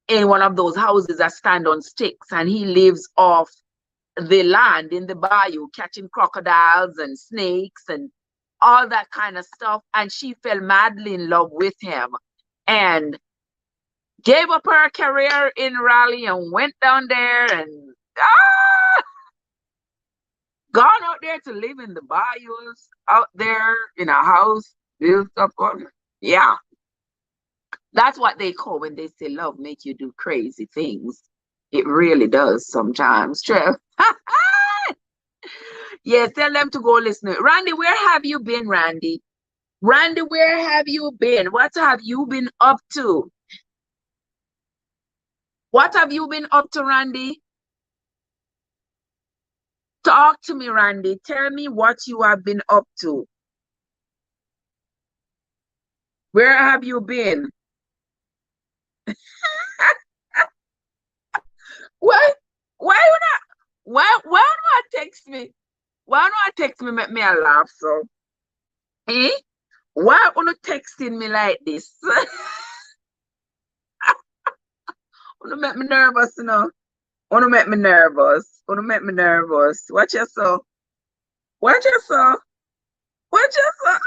in one of those houses that stand on sticks, and he lives off the land in the bayou, catching crocodiles and snakes and all that kind of stuff. And she fell madly in love with him and gave up her career in Raleigh and went down there and gone out there to live in the bayous, out there in a house built up on. Yeah, that's what they call when they say love make you do crazy things. It really does sometimes, Trev. Yes, tell them to go listen. Randy, where have you been, Randy? Randy, where have you been? What have you been up to? What have you been up to, Randy? Talk to me, Randy. Tell me what you have been up to. Where have you been? Why? Why you not? Why not text me? Why not text me make me a laugh so? Eh? Why are you texting me like this? You make me nervous, you know. You make me nervous. You make me nervous. Watch yourself. Watch yourself. Watch yourself.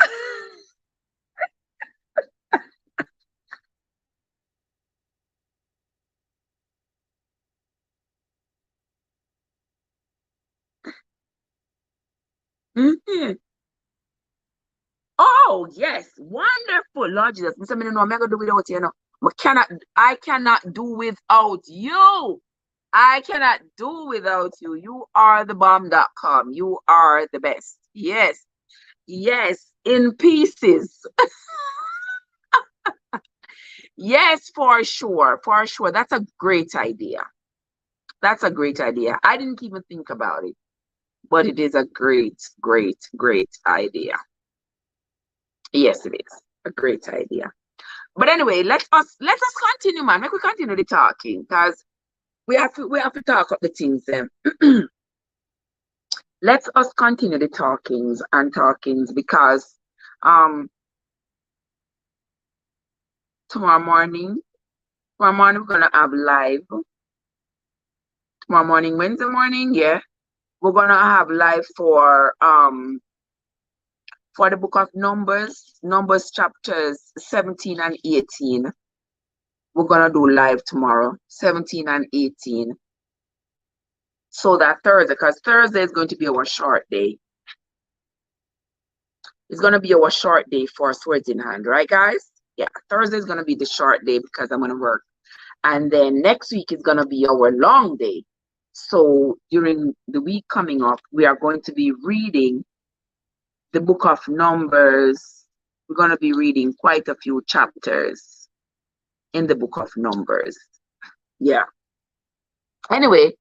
Mm-hmm. Oh, yes. Wonderful. Lord Jesus. Mr. Me know I'm gonna do without you, you know. I cannot do without you. I cannot do without you. You are the bomb.com. You are the best. Yes. Yes. In pieces. Yes, for sure. For sure. That's a great idea. That's a great idea. I didn't even think about it, but it is a great, great, great idea. Yes, it is a great idea. But anyway, let us continue, man. Make we continue the talking, because we have to talk up the things then. Let us continue the talkings because tomorrow morning we're gonna have live. Tomorrow morning, Wednesday morning, yeah. We're gonna have live for the book of Numbers chapters 17 and 18. We're gonna do live tomorrow, 17 and 18. So that Thursday, because Thursday is going to be our short day. It's gonna be our short day for Swords in Hand, right, guys? Yeah, Thursday is gonna be the short day because I'm gonna work. And then next week is gonna be our long day. So during the week coming up, we are going to be reading the book of Numbers. We're going to be reading quite a few chapters in the book of Numbers. Yeah. Anyway,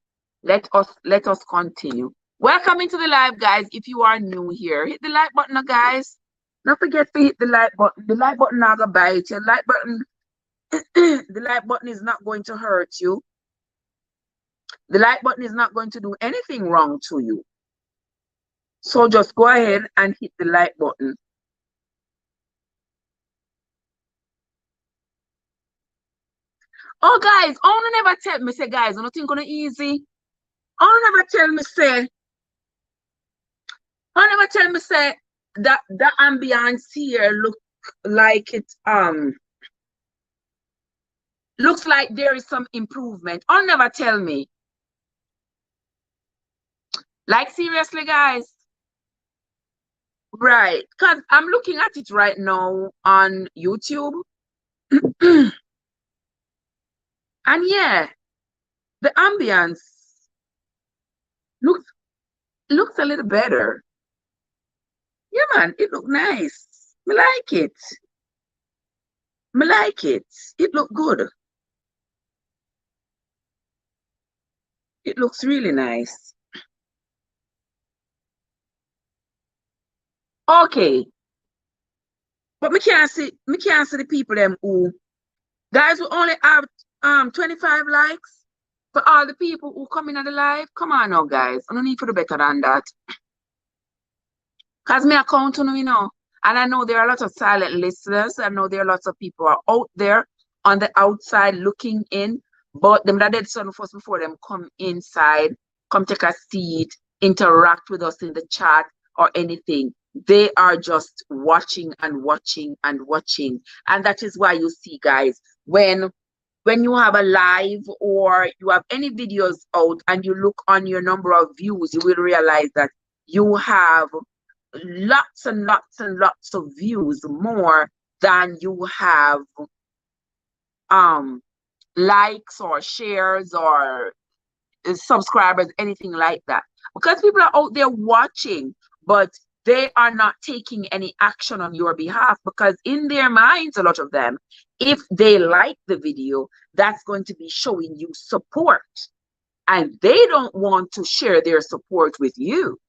let us continue. Welcome into the live, guys. If you are new here, hit the like button, guys. Don't forget to hit the like button. The like button not gonna bite you. Like button, the like button is not going to hurt you. The like button is not going to do anything wrong to you. So just go ahead and hit the like button. Oh, guys, I never tell me, say, guys, I don't think gonna easy. I never tell me, say, that the ambience here look like it looks like there is some improvement. I never tell me. Like, seriously, guys. Right, because I'm looking at it right now on YouTube. And yeah, The ambience looks a little better. Yeah, man, it look nice. Me like it. Me like it. It look good. It looks really nice. Okay. But me can't see the people them who guys will only have 25 likes for all the people who come in on the live. Come on now, guys. I don't need to do better than that. Because me account you know. And I know there are a lot of silent listeners. I know there are lots of people are out there on the outside looking in. But them that did something first before them come inside, come take a seat, interact with us in the chat or anything. They are just watching and watching and watching. And that is why you see, guys, when you have a live or you have any videos out and you look on your number of views, you will realize that you have lots and lots and lots of views more than you have likes or shares or subscribers, anything like that. Because people are out there watching, but they are not taking any action on your behalf, because in their minds, a lot of them, if they like the video, that's going to be showing you support, and they don't want to share their support with you.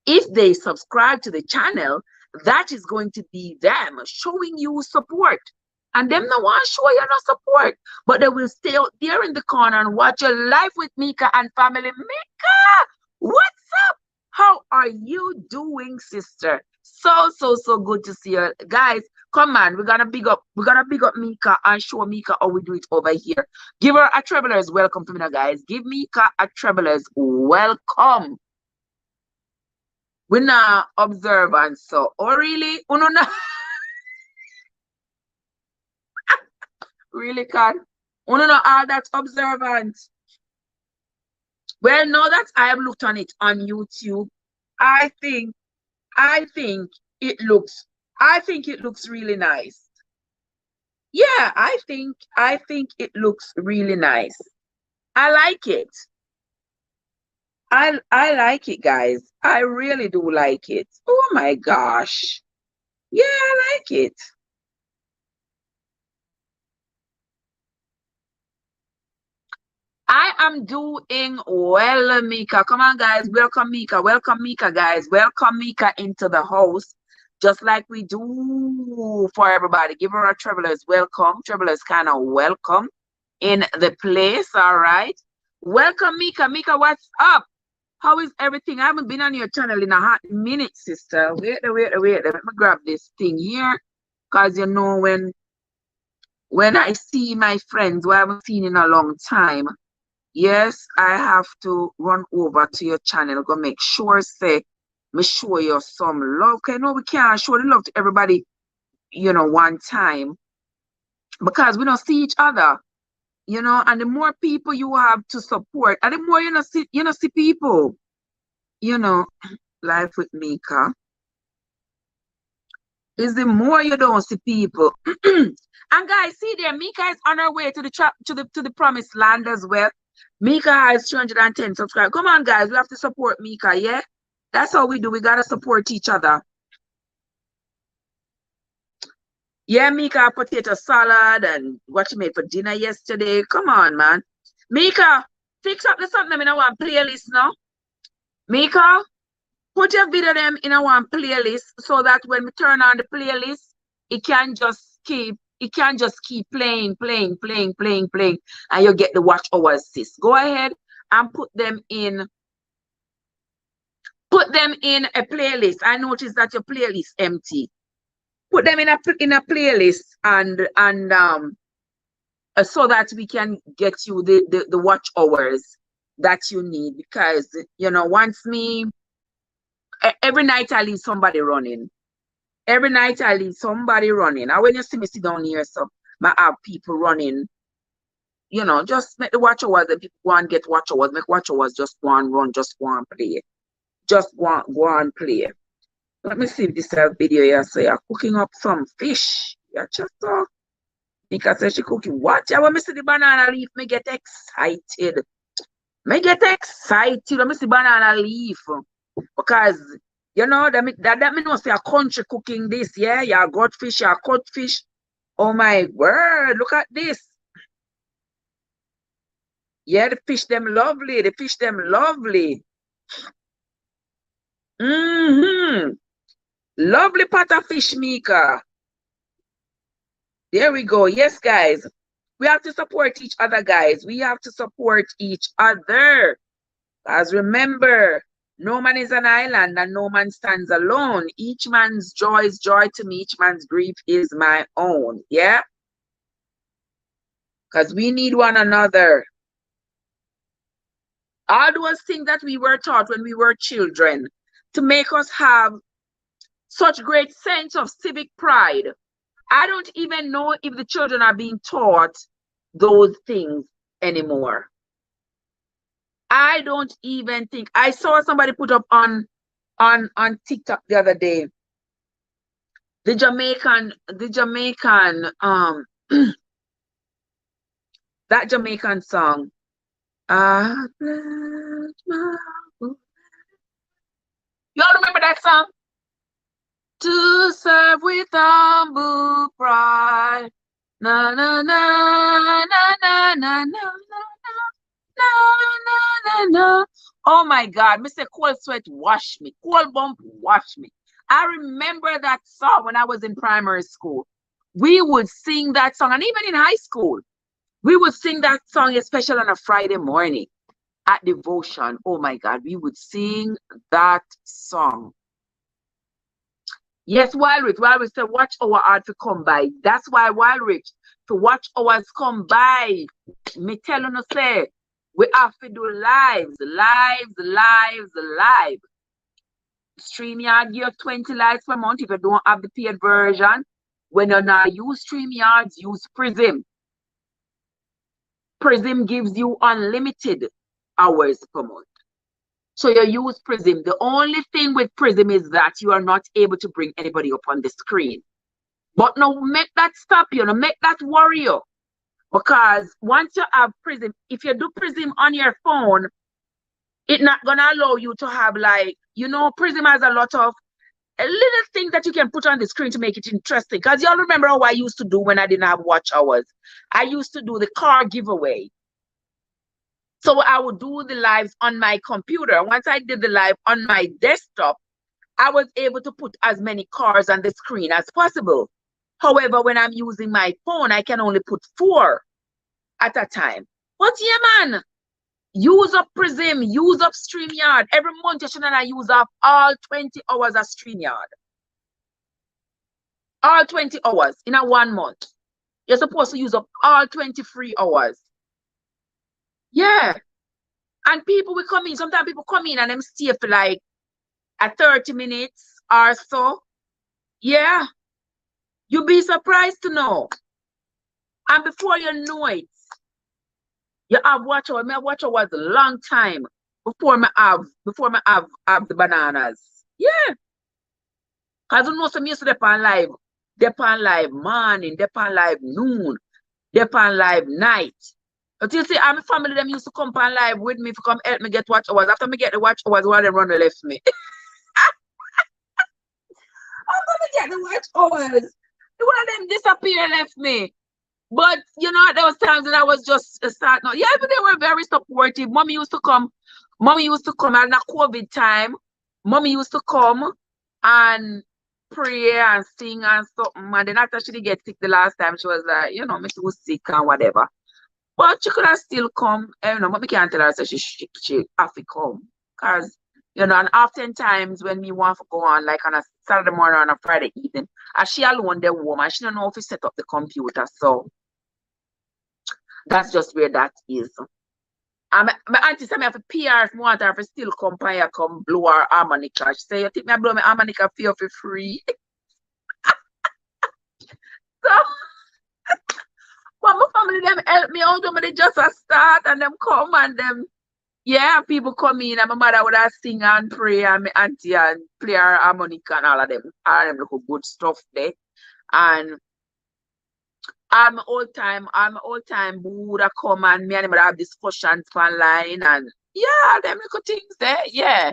If they subscribe to the channel, that is going to be them showing you support. And them no want to show you no support, but they will stay out there in the corner and watch your life with Mika and family. Mika, what's up? How are you doing, sister? So good to see you. Guys, come on, we're gonna big up Mika and show Mika how we do it over here. Give her a traveler's welcome to me now, guys. Give Mika a traveler's welcome. We're not observant, so really? Uno na really can. Uno not all that observant. Well, now that I have looked on it on YouTube, I think it looks really nice. Yeah, I think it looks really nice. I like it. I like it, guys. I really do like it. Oh my gosh. Yeah, I like it. I am doing well, Mika. Come on, guys. Welcome, Mika. Welcome, Mika, guys. Welcome, Mika, into the house. Just like we do for everybody. Give her a traveler's welcome. Traveler's kind of welcome in the place. All right. Welcome, Mika. Mika, what's up? How is everything? I haven't been on your channel in a hot minute, sister. Wait. Let me grab this thing here. Because you know when I see my friends who I haven't seen in a long time, yes, I have to run over to your channel. Go make sure, say, me show you some love. Okay, no, we can't show the love to everybody, you know, one time. Because we don't see each other. You know, and the more people you have to support, and the more you know see people. You know, life with Mika is the more you don't see people. And guys, see there, Mika is on her way to the promised land as well. Mika has 210 subscribers. Come on, guys, we have to support Mika, yeah? That's how we do. We gotta support each other. Yeah, Mika, potato salad and what you made for dinner yesterday. Come on, man. Mika, fix up the something in our playlist now. Mika, put your video them in our playlist so that when we turn on the playlist, it can just keep playing, and you get the watch hours, sis. Go ahead and put them in a playlist. I noticed that your playlist empty. Put them in a playlist and so that we can get you the watch hours that you need, because you know, every night I leave somebody running. Every night I leave somebody running. And when you see me sit down here, so I have people running. You know, just make the watch hours, the people go and get watch hours, make watch hours, just go and run, just go and play. Just go and play. Let me see if this video here. So you're cooking up some fish. You're just Mika says she cooking what? I want me see the banana leaf, me get excited. Me get excited when me see banana leaf. Because, you know, that me know say a country cooking this, yeah? Your goldfish, your codfish. Oh my word, look at this. Yeah, the fish them lovely. The fish them lovely. Lovely pot of fish, Mika. There we go. Yes, guys. We have to support each other, guys. We have to support each other. As remember, no man is an island and no man stands alone. Each man's joy is joy to me. Each man's grief is my own. Yeah? Because we need one another. All those things that we were taught when we were children to make us have such great sense of civic pride. I don't even know if the children are being taught those things anymore. I don't even think. I saw somebody put up on TikTok the other day. The Jamaican that Jamaican song. Y'all remember that song? To serve with humble pride. Na na na na na na na na. Oh my God, Mr. Cold Sweat wash me. Cold Bump wash me. I remember that song when I was in primary school. We would sing that song, and even in high school, we would sing that song, especially on a Friday morning at devotion. Oh my God, we would sing that song. Yes, Wild Rich said, watch our art to come by. That's why Wild Rich, to watch ours come by. Me telling you, say, we have to do lives. StreamYard give 20 lives per month if you don't have the paid version. When you're not use StreamYard, use Prism. Prism gives you unlimited hours per month. So you use Prism. The only thing with Prism is that you are not able to bring anybody up on the screen. But no, make that stop you. No, make that worry you. Because once you have Prism, if you do Prism on your phone, it's not going to allow you to have, like, you know, Prism has a lot of little things that you can put on the screen to make it interesting. Because y'all remember how I used to do when I didn't have watch hours. I used to do the car giveaway. So I would do the lives on my computer. Once I did the live on my desktop, I was able to put as many cars on the screen as possible. However, when I'm using my phone, I can only put 4 at a time. But yeah, man, use up Prism, use up StreamYard. Every month you shouldn't use up all 20 hours of StreamYard. All 20 hours in a 1 month. You're supposed to use up all 23 hours. Yeah. And people will come in. Sometimes people come in and them stay for like 30 minutes or so. Yeah. You'll be surprised to know. And before you know it, you have watch hour. My watch hour was a long time before I have the bananas. Yeah. Because you know some used to dep on live morning, dep on live noon, dep on live night. But you see, my family them used to come on live with me to come help me get watch hours. After me get the watch hours, one of them run and left me. I'm gonna get the watch hours. One of them disappear and left me. But you know, there was times that I was just starting out. Yeah, but they were very supportive. Mommy used to come at the COVID time. Mommy used to come and pray and sing and something. And then after she did get sick the last time, she was like, you know, she was sick and whatever. But she could have still come. You know, but we can't tell her so she have to come. Because, you know, and oftentimes when we want to go on, like on a Saturday morning or on a Friday evening, and she alone the woman, she don't know if to set up the computer. So that's just where that is. And my auntie said me have to PR if I want her to still come and come blow her harmonica. She said, you think me blow my harmonica for free? So but my family them help me out, but they just a start and them come and them, yeah, people come in and my mother would have sing and pray and my auntie and play her harmonica and all of them look good stuff there. And I'm old time boo that come and me and him would have discussions online and yeah, them little things there. Yeah.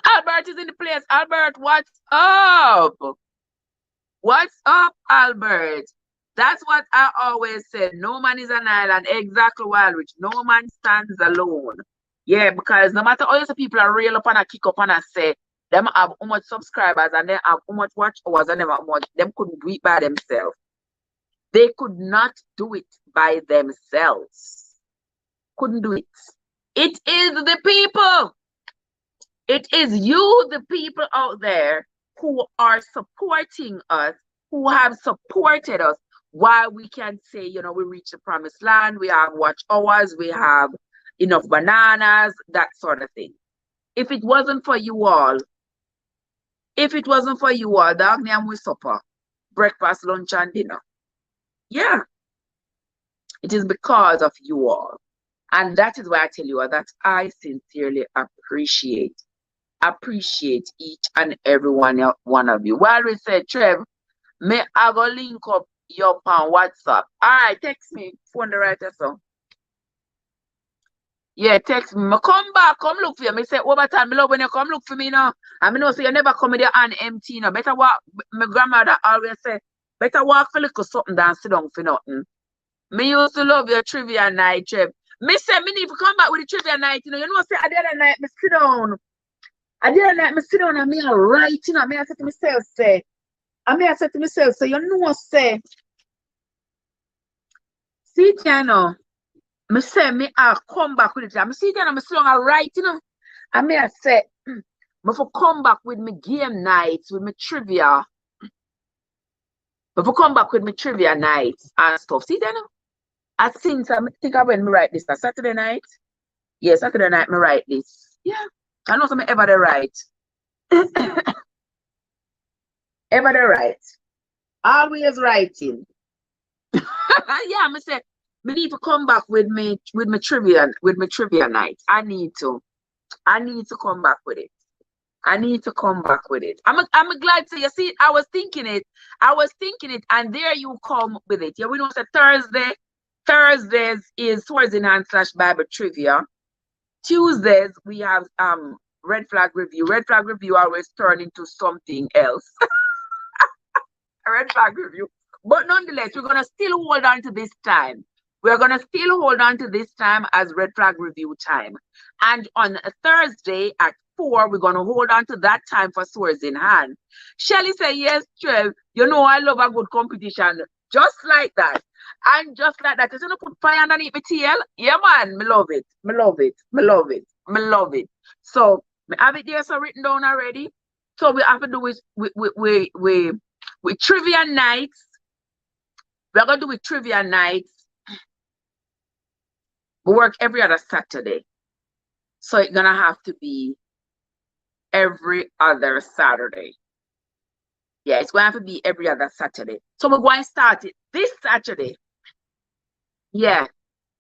Albert is in the place. Albert, what's up? What's up, Albert? That's what I always said. No man is an island. Exactly, Wildrich. No man stands alone. Yeah, because no matter how many people are real up and a kick up and a say, them have how much subscribers and they have how much watch hours and how much, them couldn't do it by themselves. They could not do it by themselves. Couldn't do it. It is the people. It is you, the people out there who are supporting us, who have supported us, while we can say, you know, we reach the promised land, we have watch hours, we have enough bananas, that sort of thing. If it wasn't for you all, dog name we supper, breakfast, lunch, and dinner. Yeah. It is because of you all. And that is why I tell you all that I sincerely appreciate each and every one of you. While we said, Trev, may I go link up your on WhatsApp? All right, text me. Phone the right so. Yeah, text me. Come back, come look for you. Me say over time, me love when you come look for me now. And me know say you never come with your hand empty now. Better walk. My grandmother always say, better walk for little something than sit down for nothing. Me used to love your trivia night, Trev. Me say me need to come back with the trivia night. You know say at the other night me sit down. At the other night me sit down and me are writing. You know, me I said to myself, say, you know, say, see, you know, me say, me I come back with it. I see, you know, me sit down and write, you know, and me I say, me for come back with me game nights, with me trivia. Me for come back with me trivia nights and stuff. See, you know, I think I when me write this, Saturday night. Yeah, Saturday night me write this. Yeah, I know something ever they write. Ever they write. Always writing. Yeah, me say me need to come back with me trivia night. I need to come back with it. I'm glad to you see. I was thinking it, and there you come with it. Yeah, we know that Thursdays is Swords in Hand / Bible trivia. Tuesdays we have red flag review. Red flag review always turn into something else. A red flag review. But nonetheless, we're gonna still hold on to this time. We're gonna still hold on to this time as red flag review time. And on a Thursday at 4, we're gonna hold on to that time for Swords in Hand. Shelly said, yes, Trev, you know I love a good competition. Just like that. And just like that, you're gonna put fire underneath my tail. Yeah, man, me love it. So I have it there so written down already. So we have to do with trivia nights. We're gonna do with trivia nights. We work every other Saturday. So it's gonna have to be every other Saturday. Yeah, it's going to have to be every other Saturday. So we're going to start it this Saturday. Yeah.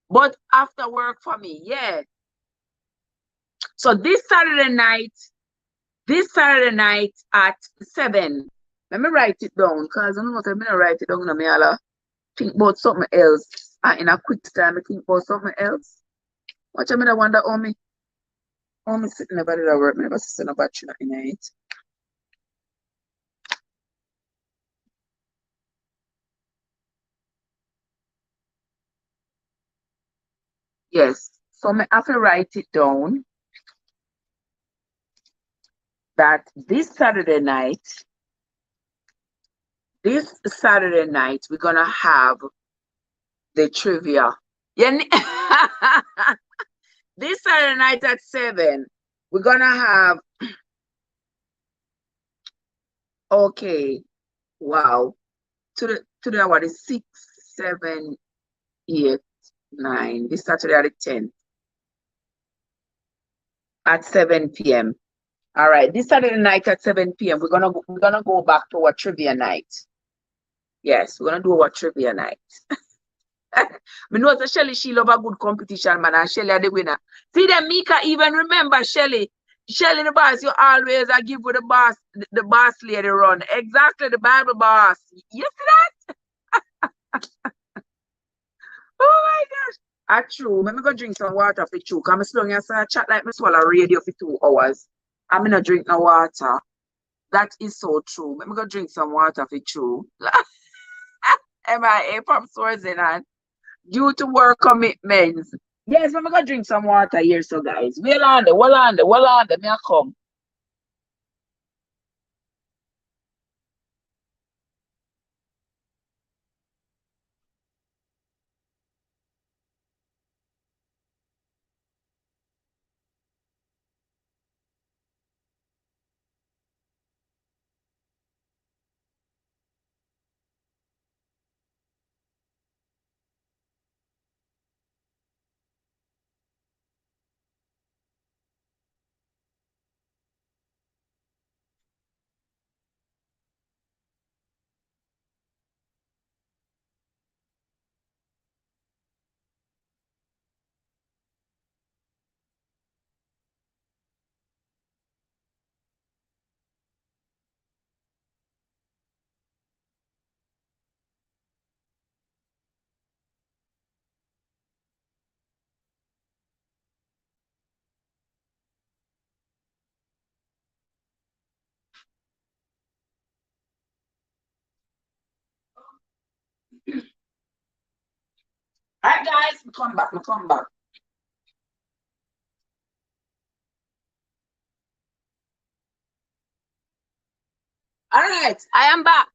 But after work for me, yeah. So this Saturday night at 7. Let me write it down because I don't know what I'm going to write it down. I'll think about something else. In a quick time, I think about something else. Watch I wonder how me sitting about it at work. I never sitting about you in it. Yes. So I have to write it down that this Saturday night, we're gonna have the trivia. Yeah. This Saturday night at 7, we're gonna have. Okay. Wow. Today what is 6, 7, 8, 9. This Saturday at 10 at 7 p.m. All right. This Saturday night at 7 p.m. we're gonna go back to our trivia night. Yes, we're gonna do our trivia night. Me know that Shelly, she love a good competition, man, and Shelly are the winner. See them, Mika even remember Shelly. Shelly the boss, you always give with the boss lady run. Exactly, the Bible boss. You see that? Oh my gosh. I true. Let me go drink some water for true. Cause I'm slowing as I chat like me swallow radio for 2 hours. I'm gonna drink no water. That is so true. Let me go drink some water for true. MIA from source in and due to work commitments. Yes, let me go drink some water here, so guys. Well on the, me a come. Alright guys, we come back, we come back. Alright, I am back.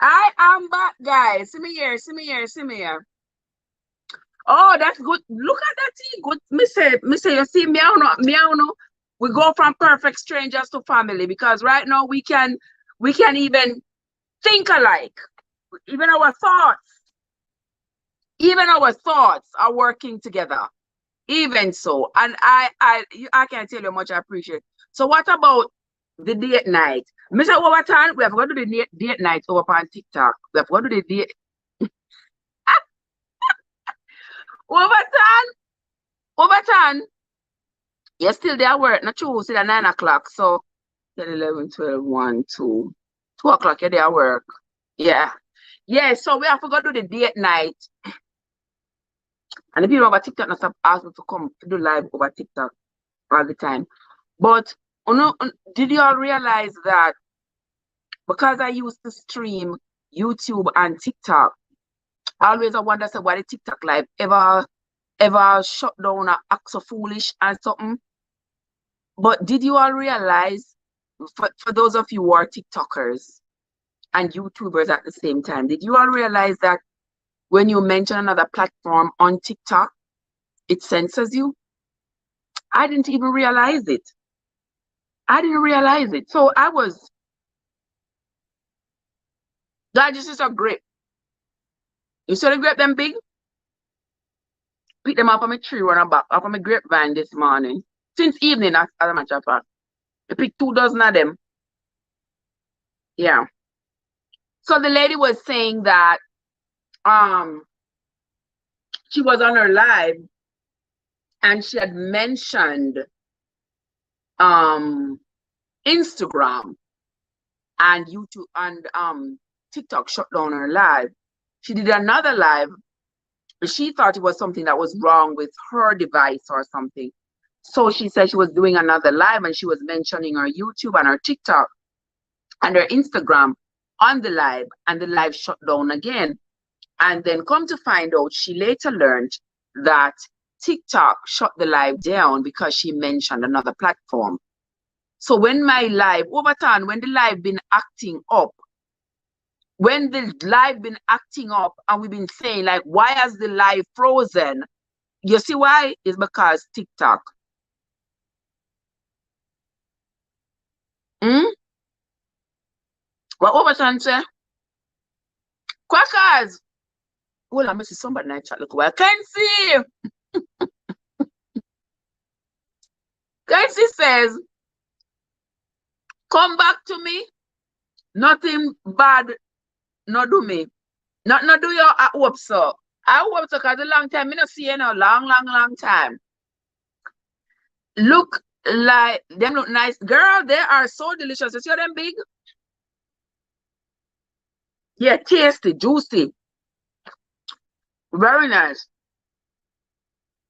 I am back, guys. See me here, see me here, see me here. Oh, that's good. Look at that thing. Good. Me say, you see, meow no. We go from perfect strangers to family because right now we can even think alike. Even our thoughts, even our thoughts are working together. Even so, and I can't tell you how much I appreciate. So what about the date night? Mr. Overton, we have got to do the date night over on TikTok. We have got to do the date Overton, Overton. You're still there at work, not true, still at 9 o'clock. So 10, 11, 12, 1, 2. 2 o'clock, you're there at work. Yeah. Yeah, so we have to go do the date night. And the people over TikTok not stop asking to come to do live over TikTok all the time. But did you all realize that because I used to stream YouTube and TikTok, I always wonder say why the TikTok live ever shut down or act so foolish and something. But did you all realize, for those of you who are TikTokers and YouTubers at the same time, did you all realize that when you mention another platform on TikTok, it censors you? I didn't even realize it. I didn't realize it. So I was, God, this is a grape. You saw the grape them big? Pick them up on my tree run back, up on my grapevine this morning. Since evening, as a matter of fact. I picked 2 dozen of them. Yeah. So the lady was saying that she was on her live and she had mentioned Instagram and YouTube and TikTok shut down her live. She did another live. She thought it was something that was wrong with her device or something. So she said she was doing another live and she was mentioning her YouTube and her TikTok and her Instagram on the live, and the live shut down again. And then come to find out, she later learned that TikTok shut the live down because she mentioned another platform. So when my live, over time, when the live been acting up, and we've been saying, like, why has the live frozen? You see why? It's because TikTok. What Overton say? Quackers! Hold on, I see somebody in the chat. Look, I can see. Kenzie says, come back to me. Nothing bad, no do me. Not do your I hope so. I hope so because a long time. I don't see you now. Long time. Look like them look nice. Girl, they are so delicious. You see them big? Yeah, tasty, juicy. Very nice.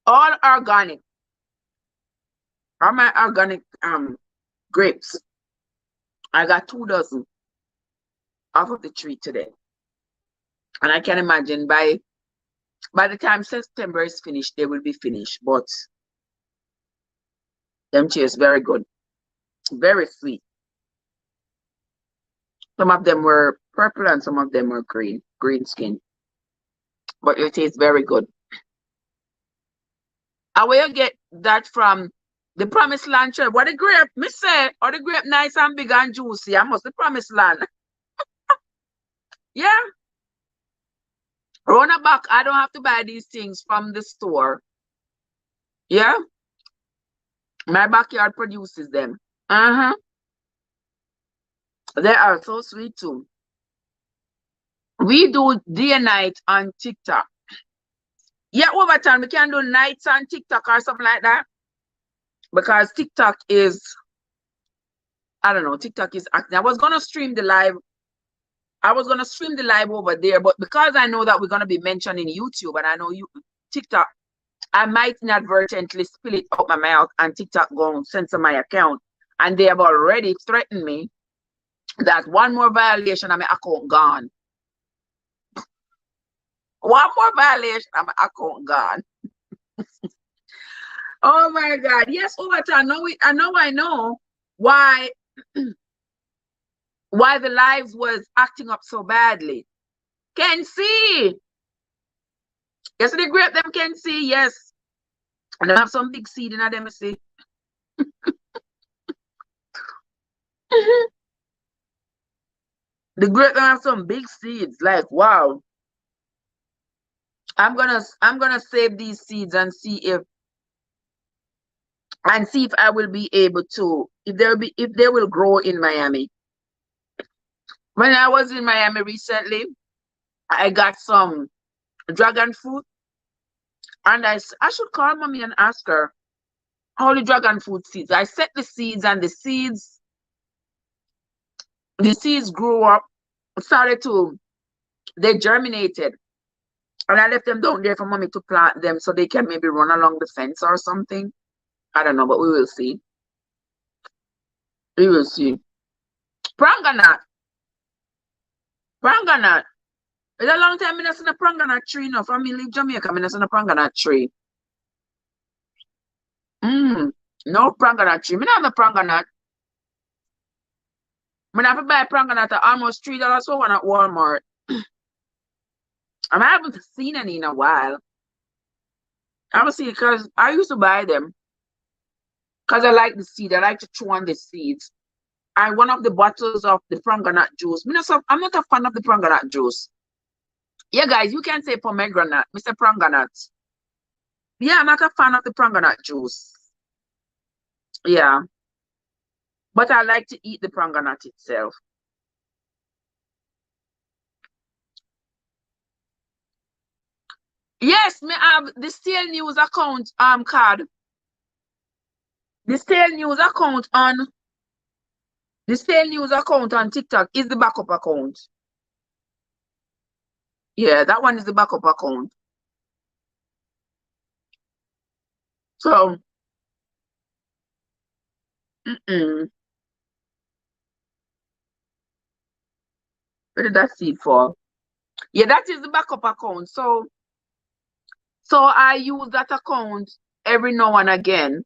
All organic. All my organic grapes. I got 2 dozen off of the tree today. And I can imagine by the time September is finished, they will be finished. But them taste very good. Very sweet. Some of them were purple and some of them were green skin. But it tastes very good. And where you get that from? The promised land, Trev. What the grape? Me say, or the grape nice and big and juicy. I must the promised land. Yeah. Run a back. I don't have to buy these things from the store. Yeah. My backyard produces them. Uh-huh. They are so sweet too. We do day and night on TikTok. Yeah, over time we can do nights on TikTok or something like that. Because TikTok is, I don't know, TikTok is acting. I was gonna stream the live over there, but because I know that we're gonna be mentioning YouTube and I know you TikTok, I might inadvertently spill it out my mouth and TikTok go and censor my account. And they have already threatened me that one more violation and my account gone. One more violation and my account gone. Oh my God. Yes, over time. I know why why the lives was acting up so badly. Can see. Yes, the grape them can see, yes. And they have some big seed in them, see. The grape them have some big seeds. Like, wow. I'm gonna save these seeds and see if I will be able to, if they will grow in Miami. When I was in Miami recently, I got some dragon fruit, and I should call mommy and ask her how the dragon fruit seeds. I set the seeds, and the seeds grew up, they germinated, and I left them down there for mommy to plant them so they can maybe run along the fence or something. I don't know, but we will see. We will see. Pranganat. It's a long time I seen a pranganat tree now. From me leave Jamaica, I seen a pranganat tree. No pranganat tree. I don't have a pranganat. I have to buy pranganat at almost $3 for one at Walmart. And I haven't seen any in a while. I haven't seen it because I used to buy them. Because I like the seed. I like to chew on the seeds. And one of the bottles of the pranganat juice. I'm not a fan of the pranganat juice. Yeah, guys, you can say pomegranate. Mr. Pranganat. Yeah, I'm not a fan of the pranganat juice. Yeah. But I like to eat the pranganat itself. Yes, me have the Stale News account card. The Stale News account on TikTok is the backup account. Yeah, that one is the backup account. So, where did that seed fall? Yeah, that is the backup account. So I use that account every now and again.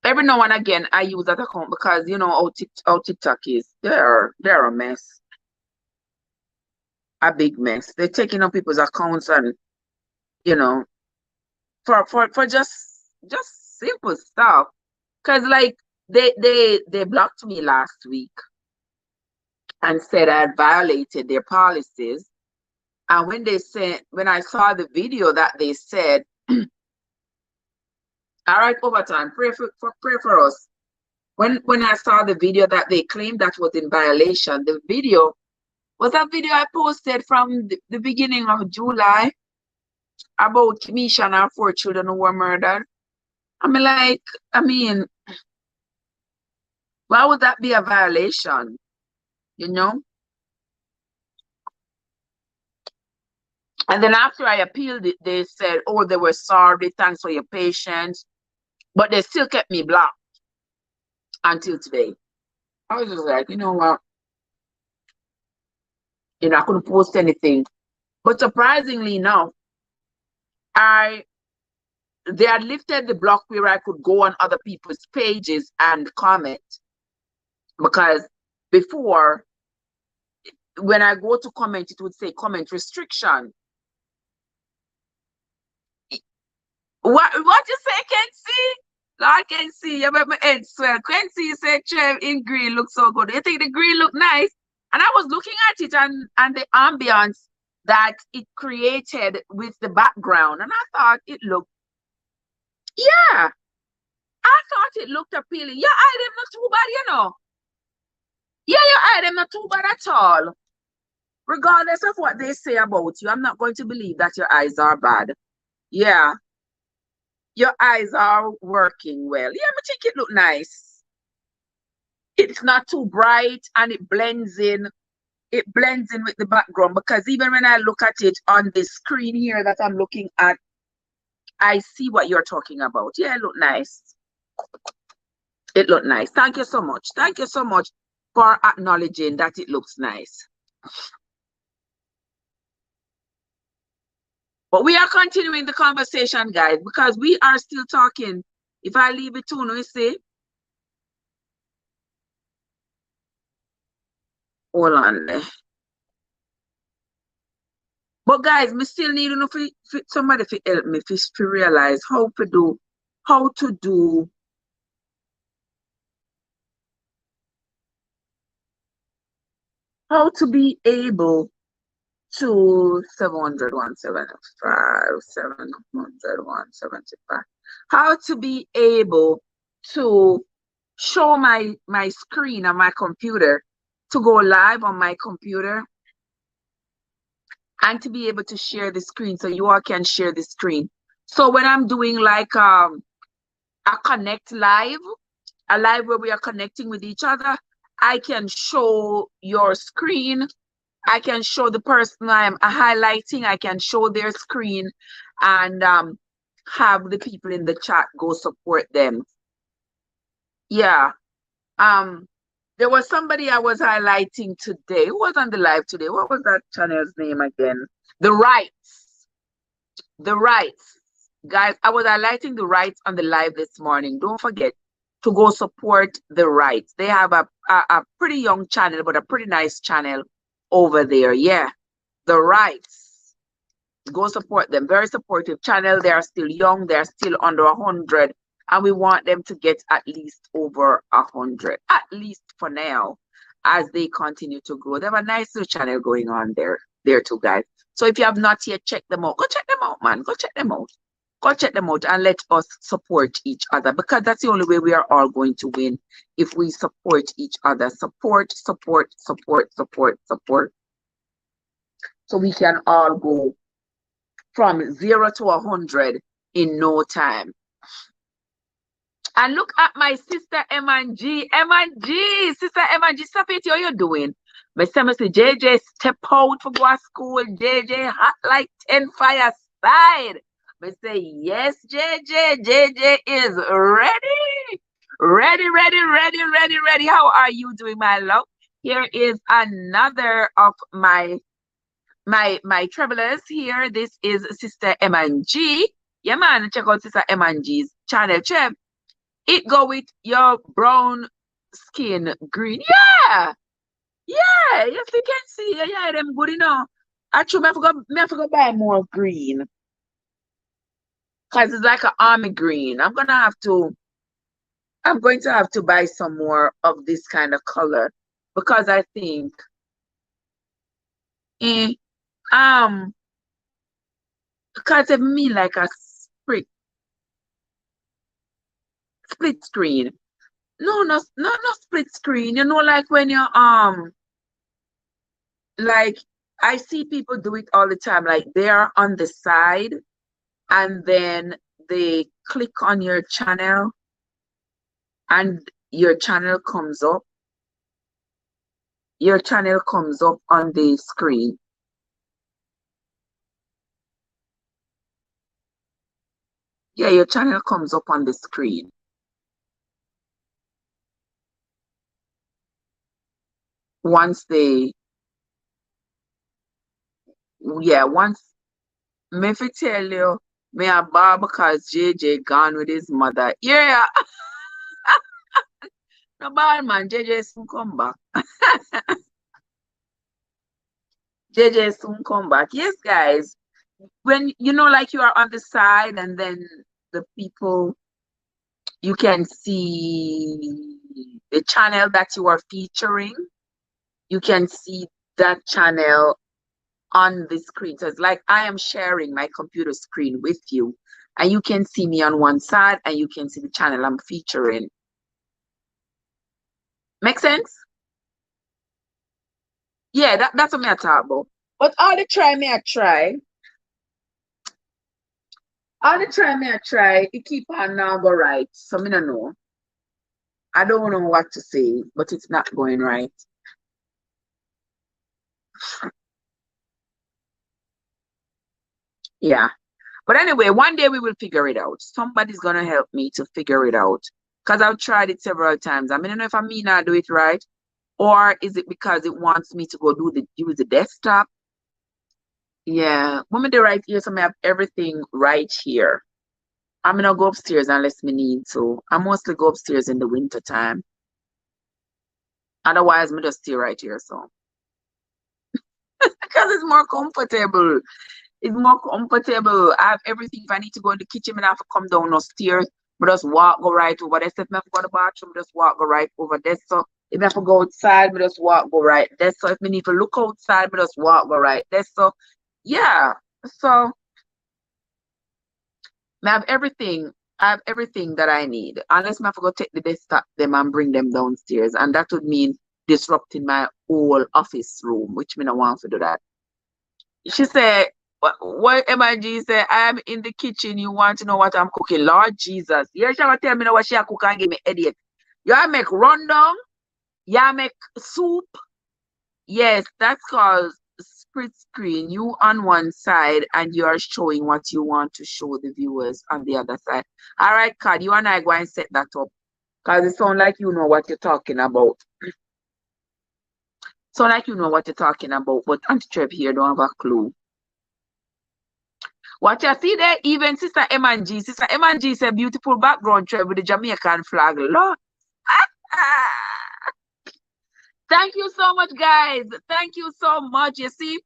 Every now and again, I use that account because you know how TikTok is. They're a mess. A big mess. They're taking up people's accounts and you know for just simple stuff. Cause like they blocked me last week and said I had violated their policies. And when I saw the video that they said, all right, overtime, pray for us. When I saw the video that they claimed that was in violation, the video was a video I posted from the beginning of July about Kamisha and her 4 children who were murdered. I mean, why would that be a violation? You know? And then after I appealed it, they said, oh, they were sorry, thanks for your patience. But they still kept me blocked until today. I was just like, you know what? I couldn't post anything. But surprisingly enough, they had lifted the block where I could go on other people's pages and comment. Because before, when I go to comment, it would say comment restriction. What you say, Kenzie? Lord Kenzie, you make my head swell. Kenzie said Trev in green looks so good. You think the green look nice? And I was looking at it and the ambience that it created with the background. And I thought it looked, yeah. I thought it looked appealing. Your eye them not too bad, you know. Yeah, your eye them not too bad at all. Regardless of what they say about you, I'm not going to believe that your eyes are bad. Yeah. Your eyes are working well. Yeah, I think it look nice. It's not too bright and it blends in. It blends in with the background, because even when I look at it on the screen here that I'm looking at, I see what you're talking about. Yeah, it look nice. It looked nice. Thank you so much. Thank you so much for acknowledging that it looks nice. But we are continuing the conversation, guys, because we are still talking. If I leave it to you, see. Hold on there. But guys, me still need somebody to help me to realize how to do how to be able to 700, 175, 700, 175. How to be able to show my screen on my computer, to go live on my computer, and to be able to share the screen so you all can share the screen. So when I'm doing like a connect live, a live where we are connecting with each other, I can show your screen. I can show the person I'm highlighting. I can show their screen and have the people in the chat go support them. Yeah. There was somebody I was highlighting today. Who was on the live today? What was that channel's name again? The Rights. The Rights. Guys, I was highlighting the Rights on the live this morning. Don't forget to go support the Rights. They have a pretty young channel, but a pretty nice channel over there. Yeah. The Rights. Go support them. Very supportive channel. They are still young. They are still under 100. And we want them to get at least over 100, at least for now, as they continue to grow. They have a nice little channel going on there too, guys. So if you have not yet checked them out, go check them out, man. Go check them out. Go check them out and let us support each other, because that's the only way we are all going to win, if we support each other. Support, support, support, support, support. So we can all go from 0 to 100 in no time. And look at my sister M&G. M&G, sister M&G, stop it. What you doing? My sister say, JJ, step out for go to school. JJ, hot like 10 fire side. I say, yes, JJ. JJ is ready. Ready, ready, ready, ready, ready. How are you doing, my love? Here is another of my travelers here. This is sister M&G. Yeah, man, check out sister M&G's channel. Check. It go with your brown skin green. Yeah. Yeah. Yes, you can see. Yeah, them good enough. Actually, I forgot buy more green. Because it's like an army green. I'm going to have to buy some more of this kind of color. Because I think because of me like a split screen. No, not split screen. You know, like when you like I see people do it all the time. Like they're on the side and then they click on your channel and your channel comes up. Your channel comes up on the screen. Yeah, your channel comes up on the screen. Once me fi tell you, me a bar because JJ gone with his mother. Yeah, no bad man, JJ soon come back. JJ soon come back. Yes, guys. When you know, like you are on the side, and then the people you can see the channel that you are featuring. You can see that channel on the screen. So it's like I am sharing my computer screen with you, and you can see me on one side, and you can see the channel I'm featuring. Make sense? Yeah, that's what I talk about. But all the try me I try. All the try me I try. It keep on now go right. So me don't know. I don't know what to say, but it's not going right. Yeah. But anyway, one day we will figure it out. Somebody's gonna help me to figure it out. Because I've tried it several times. I mean, I don't know if I mean I do it right, or is it because it wants me to go use the desktop? Yeah. When the right here, so I have everything right here. I'm gonna go upstairs unless me need to. I mostly go upstairs in the winter time. Otherwise, me just stay right here. So because it's more comfortable. It's more comfortable. I have everything. If I need to go in the kitchen, I have to come down the stairs. But just walk, go right over there. So if I have to go to the bathroom, just walk, go right over there. So if I have to go outside, but just walk, go right there. So if I need to look outside, but just walk, go right there. So yeah. So I have everything. I have everything that I need. Unless I have to go take the desktop them and bring them downstairs. And that would mean disrupting my whole office room, which me no want to do that. She said, what MIG said, I'm in the kitchen. You want to know what I'm cooking? Lord Jesus. Yeah, she will tell me what she cook and give me idiot. You make rundown. You make soup. Yes, that's called split screen. You on one side and you are showing what you want to show the viewers on the other side. All right, Cad, you and I go and set that up. Because it sounds like you know what you're talking about. Sound like you know what you're talking about, but Auntie Trev here don't have a clue. What you see there, even Sister M&G. Sister M&G said beautiful background, Trev, with the Jamaican flag. Lord. Thank you so much, guys. Thank you so much. You see,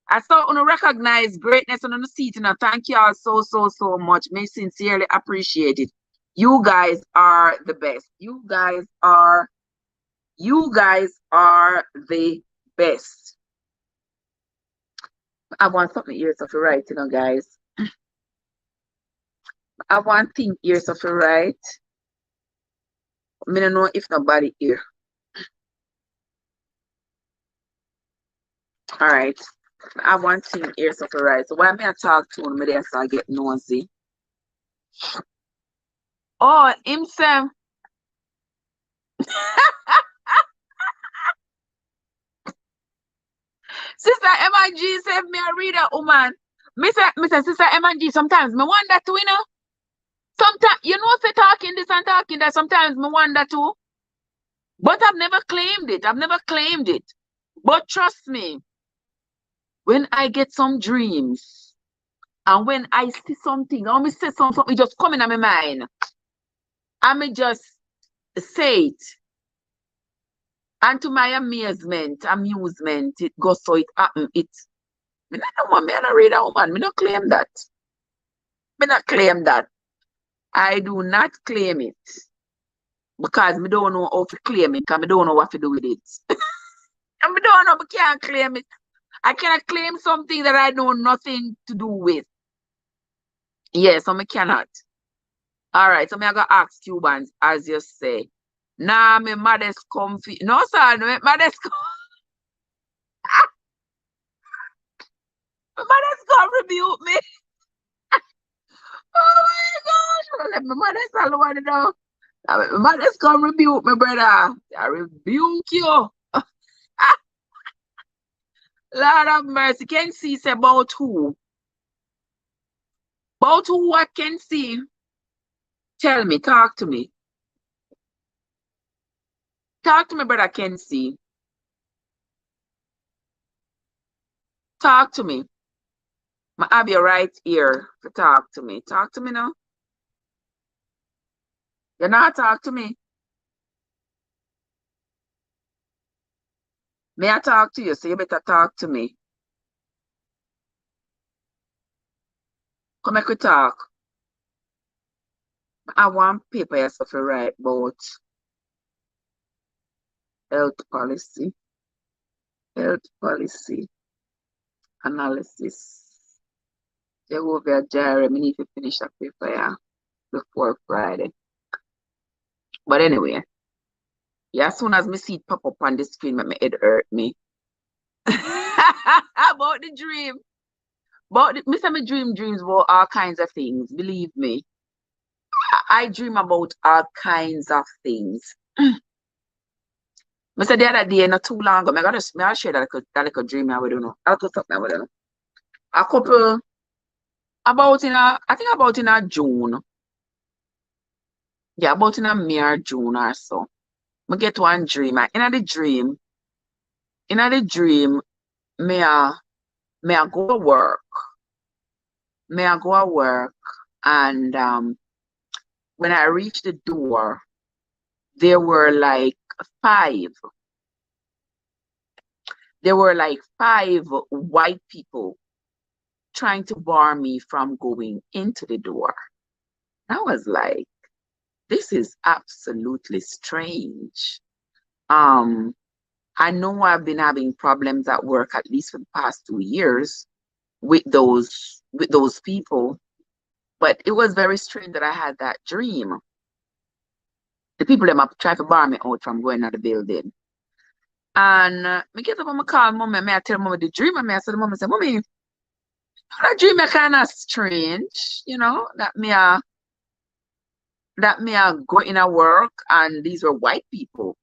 I saw on recognize greatness on the seat, and thank you all so, so, so much. May sincerely appreciate it. You guys are the best. You guys are the best. I want something here so for right, guys. I want thing here so for right. I don't know if nobody here. All right. I want thing here so for right. So when I talk to him, I start get nosy. Oh, himself. Sister M&G said me a reader woman. Me say Sister M&G sometimes me wonder too, Sometimes you know say talking this and talking that, sometimes me wonder too. But I've never claimed it. I've never claimed it. But trust me, when I get some dreams and when I see something, or me say something, it just come in my mind. I may just say it. And to my amusement, it goes so it happen. Me not want me not read a woman. Me not claim that. Me not claim that. I do not claim it. Because me don't know how to claim it. Because me don't know what to do with it. And me don't know, me can't claim it. I cannot claim something that I know nothing to do with. Yes, so me cannot. All right, so me I go ask Cubans, as you say. Nah, me modest comfy. No, sir, no, me modest modest come rebuke me. Oh my gosh, let me modest alone now. My modest come rebuke me, brother. I rebuke you. Lord of mercy. Can see about who? About who I can see. Tell me, talk to me. Talk to me, brother Kenzie. Talk to me. I have your right ear to talk to me. Talk to me now. You're not talk to me. May I talk to you? So you better talk to me. Come make we talk. I want paper yourself to write about health policy analysis. Jehovah Jireh, me need to finish that paper, yeah, before Friday. But anyway, yeah, as soon as me see it pop up on the screen, my head hurt me. About the dream. But me say me dreams about all kinds of things. Believe me. I dream about all kinds of things. I said the other day, not too long ago, I'll share that little dream I don't know. I'll tell something I don't know. A couple I think about in a June. Yeah, about in a mere June or so. I get one dream. In the dream, me I go to work. And when I reached the door, there were like five white people trying to bar me from going into the door. I was like, this is absolutely strange. I know I've been having problems at work at least for the past 2 years with those people, but it was very strange that I had that dream. The people them up try to bar me out from going to the building. And me get up and I call mommy, I tell mommy the dream, and I said, mommy, that dream is kind of strange, that me go in a work and these were white people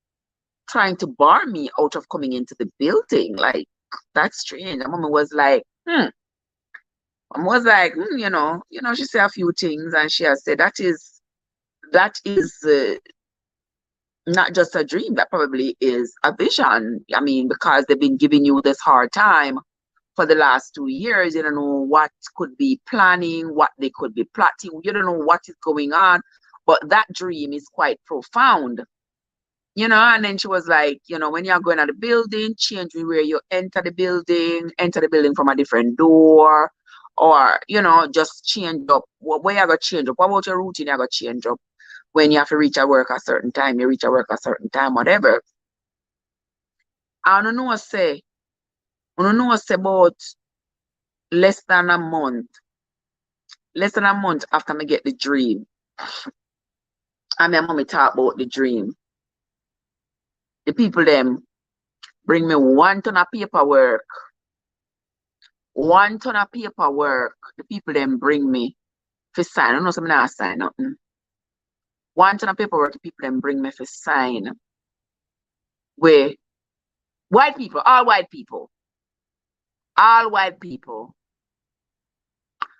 trying to bar me out of coming into the building. Like, that's strange. And Mama was like, Mama was like, she said a few things, and she has said that is not just a dream, that probably is a vision. I mean, because they've been giving you this hard time for the last 2 years. You don't know what could be planning, what they could be plotting. You don't know what is going on. But that dream is quite profound. And then she was like, when you're going to the building, change where you enter the building from a different door, or, just change up. Where you going to change up? What about your routine you going to change up? When you have to reach at work a certain time, you reach at work a certain time, whatever. I don't know say about less than a month after me get the dream. And my mommy talk about the dream. The people them bring me 1 ton of paperwork. 1 ton of paperwork. The people them bring me for sign. I don't know something I sign nothing. 1 ton of paperwork, the people them bring me for sign. Where white people, all white people,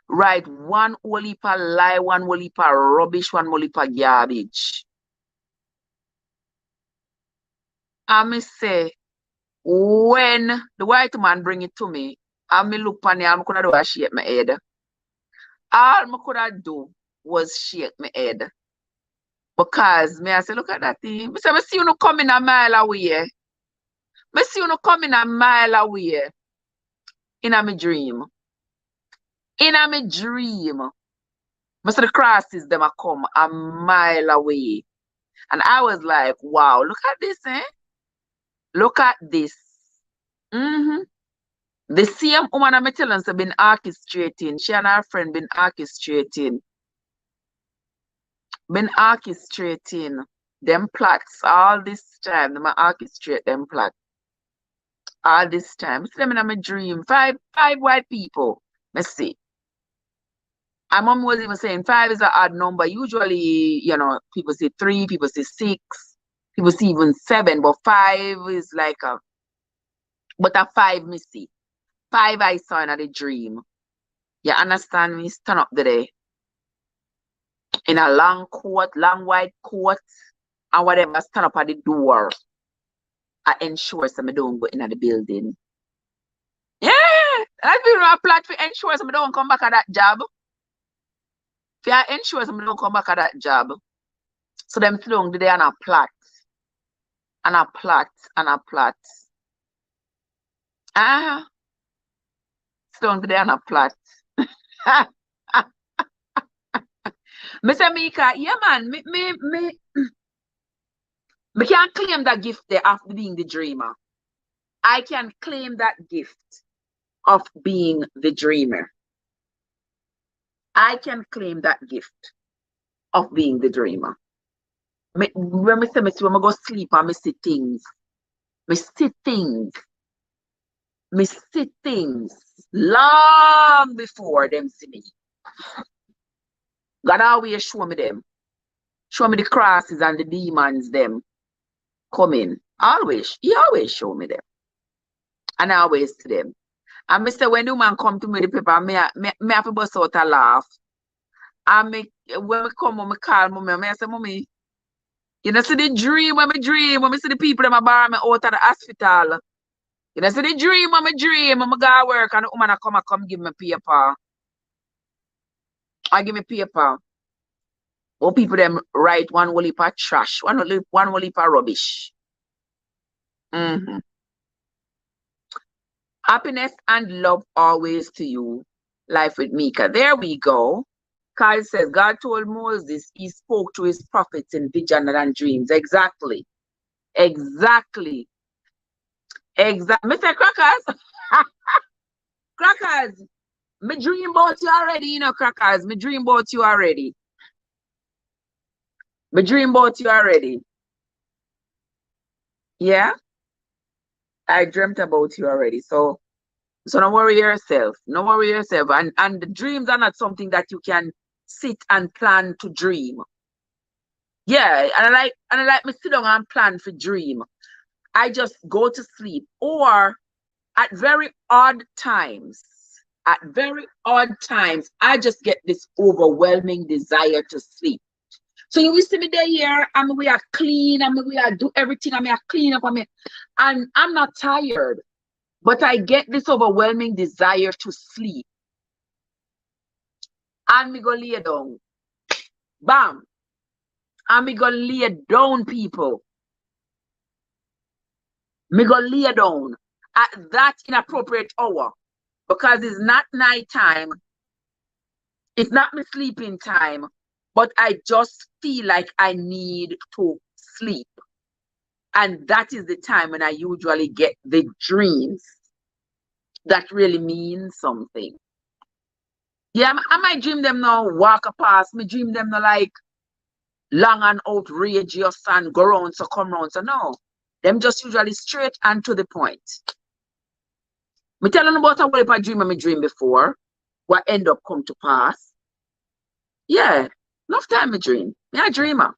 write one whole heap of lie, one whole heap of rubbish, one whole heap of garbage. And me say, when the white man bring it to me, and me look on it, I could do shake my head. All I could do was shake my head. Because me I say, look at that thing. Me say, I see you coming a mile away. Me see you coming a mile away. In a me dream. I see the crosses them a come a mile away. And I was like, wow, look at this, eh? Look at this. The same woman I'm telling you been orchestrating. She and her friend been orchestrating them plots all this time. Them orchestrate them plots all this time. See them in my dream. Five white people. Let's see. My mom was even saying 5 is an odd number. Usually, people say 3, people say 6, people see even 7, but 5 is like but a 5 me see. 5 I saw in the dream. You understand me? Stand up today. in a long coat, long white coat, and whatever, stand up at the door. I ensure some don't go in the building. Yeah, I've been a plot for ensure some don't come back at that job. If I ensure some don't come back at that job. So them sit down today and a plot. And a plot. And a plot. Sit down today and a plot. Mr. Mika, yeah man, me can't claim that gift there after being the dreamer. I can claim that gift of being the dreamer. I can claim that gift of being the dreamer. When I say when I go sleep and I see things. I see things. I see things long before them see me. God always show me them. Show me the crosses and the demons them coming. Always. He always show me them. And I always see them. And I say when the man come to me the paper, me have to bust out a laugh. And when I come home, I call mommy, I say, mommy, you know, see the dream when I dream, when I see the people that bar me out of the hospital. You know, see the dream when I dream, when I go to work and the woman come give me paper. I give me paper. Or people them write one whole heap of trash, one whole heap of rubbish. Happiness and love always to you. Life with Mika. There we go. Kyle says, God told Moses he spoke to his prophets in vision and dreams. Exactly. Exactly. Mr. Crackers. Crackers. Me dream about you already, you know, Crackers. Me dream about you already. Me dream about you already. Yeah? I dreamt about you already. So don't worry yourself. Don't worry yourself. And the dreams are not something that you can sit and plan to dream. Yeah, and I like me sit down and plan for dream. I just go to sleep. Or at very odd times, I just get this overwhelming desire to sleep. So you will see me there here, and we are clean, and we are do everything, and we are clean up, and I'm not tired, but I get this overwhelming desire to sleep. And me go lay down. Bam. And me go lay down, people. Me go lay down at that inappropriate hour. Because it's not night time. It's not my sleeping time. But I just feel like I need to sleep. And that is the time when I usually get the dreams that really mean something. Yeah, I might dream them now, walk past. Me dream them now like long and outrageous and go round, so come round. So no, them just usually straight and to the point. Me tell them about what if I dream me dream before, what end up come to pass. Yeah, enough time me dream. Me a dreamer.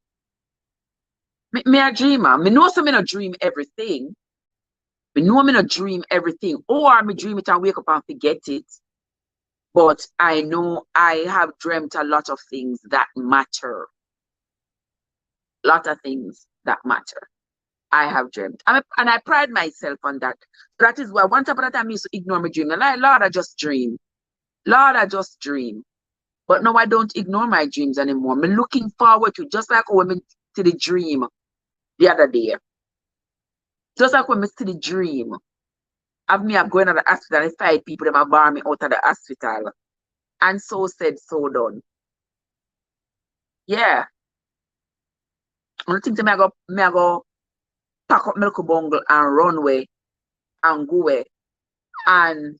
Me a dreamer. Me know some me not dream everything. Me know me not dream everything. Or me dream it and wake up and forget it. But I know I have dreamt a lot of things that matter. A lot of things that matter. I have dreamt. And I pride myself on that. That is why one time at a time I used to ignore my dream. And like, Lord, I just dream. Lord, I just dream. But now I don't ignore my dreams anymore. I'm looking forward to, just like when I to the dream the other day. Just like when I to the dream. Of me, I'm going to the hospital and 5 people that have bar me out of the hospital. And so said, so done. Yeah. I think I go pack up milk bungle and run away and go away and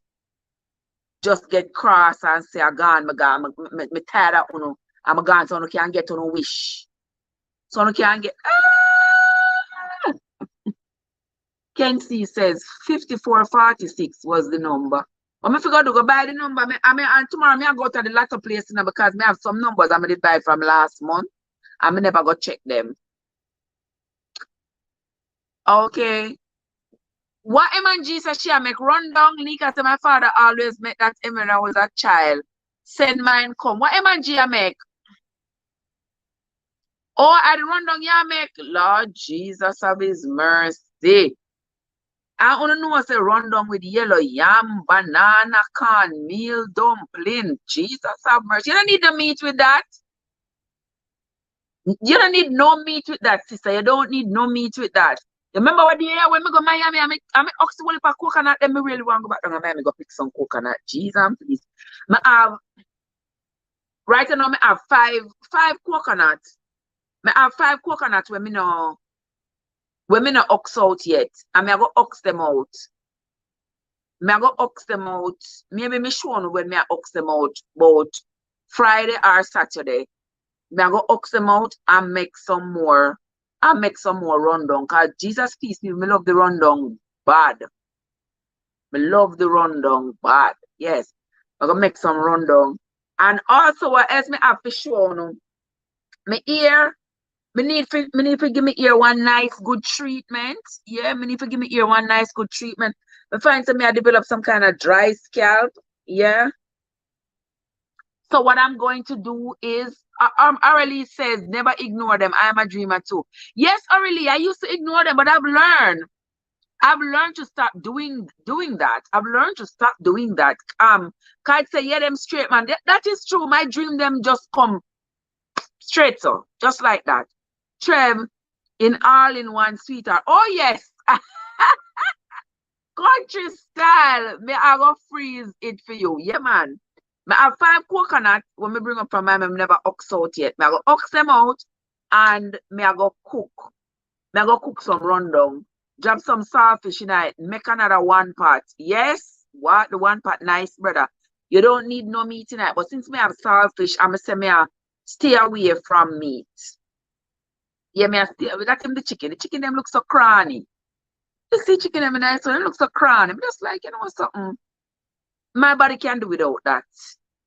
just get cross and say I gone, me tired of uno. I'm gone, so I can't get on a wish. So I can't get Kenzie says 5446 was the number. But I forgot to go buy the number. And tomorrow I go to the latter place because I have some numbers I did buy from last month. I never go check them. Okay. What M&G says she make run down leak as my father always make that when I was a child. Send mine come. What M&G I make? Oh, I run down yeah make Lord Jesus of his mercy. I only know say run down with yellow yam, banana, corn, meal, dumpling. Jesus have mercy. You don't need the meat with that. You don't need no meat with that, sister. You don't need no meat with that. Remember what day when me go Miami, I ox well for coconut, then me really want to go back down to Miami go pick some coconut. Jesus, please. Me have right now me have five coconuts. Me have 5 coconuts when me no ox out yet. And me I go ox them out. Me I go ox them out. Maybe me show you when me I ox them out about Friday or Saturday. Me I go ox them out and make some more. And make some more rundown. Because Jesus peace me love the rundown bad. Me love the rundown bad. Yes. I'm gonna make some rundown. And also what else me have to show you? Me ear. Me need to give me ear one nice good treatment. Yeah, me need to give me ear one nice good treatment. I find some me I develop some kind of dry scalp. Yeah. So what I'm going to do is Aurelie says never ignore them. I am a dreamer too. Yes, Aurelie, I used to ignore them, but I've learned. I've learned to stop doing that. I've learned to stop doing that. Can't say yeah them straight, man. That is true. My dream them just come straight, so just like that. Trev in all in one sweetheart. Oh yes. Country style. Me I go freeze it for you. Yeah, man. I have 5 coconut when me bring up from my I never ox out yet. Me I go ox them out and me I go cook. Me I go cook some rundown. Drop some saltfish in it. Make another 1 pot. Yes, what the 1 pot nice, brother. You don't need no meat in it. But since me have saltfish, I'm say me I stay away from meat. Yeah, me I stay away. That's him the chicken. The chicken them look so cranny. You see chicken them nice, so it looks so cranny. I'm just like, you know something. My body can do without that.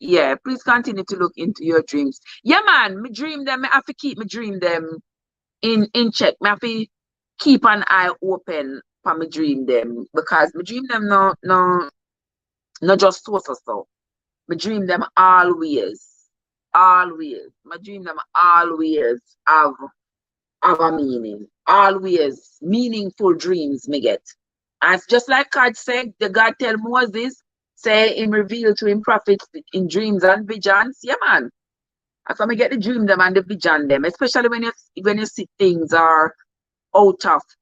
Yeah, please continue to look into your dreams. Yeah, man, me dream them. I have to keep me dream them in check. Me have to keep an eye open for me dream them because me dream them no just so. Me dream them always. Always. Me dream them always have a meaning. Always meaningful dreams me get. And it's just like God said, the God tell Moses, say him reveal to him prophets in dreams and visions. Yeah, man. That's how me get the dream them and the vision them, especially when you see things are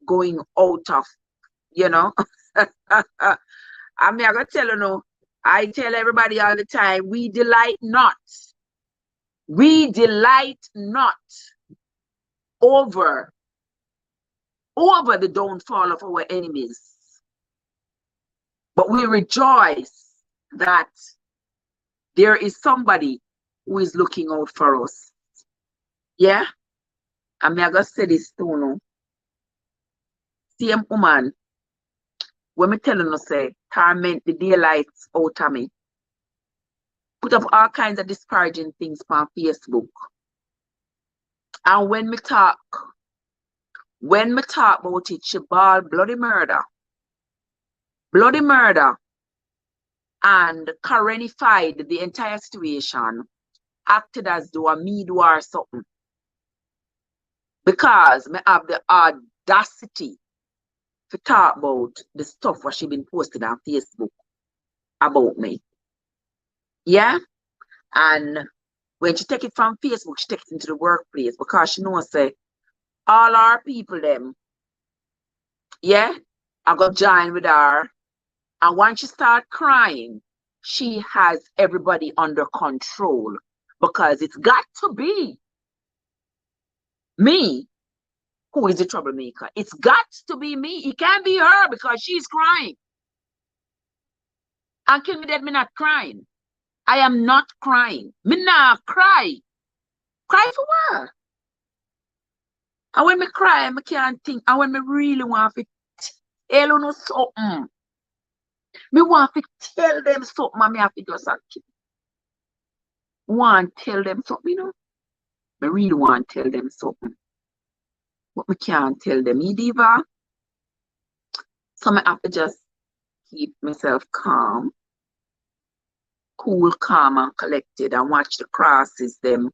going out of, you know. I mean, I gotta tell you no, I tell everybody all the time, we delight not over the downfall of our enemies. But we rejoice that there is somebody who is looking out for us. Yeah? And me I gotta say this too, no. Same woman, when me telling you say, torment the daylights out of me. Put up all kinds of disparaging things on Facebook. And when me talk about it, she ball bloody murder. Bloody murder. And Karenified the entire situation. Acted as though me do or something. Because me have the audacity to talk about the stuff what she been posting on Facebook about me. Yeah? And when she take it from Facebook, she take it into the workplace because she knows say all our people them, yeah, I got join with her. And once she start crying, she has everybody under control because it's got to be me who is the troublemaker. It's got to be me. It can't be her because she's crying. And kill me dead, me not crying. I am not crying. Me not cry. Cry for what? And when me cry, I can't think. And when me really want to tell you something, me want to tell them something, and me have to just want to tell them something, you know. Me really want to tell them something. But me can't tell them, diva. So I have to just keep myself calm, cool, calm, and collected, and watch the crosses them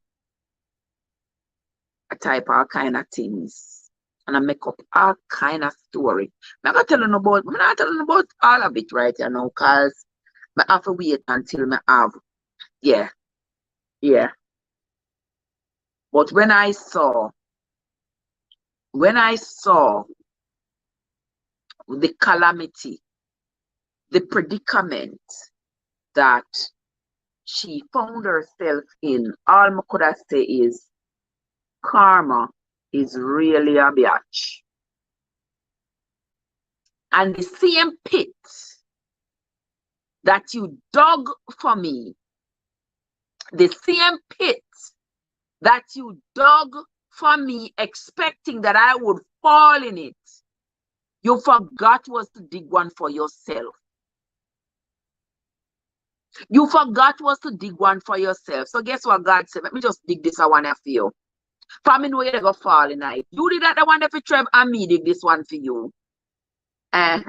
I type all kind of things. And I make up all kind of story. I'm not telling about, I'm not telling about all of it right now, because I have to wait until I have, yeah, yeah. But when I saw the calamity, the predicament that she found herself in, all I could have say is karma is really a bitch. And the same pit that you dug for me, the same pit that you dug for me, expecting that I would fall in it, you forgot was to dig one for yourself. You forgot was to dig one for yourself. So guess what God said? Let me just dig this one for you. For me know you're going to fall in it. You did that the one for Trev, and me dig this one for you. And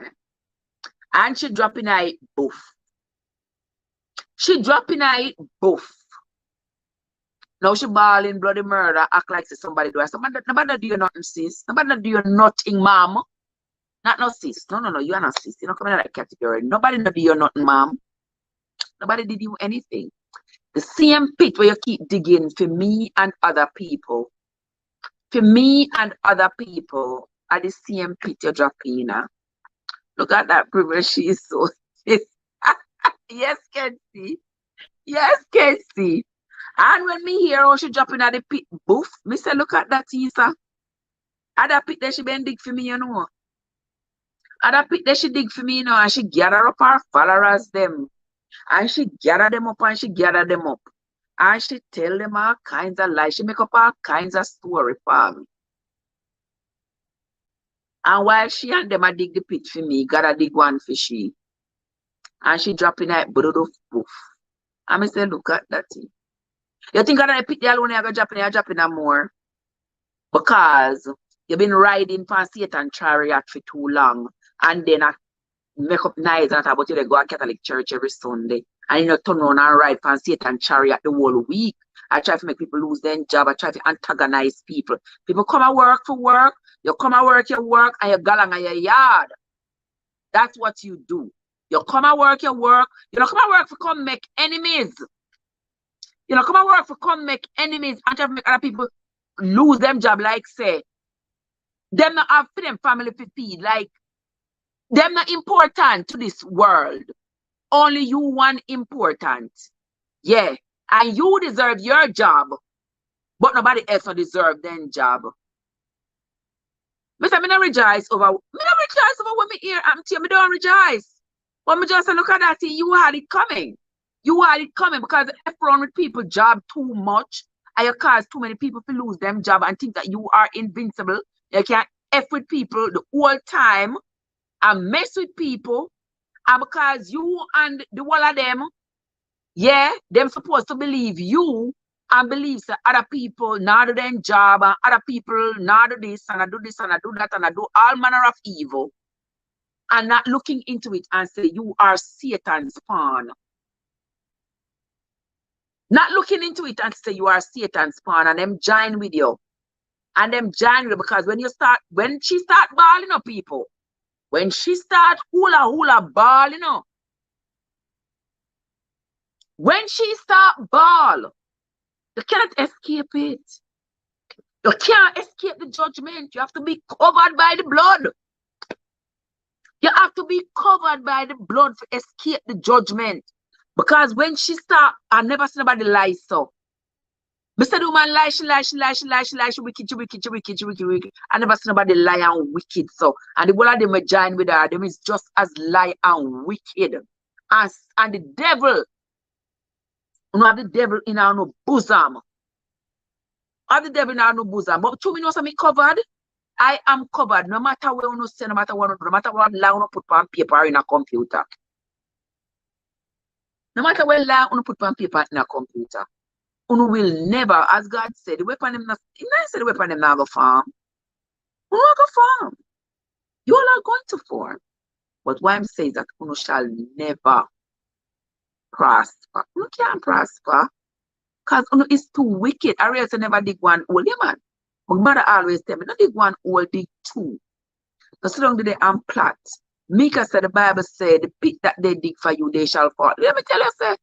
she drop in it, boof. She drop in it, boof. Now she balling bloody murder, act like somebody do it. Nobody do you nothing, sis. Nobody do you nothing, mom. Not no sis. No, you are not sis. You don't come in that category. Nobody do you nothing, mom. Nobody did you anything. The same pit where you keep digging for me and other people. For me and other people are the same pit you're dropping in. Look at that privilege. She is so yes, can see. Yes, can see. And when me hear how she dropping at the pit, boof, me say, look at that, Isa. At that pit that she been dig for me, you know. At that pit that she dig for me, you know, and she gather up her followers, them. And she gather them up and she gather them up. And she tell them all kinds of lies. She make up all kinds of story for me. And while she and them a dig the pit for me, gotta dig one for she. And she dropping that boof. And me say, look at that thing. You think that I pit the alone, you're dropping more? Because you've been riding past Satan chariot for too long. And then I make up nice and talk about you, they go to Catholic church every Sunday. And you know, turn on and ride past Satan chariot the whole week. I try to make people lose their job. I try to antagonize people. People come and work for work. You come and work your work and you go along in your yard. That's what you do. You come and work your work. You don't come and work for come make enemies. You know, come and work for come make enemies and try to make other people lose them job, like say. Them not have for them family to feed. Like, them not important to this world. Only you one important. Yeah. And you deserve your job. But nobody else not deserve their job. Me say, me not rejoice over what me hear. I'm telling you, me don't rejoice. But me just say, look at that, see, you had it coming. You had it coming because if run with people job too much, and you cause too many people to lose them job and think that you are invincible. You can't F with people the whole time and mess with people. And because you and the whole of them, yeah, them supposed to believe you and believe that other people not do their job and other people not do this and I do this and I do that and I do all manner of evil. And not looking into it and say you are Satan's pawn. Not looking into it and say you are Satan's pawn and them join with you. And them join with you because when she start balling up people, when she start hula balling up, when she start ball, you cannot escape it. You can't escape the judgment. You have to be covered by the blood. You have to be covered by the blood to escape the judgment. Because when she start, I never see nobody lie so. But said woman lie, she wicked. I never see nobody lie and wicked so. And the one of them will join with her, them is just as lie and wicked. And the devil, you know, have the devil in our no bosom. Have the devil in our no bosom. But to me, know something covered. I am covered no matter where you say, no matter what lie you put on paper in a computer. No matter what lie you put on paper in a computer. You will never, as God said, the weapon them not, he not said the weapon them not go farm. You not go farm. You all are going to farm. But what I'm saying is that you shall never prosper. You can't prosper. Because you is too wicked. I realize you never dig one holy man. My mother always tell me, not dig one hole, dig two. So sit down there and plot. Mika said the Bible said, the pit that they dig for you, they shall fall. Let me tell you, say,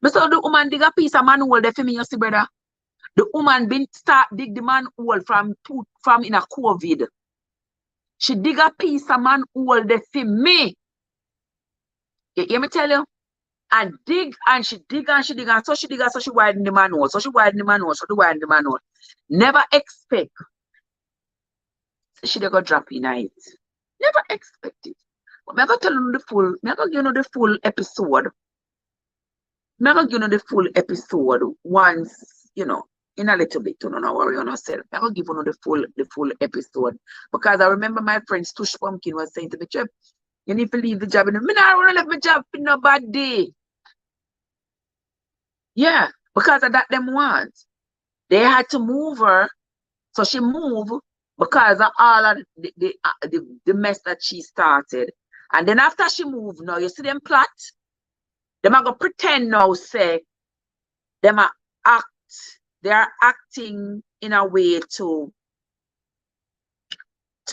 I saw the woman dig a piece of man hole there for me, you see, brother. The woman been start dig the man hole from in a COVID. She dig a piece of man hole there for me. You hear me tell you? And dig and she dig and she dig and so she dig and so she widen the man hole. So she widen the man hole. So she widen the man hole. Never expect. She go drop in it. Never expect it. But I'm gonna tell you the full, I'm gonna give you the full episode. I'm gonna give you the full episode once, you know, in a little bit, you know, not worry on yourself. I'm gonna give you the full episode. Because I remember my friend Stush Pumpkin was saying to me, Trev, you need to leave the job. And I don't want to leave my job in no bad day. Yeah, because of that them want. They had to move her. So she moved because of all of the mess that she started. And then after she moved, now you see them plot, them are gonna pretend now, say, them are act, they are acting in a way to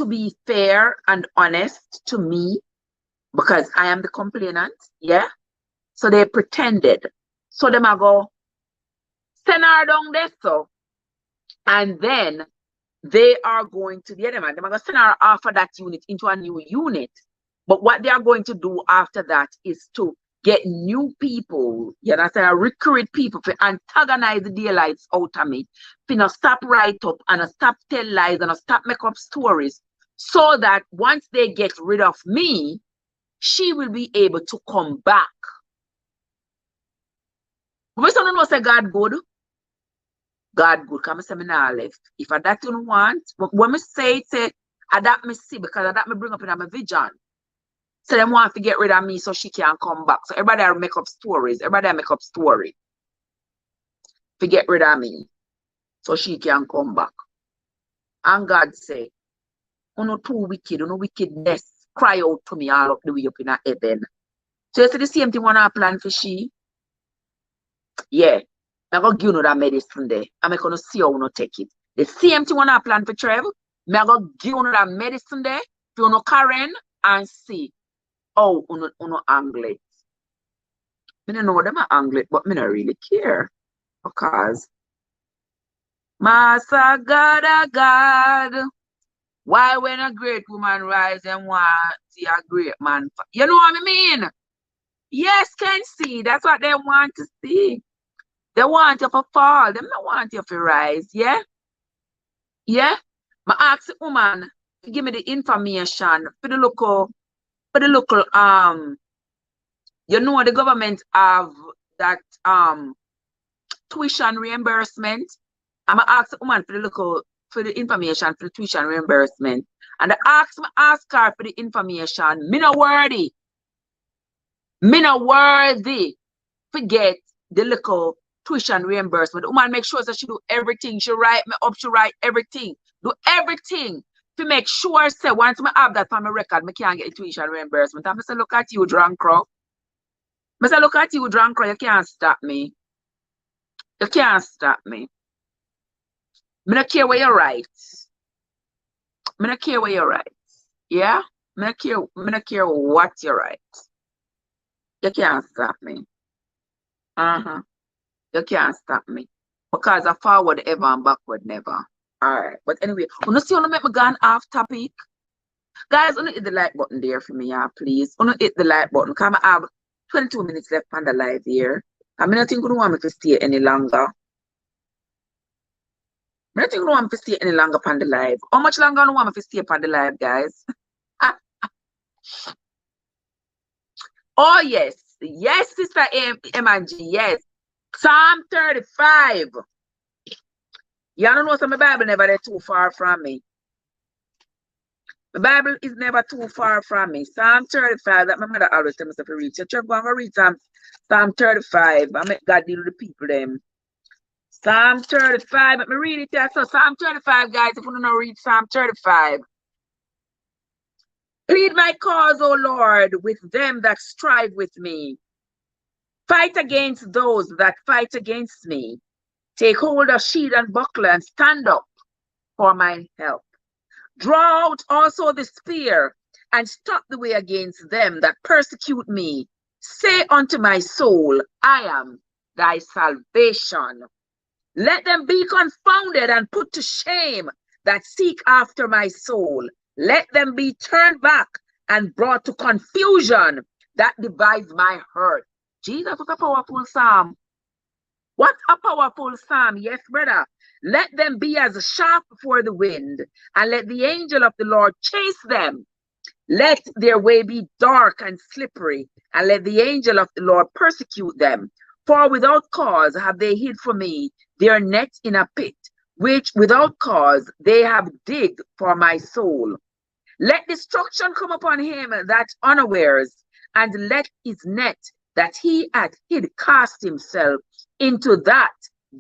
be fair and honest to me, because I am the complainant, yeah? So they pretended. So them are go send her down there, so, and then they are going to the other man. They're going to send her off of that unit into a new unit. But what they are going to do after that is to get new people, you understand, recruit people to antagonize the daylights out of me, to stop right up and stop tell lies and stop make up stories, so that once they get rid of me, she will be able to come back. We don't know say God good. God good, come say me now left. If I that you want, when me say it, I that me see, because I that me bring up in my vision. So them want to get rid of me so she can come back. So everybody will make up stories. Everybody make up story to get rid of me so she can come back. And God say, "Oh no, too wicked, no wickedness. Cry out to me all up the way up in heaven." So you see the same thing when I plan for she. Yeah. I'm going to give you that medicine there. I'm going to see how you take it. The same thing when I plan for Trev, I'm going to give you that medicine there for you Karen and see how you angle it. I don't know them are angle it, but I don't really care. Because Master God, God, why when a great woman rise and want to see a great man? You know what I mean? Yes, can see. That's what they want to see. They want you to fall. They don't want you to rise. Yeah? Yeah? I ask the woman to give me the information for the local, you know, the government have that tuition reimbursement. I'm gonna ask the woman for the local, for the information for the tuition reimbursement. And I ask her for the information. Me no worthy. Me no worthy. Forget the local tuition reimbursement. The woman make sure that she do everything. She write me up, she write everything. Do everything to make sure, say, once I have that on my record, I can't get the tuition reimbursement. And I say, look at you, drunk crow. I say, look at you, drunk crow, you can't stop me. You can't stop me. I don't care where you write. I don't care where you write. Yeah? I don't care what you write. You can't stop me. Uh-huh. You can't stop me. Because I forward ever and backward never. Alright. But anyway, you see, you make me gone off topic. Guys, hit the like button there for me, yeah, please. Hit the like button. Because I have 22 minutes left on the live here. I mean, I think you don't want me to stay any longer. I think you don't want me to stay any longer on the live. How much longer do you want me to stay on the live, guys? Oh, yes. Yes, Sister M&G, yes. Psalm 35. You don't know, so my Bible never there too far from me. The Bible is never too far from me. Psalm 35, that my mother always tells me to read. So I'm going to read Psalm 35. I make God deal with the people them. Psalm 35, let me read it there. So Psalm 35, guys, if you don't know, read Psalm 35. Plead my cause, O Lord, with them that strive with me. Fight against those that fight against me. Take hold of shield and buckler and stand up for my help. Draw out also the spear, and stop the way against them that persecute me. Say unto my soul, I am thy salvation. Let them be confounded and put to shame that seek after my soul. Let them be turned back and brought to confusion that devise my hurt. Jesus, what a powerful psalm. What a powerful psalm. Yes, brother. Let them be as sharp before the wind, and let the angel of the Lord chase them. Let their way be dark and slippery, and let the angel of the Lord persecute them. For without cause have they hid for me their net in a pit, which without cause they have digged for my soul. Let destruction come upon him that unawares, and let his net that he hath hid cast himself into that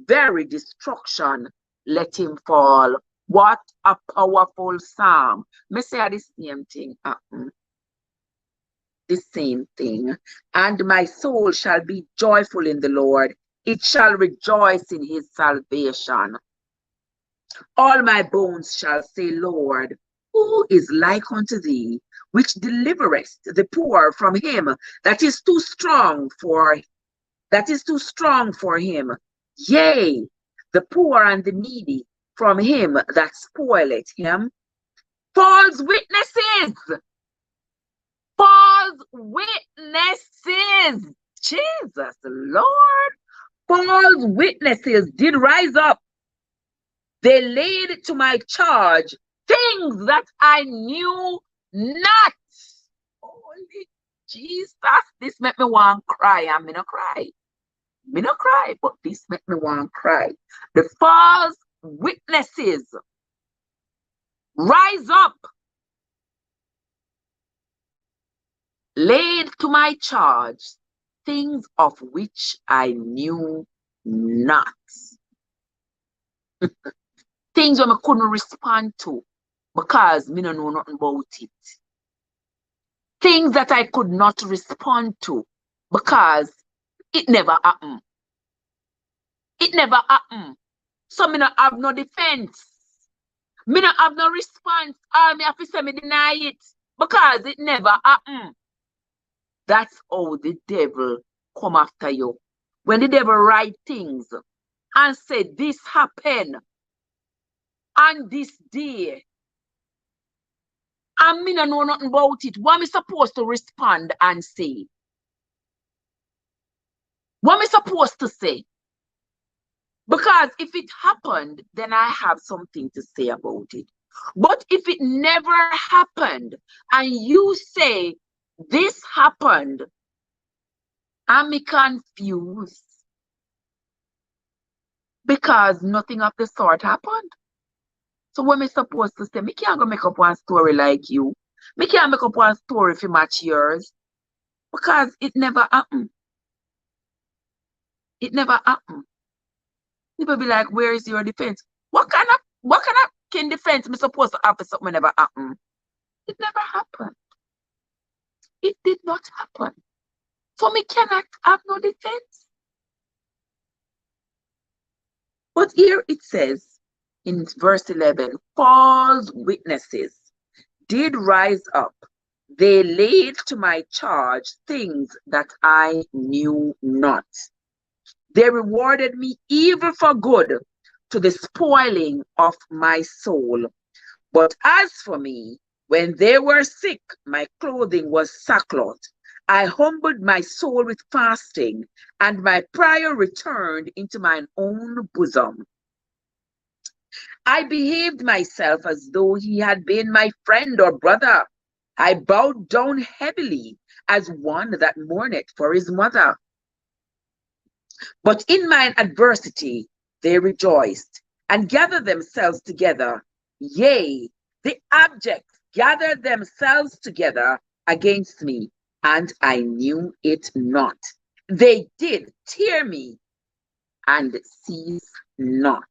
very destruction. Let him fall. What a powerful psalm. Me say the same thing. The same thing. And my soul shall be joyful in the Lord. It shall rejoice in his salvation. All my bones shall say, Lord, who is like unto thee, which deliverest the poor from him that is too strong for him? Yea, the poor and the needy from him that spoileth him. False witnesses. False witnesses. Jesus, Lord. False witnesses did rise up. They laid to my charge things that I knew not. Holy Jesus, this make me want to cry. And me no cry. Me no cry, but this make me want to cry. The false witnesses rise up, laid to my charge things of which I knew not. Things that I couldn't respond to because me no know nothing about it. Things that I could not respond to because it never happened. It never happened. So me no have no defense. Me no have no response. Or me have to say me deny it because it never happened. That's how the devil come after you. When the devil write things and say this happened on this day, and me no know nothing about it, what am I supposed to respond and say? What am I supposed to say? Because if it happened, then I have something to say about it. But if it never happened and you say this happened, I'm confused because nothing of the sort happened. So what am I supposed to say? Me can't go make up one story like you. Me can't make up one story if you match yours because it never happened. It never happened. People be like, where is your defense? What kind of defense am I supposed to have for something never happened? It never happened. It did not happen. So me cannot have no defense. But here it says in verse 11, false witnesses did rise up. They laid to my charge things that I knew not. They rewarded me evil for good, to the spoiling of my soul. But as for me, when they were sick, my clothing was sackcloth. I humbled my soul with fasting, and my prayer returned into mine own bosom. I behaved myself as though he had been my friend or brother. I bowed down heavily as one that mourneth for his mother. But in mine adversity they rejoiced, and gathered themselves together. Yea, the abject gathered themselves together against me, and I knew it not. They did tear me and cease not.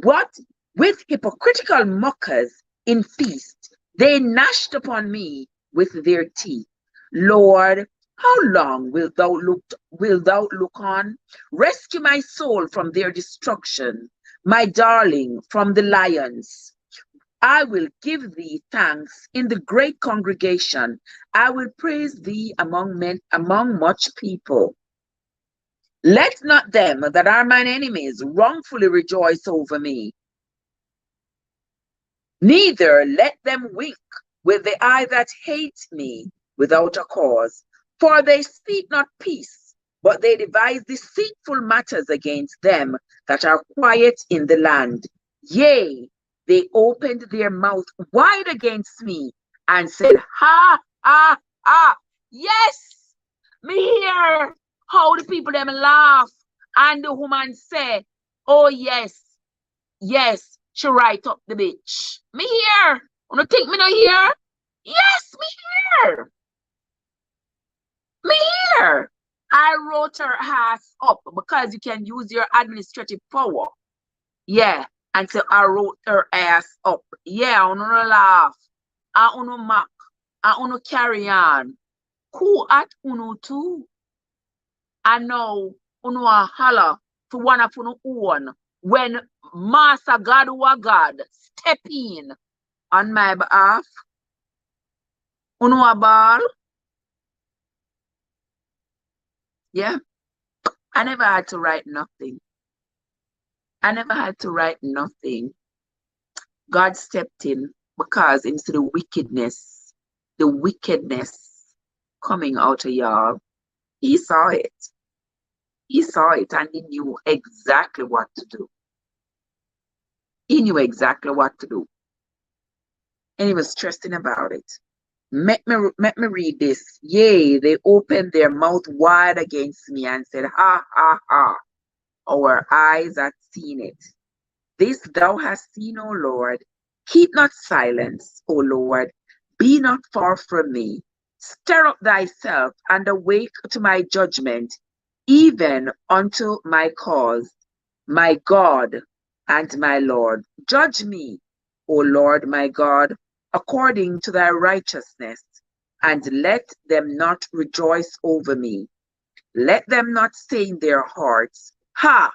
What with hypocritical mockers in feast, they gnashed upon me with their teeth. Lord, how long wilt thou look on? Rescue my soul from their destruction, my darling, from the lions. I will give thee thanks in the great congregation. I will praise thee among men, among much people. Let not them that are mine enemies wrongfully rejoice over me. Neither let them wink with the eye that hate me without a cause. For they speak not peace, but they devise deceitful matters against them that are quiet in the land. Yea, they opened their mouth wide against me and said, ha, ha, ha. Yes, me hear how the people them laugh. And the woman say, oh yes, yes, she right up the bitch. Me here. Wanna think me not here? Yes, me here. Me here. I wrote her ass up because you can use your administrative power. Yeah. And so I wrote her ass up. Yeah, I wanna laugh. I wanna mock. I wanna carry on. Who at uno too? I know uno a holler for one of uno own when Master God who a God step in on my behalf. Uno a ball. Yeah. I never had to write nothing. I never had to write nothing. God stepped in because into the wickedness coming out of y'all, he saw it. He saw it and he knew exactly what to do. He knew exactly what to do. And he was stressing about it. Let me read this. Yea, they opened their mouth wide against me and said, ha, ha, ha. Our eyes had seen it. This thou hast seen, O Lord. Keep not silence, O Lord. Be not far from me. Stir up thyself and awake to my judgment, even unto my cause, my God and my Lord. Judge me, O Lord my God, according to thy righteousness, and let them not rejoice over me. Let them not say in their hearts, ha,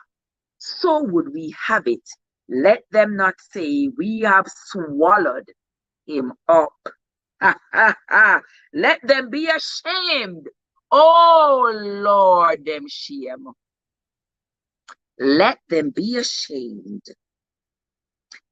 so would we have it. Let them not say, we have swallowed him up. Ha, ha, ha. Let them be ashamed. Oh, Lord, them shame. Let them be ashamed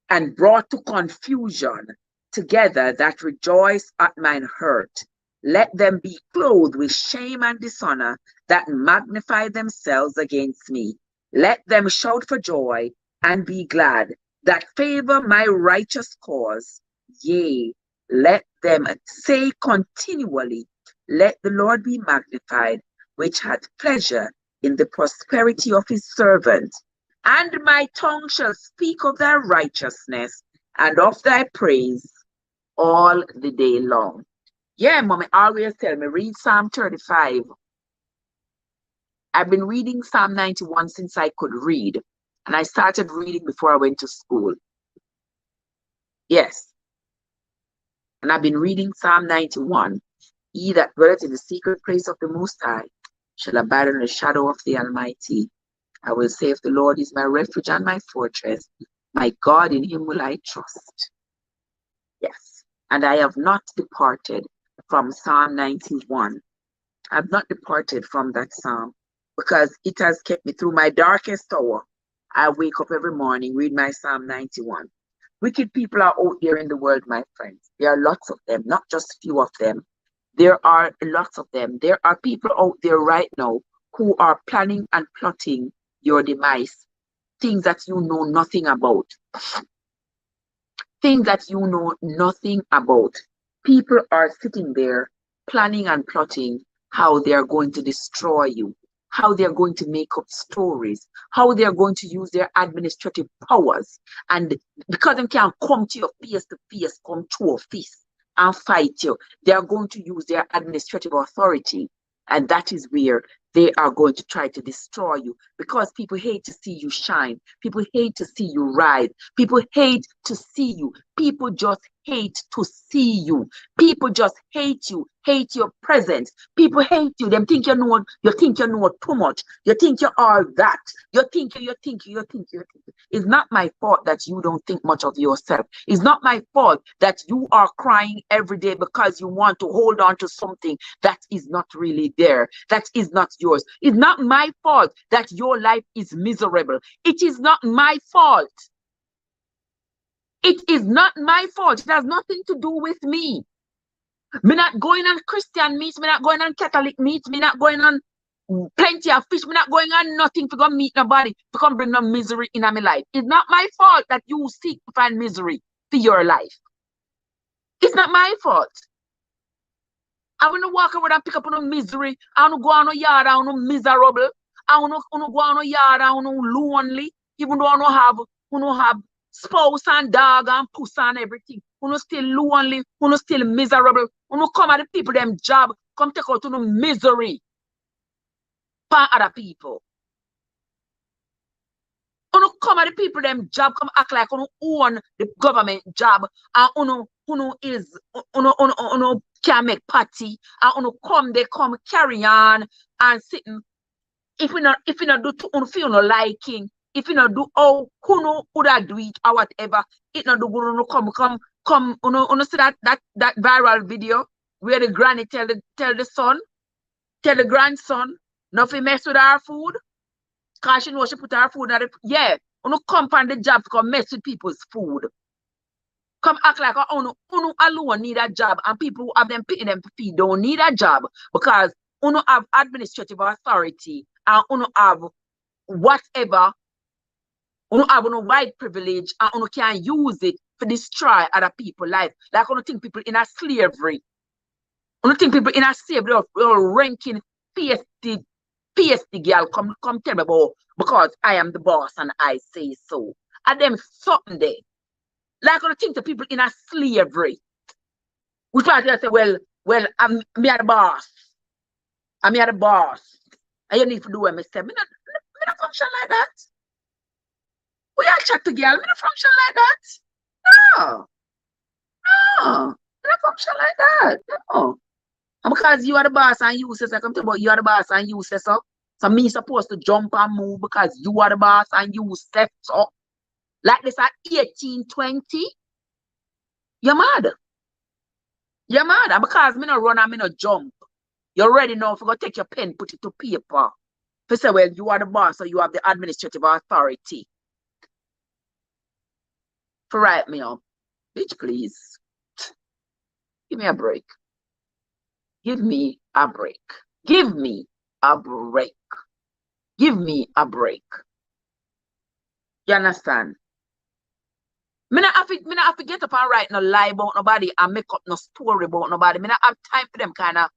and brought to confusion together that rejoice at mine hurt. Let them be clothed with shame and dishonor that magnify themselves against me. Let them shout for joy and be glad that favor my righteous cause. Yea, let them say continually, let the Lord be magnified, which hath pleasure in the prosperity of his servant. And my tongue shall speak of thy righteousness and of thy praise all the day long. Yeah, mommy always tell me, read Psalm 35. I've been reading Psalm 91 since I could read. And I started reading before I went to school. Yes. And I've been reading Psalm 91. He that dwelleth in the secret place of the Most High shall abide in the shadow of the Almighty. I will say, if the Lord is my refuge and my fortress, my God, in him will I trust. Yes. And I have not departed from Psalm 91. I have not departed from that psalm because it has kept me through my darkest hour. I wake up every morning, read my Psalm 91. Wicked people are out there in the world, my friends. There are lots of them, not just few of them. There are lots of them. There are people out there right now who are planning and plotting your demise. Things that you know nothing about. Things that you know nothing about. People are sitting there planning and plotting how they are going to destroy you, how they are going to make up stories, how they are going to use their administrative powers. And because they can't come to you face to face, come to a fist and fight you, they are going to use their administrative authority. And that is where they are going to try to destroy you, because people hate to see you shine. People hate to see you rise. People hate to see you. People just hate to see you. People just hate you, hate your presence. People hate you. They think you know too much. You think you are that. You think. It's not my fault that you don't think much of yourself. It's not my fault that you are crying every day because you want to hold on to something that is not really there, that is not yours. It's not my fault that your life is miserable. It is not my fault. It is not my fault. It has nothing to do with me. Me not going on Christian meets, me not going on Catholic meets, me not going on plenty of fish, me not going on nothing to go meet nobody, to come bring no misery in my life. It's not my fault that you seek to find misery for your life. It's not my fault. I want to walk around and pick up on misery. I want to go on a yard, I want to miserable. I want to go on a yard, I want to lonely. Even though I don't have spouse and dog and puss and everything. You still lonely, you still miserable. You come at the people them job, come take out no misery for other people. You come at the people them job, come act like you own the government job, and you can make party, and you come, they come carry on and sitting. If you not do to feel no liking, if you not do how who would do it or whatever, it not do good come see that viral video where the granny tell the grandson not to mess with our food, cause she know she put her food in the come on the job to come mess with people's food. Come act like uno alone need a job, and people who have them paying them to feed don't need a job because uno have administrative authority and uno have whatever, uno have no white privilege and uno can use it to destroy other people's life. Like uno think people in a slavery. Uno think people in a slavery of ranking PSD girl come tell me about because I am the boss and I say so. And them something there. Like uno think the people in a slavery. Which part you say, well, I'm me the boss. I'm the boss. And you need to do what I say. Me not function like that. We all chat to girl. Me not function like that. No. Me not function like that. No. And because you are the boss and you say so, I come to about you are the boss and you say so. So me supposed to jump and move because you are the boss and you step so. Like this at 18, 20. You're mad. You're mad. And because me not run and me not jump. You're ready now for go take your pen, put it to paper. To say, well, you are the boss, so you have the administrative authority. For write me up. Bitch, please. Give me a break. Give me a break. Give me a break. Give me a break. You understand? Me not have to get up and write no lie about nobody and make up no story about nobody. Me not have time for them kind of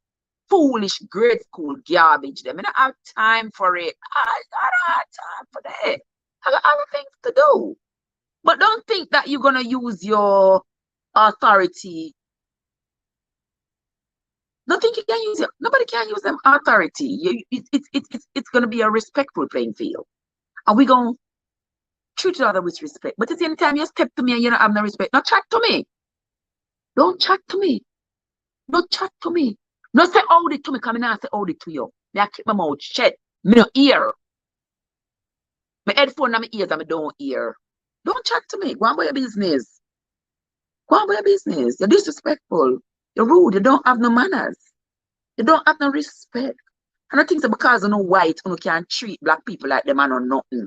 foolish grade school garbage. Them. I don't have time for it. I don't have time for that. I got other things to do. But don't think that you're gonna use your authority. Don't think you can use it. Nobody can use them authority. It's gonna be a respectful playing field, and we're gonna treat each other with respect. But at the same time, you step to me and you don't have no respect. Not chat to me. Don't chat to me. Don't chat to me. Not say hold it to me, come in and say hold it to you. Me I keep my mouth shut. Me no ear. My headphone on my ears and I don't hear. Don't chat to me. Go on by your business. Go on by your business. You're disrespectful. You're rude. You don't have no manners. You don't have no respect. And I think so because you know white, you can treat black people like them and know nothing.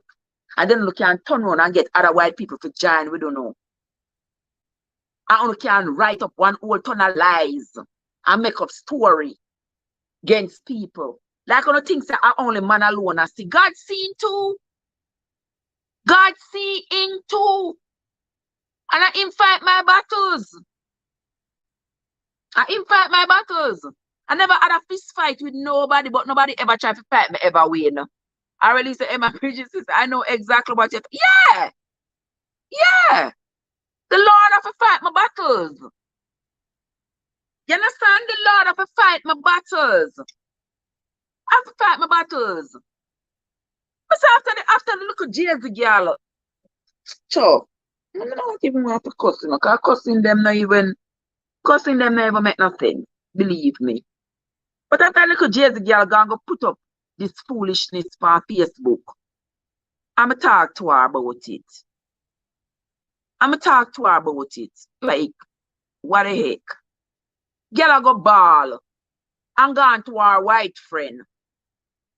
And then you can turn around and get other white people to join, we don't know. And you can write up one whole ton of lies and make up story against people. Like you think that I only man alone. I see God seeing too. God seeing too. And I fight my battles. I never had a fist fight with nobody, but nobody ever tried to fight me ever win. I really say, Emma Bridges, I know exactly what you're yeah. Yeah. The Lord have to fight my battles. You understand? The Lord have to fight my battles. I have to fight my battles. But after the little Jersey girl, sure. I don't even want to cuss, because cussing them never make no sense. Believe me. But that little Jazzy girl gonna go put up this foolishness on Facebook. I'ma talk to her about it. Like, what the heck? Girl go ball and gone to her white friend.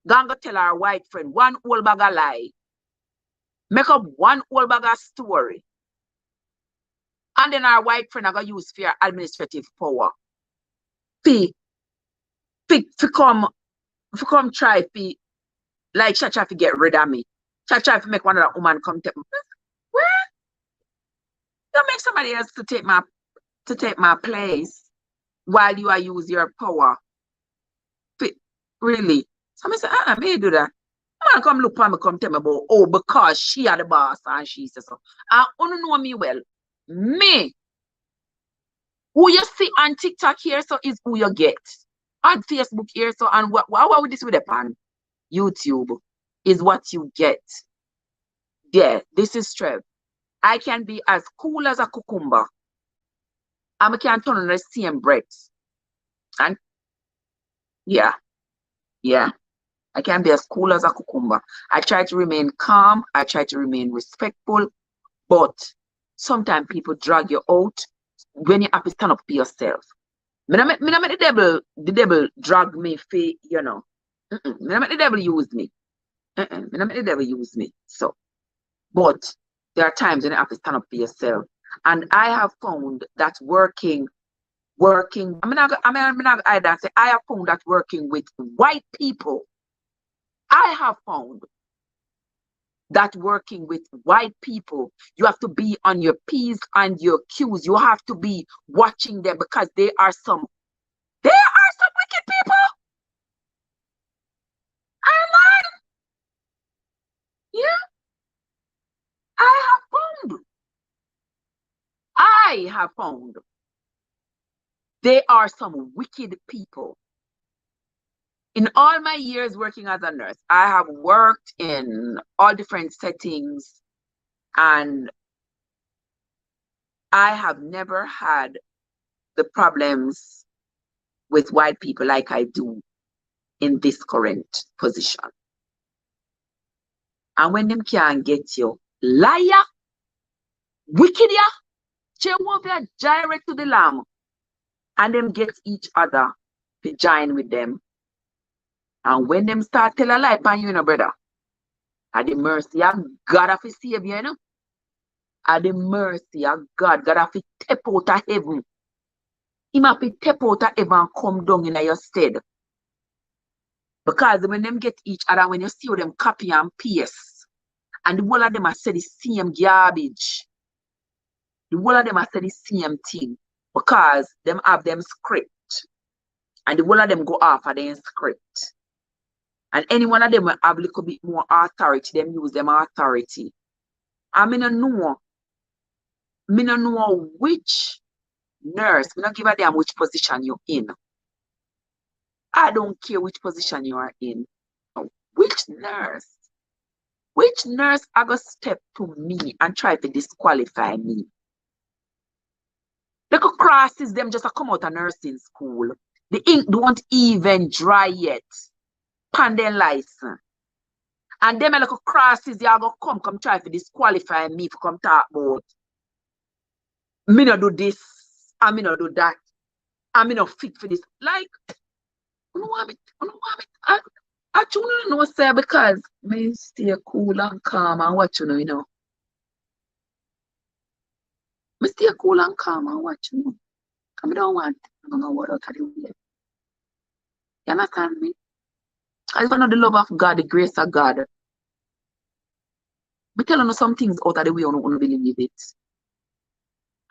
Gonna tell her white friend one whole bag of lie. Make up one whole bag of story. And then our white friend are gonna use for administrative power. To come try to, like, she try to get rid of me. She try to make one of that woman come take me. What? You make somebody else to take my place while you are use your power. Really? So I say, may do that. Man come look for me, come tell me about, oh, because she are the boss and she says so. And you know me well. Me, who you see on TikTok here, so is who you get. On Facebook here, so, and what would this with upon YouTube is what you get. Yeah, this is Trev. I can be as cool as a cucumber. I can turn on the same breath. And yeah, I can be as cool as a cucumber. I try to remain calm. I try to remain respectful. But sometimes people drag you out when you have to stand up for yourself. Me not make the devil drag me for, you know. Me not make the devil use me. Me not make the devil use me. So, but there are times when you have to stand up for yourself. And I have found that working, I have found that working with white people, I have found that working with white people, you have to be on your P's and your Q's. You have to be watching them because they are some wicked people. I lied. Yeah. I have found they are some wicked people. In all my years working as a nurse, I have worked in all different settings, and I have never had the problems with white people like I do in this current position. And when them can't get you, liar, wicked ya, Jehovah direct to the lamb, and them get each other to join with them. And when them start tell a lie upon you, brother, at the mercy of God of his Savior, you know? At the mercy of God, God have to step out of heaven. He have to step out of heaven and come down in your stead. Because when them get each other, when you see how them copy and paste, and the whole of them are say the same garbage. The whole of them are say the same thing. Because them have them script. And the whole of them go off of their script. And any one of them will have a little bit more authority, them use them authority. And I don't know which nurse, I don't give a damn which position you're in. I don't care which position you are in. Which nurse are going to step to me and try to disqualify me? Look at crosses, them just come out of nursing school. The ink don't even dry yet. Pandem license. And them like crosses, they are going to come try to disqualify me for come talk about me not do this, and me not do that, and me not fit for this. Like, you know what I don't know, sir, because me stay cool and calm and watch, you know. Me stay cool and calm and watch, you know. Because I don't know what out of the way. You understand me? I just know the love of God, the grace of God. Me telling you some things out of the way, you don't believe it.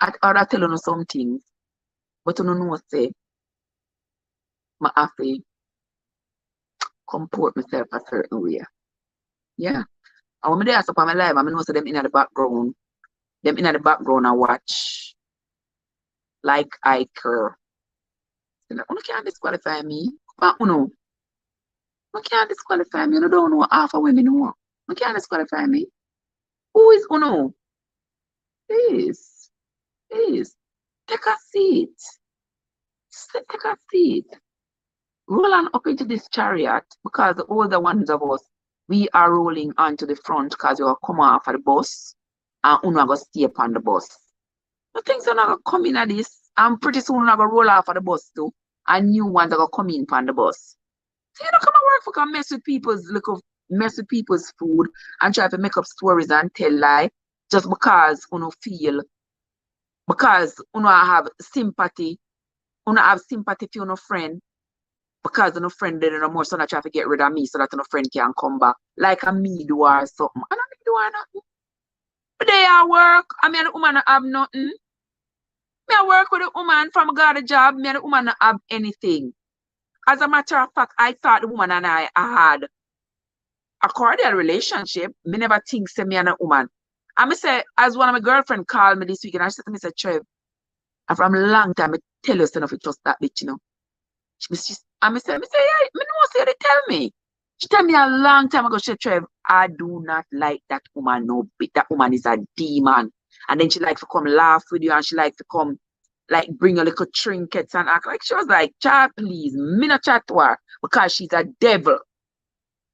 I tell you some things, but you don't know what say. I have to comport myself a certain way. Yeah. And when I ask up on my life, I know so them in the background. Them in the background I watch. Like I care. You can't disqualify me. But you can't disqualify me. You don't know half of women know. You can't disqualify me. Who is Uno? Please, please, take a seat. Take a seat. Roll on up into this chariot because the older ones of us, we are rolling onto the front because we will come off of the bus and we're going to stay upon the bus. The things are not going to come in at this, and pretty soon we're going to roll off of the bus too, and new ones are going to come in upon the bus. So you don't come and work for come mess with people's food and try to make up stories and tell lie just because because you have sympathy for your friend, because no friend did no more, so I try to get rid of me so that no friend can come back. Like a me do or something. I don't do nothing. But they are work. I mean the woman have nothing. Me I work with a woman from got a job, me and the woman not have anything. As a matter of fact, I thought the woman and I had a cordial relationship. Me never think say me and a woman. And me say, as one of my girlfriend called me this weekend, and she said to me, say, Trev, and from a long time, I tell you enough it just that bitch, you know. And me say, yeah, me know say they tell me. She tell me a long time ago, she said, Trev, I do not like that woman, no bit. That woman is a demon. And then she like to come laugh with you, and she like to come like bring a little trinkets and act like she was like, chat, please, me not chat to her because she's a devil.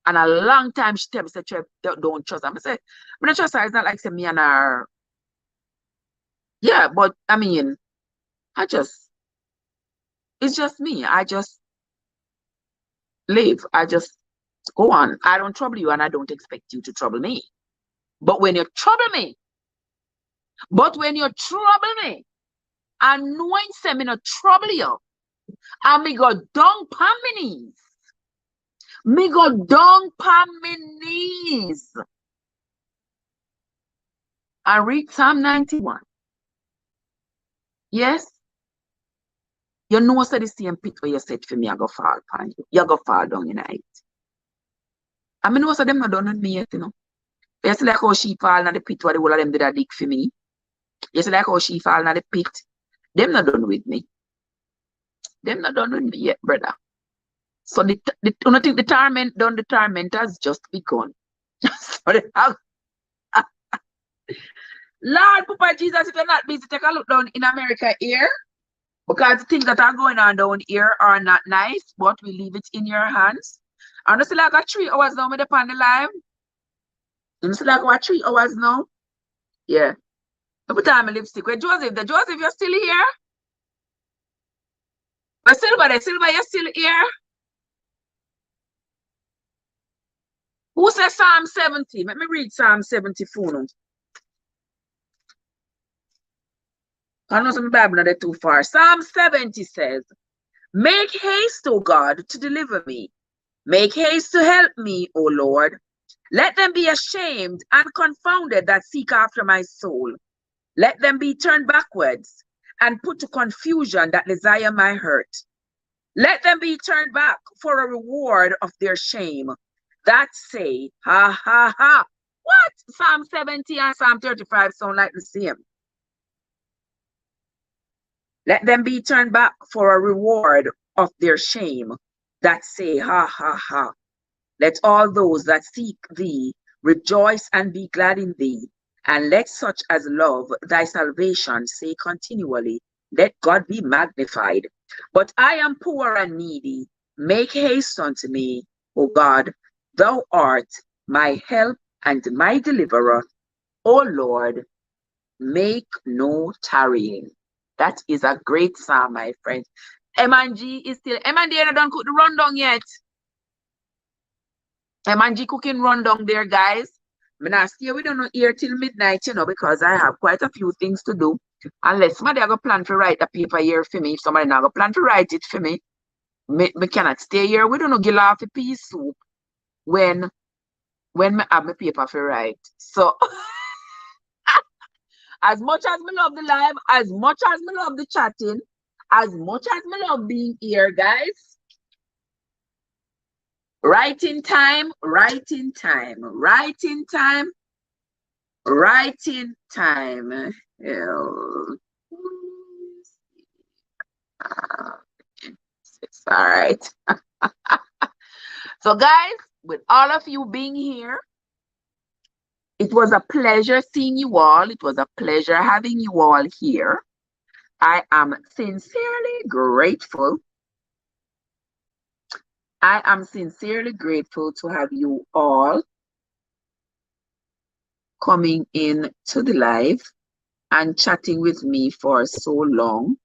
And a long time she tell me, say, Trev, don't trust her. I say, me not trust her. It's not like say me and her. Yeah, but I mean, it's just me. I just live. I just go on. I don't trouble you and I don't expect you to trouble me. But when you trouble me, and knowing say me not trouble you, and me go down pan me knees. Me go down pan me knees. And read Psalm 91. Yes? You know say the same pit where you said for me, I go fall upon you. You go fall down in it. I mean, most of them not done with me yet, you know. You see like how she fall in the pit where the whole of them did a dig for me. You see like how she fall in the pit. Them not done with me. Them not done with me yet, brother. So I don't think the torment has just begun. So Lord, Papa Jesus, if you're not busy, take a look down in America here. Because the things that are going on down here are not nice, but we leave it in your hands. And it's like 3 hours now with the panel live. It's like what 3 hours now? Yeah. Every time I lipstick. Wait, Joseph, you're still here? But Silver, you're still here? Who says Psalm 70? Let me read Psalm 74 now. I know some Bible not too far. Psalm 70 says, make haste, O God, to deliver me. Make haste to help me, O Lord. Let them be ashamed and confounded that seek after my soul. Let them be turned backwards and put to confusion that desire my hurt. Let them be turned back for a reward of their shame. That say, ha, ha, ha. What? Psalm 70 and Psalm 35 sound like the same. Let them be turned back for a reward of their shame. That say, ha, ha, ha. Let all those that seek thee rejoice and be glad in thee. And let such as love thy salvation say continually, let God be magnified. But I am poor and needy. Make haste unto me, O God. Thou art my help and my deliverer. O Lord, make no tarrying. That is a great psalm, my friends. M&G is still, M&D don't cook the rundown yet. M&G cooking rundown there, guys. I'm not stay we don't know here till midnight, you know, because I have quite a few things to do. Unless somebody have a plan to write a paper here for me. If somebody not have a plan to write it for me, me cannot stay here. We don't know give off a pea soup when me have my paper to write. So as much as me love the live, as much as me love the chatting, as much as me love being here, guys. Writing time. It's all right. So, guys, with all of you being here, It was a pleasure seeing you all. It was a pleasure having you all here. I am sincerely grateful. I am sincerely grateful to have you all coming in to the live and chatting with me for so long.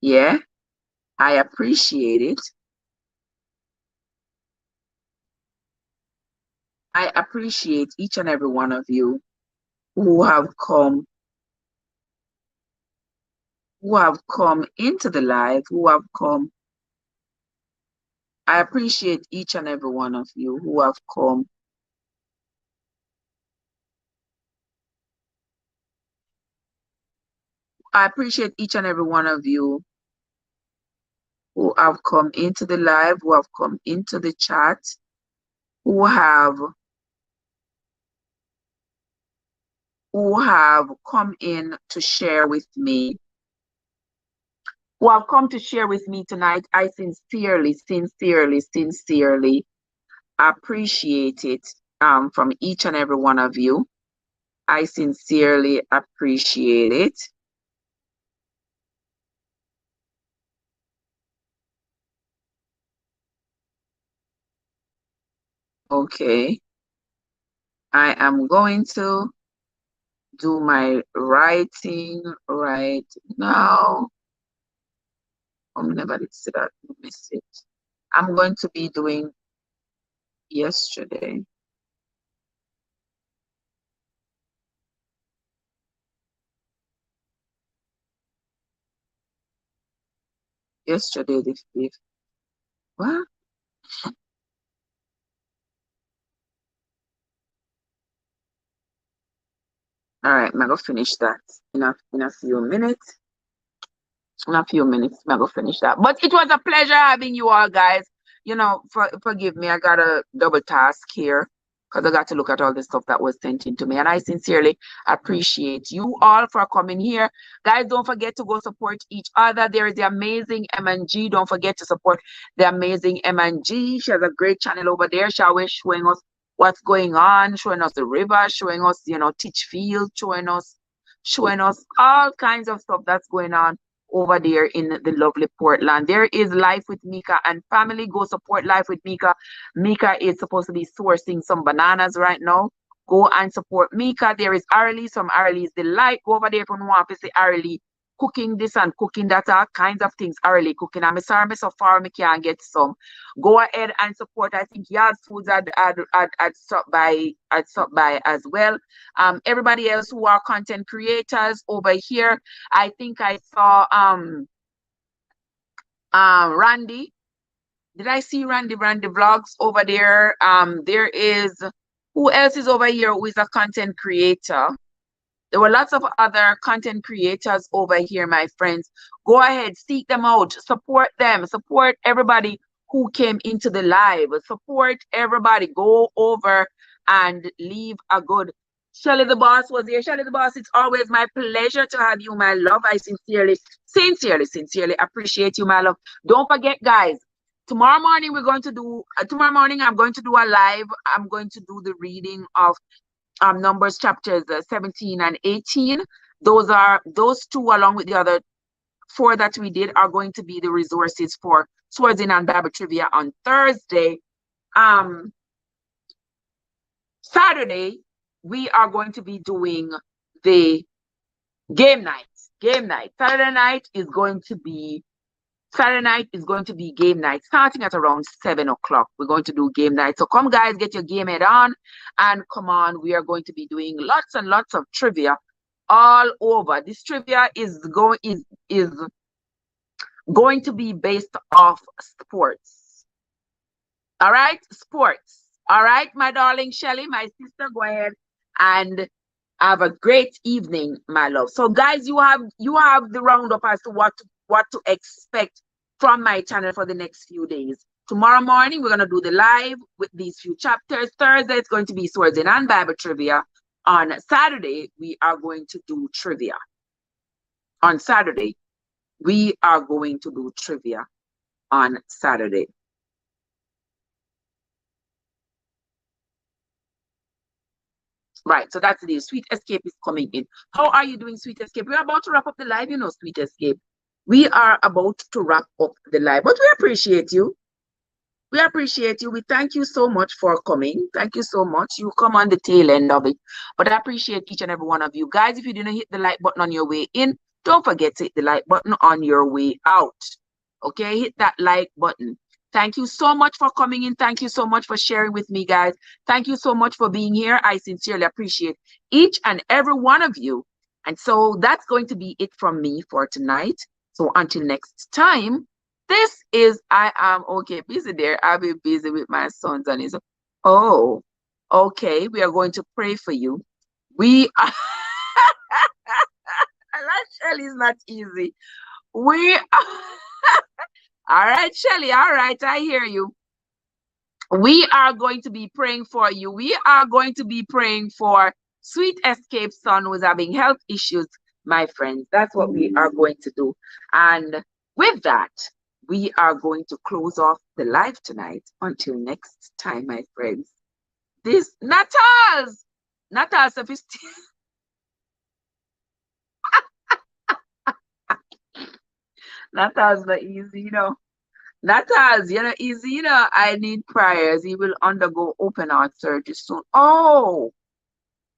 Yeah, I appreciate it. I appreciate each and every one of you who have come into the live, who have come. I appreciate each and every one of you who have come. I appreciate each and every one of you who have come into the live, who have come into the chat, who have come in to share with me, who have come to share with me tonight. I sincerely appreciate it from each and every one of you. I sincerely appreciate it. Okay. I am going to do my writing right now. I'm never did see that message. I'm going to be doing yesterday. Yesterday the 5th. What? All right, I'm gonna finish that in a few minutes. In a few minutes, I'm gonna finish that. But it was a pleasure having you all, guys. You know, forgive me, I got a double task here because I got to look at all the stuff that was sent in to me. And I sincerely appreciate you all for coming here. Guys, don't forget to go support each other. There is the amazing M&G. Don't forget to support the amazing M&G. She has a great channel over there. She always showing us what's going on, showing us the river, showing us, you know, Teach Field, showing us all kinds of stuff that's going on over there in the lovely Portland. There is Life with Mika and family. Go support Life with Mika. Mika is supposed to be sourcing some bananas right now. Go and support Mika. There is Arlie, some Arlie's Delight. Go over there if you want to see Arlie cooking this and cooking that, all kinds of things Arlie cooking. I'm sorry, so far I can't get some. Go ahead and support. I think Yard Foods had stopped by as well. Everybody else who are content creators over here. I think I saw Randy. Did I see Randy Vlogs over there? There is, who else is over here who is a content creator? There were lots of other content creators over here, my friends. Go ahead, seek them out, support them, support everybody who came into the live, support everybody. Go over and leave a good. Shelly the Boss was here. Shelly the Boss, it's always my pleasure to have you, my love. I sincerely appreciate you, my love. Don't forget, guys, tomorrow morning I'm going to do a live. I'm going to do the reading of Numbers chapters 17 and 18. Those two, along with the other 4 that we did, are going to be the resources for Swords In and Bible Trivia on Thursday. Saturday, we are going to be doing the game night. Saturday night is going to be game night starting at around 7 o'clock. We're going to do game night. So come, guys, get your game head on and come on. We are going to be doing lots and lots of trivia all over. This trivia is going to be based off sports. All right, sports. All right, my darling Shelly, my sister, go ahead and have a great evening, my love. So, guys, you have the roundup as to what to expect from my channel for the next few days. Tomorrow morning, we're going to do the live with these few chapters. Thursday, it's going to be Swords In and Bible Trivia. On Saturday, we are going to do trivia. On Saturday, we are going to do trivia on Saturday. Right, so that's the deal. Sweet Escape is coming in. How are you doing, Sweet Escape? We're about to wrap up the live, you know, Sweet Escape. We are about to wrap up the live, but we appreciate you. We appreciate you. We thank you so much for coming. Thank you so much. You come on the tail end of it. But I appreciate each and every one of you. Guys, if you didn't hit the like button on your way in, don't forget to hit the like button on your way out. Okay, hit that like button. Thank you so much for coming in. Thank you so much for sharing with me, guys. Thank you so much for being here. I sincerely appreciate each and every one of you. And so that's going to be it from me for tonight. So until next time, this is I Am Okay Busy there. I'll be busy with my sons and his. Oh, okay. We are going to pray for you. We are. Shelly's not easy. We are. All right, Shelly. All right, I hear you. We are going to be praying for you. We are going to be praying for Sweet Escape's son who's having health issues, my friends. That's what we are going to do. And with that, we are going to close off the live tonight. Until next time, my friends. This Natal's sophisticated. Natal's not easy, you know. Natal's, you know, easy, you know. I need prayers. He will undergo open heart surgery soon. Oh,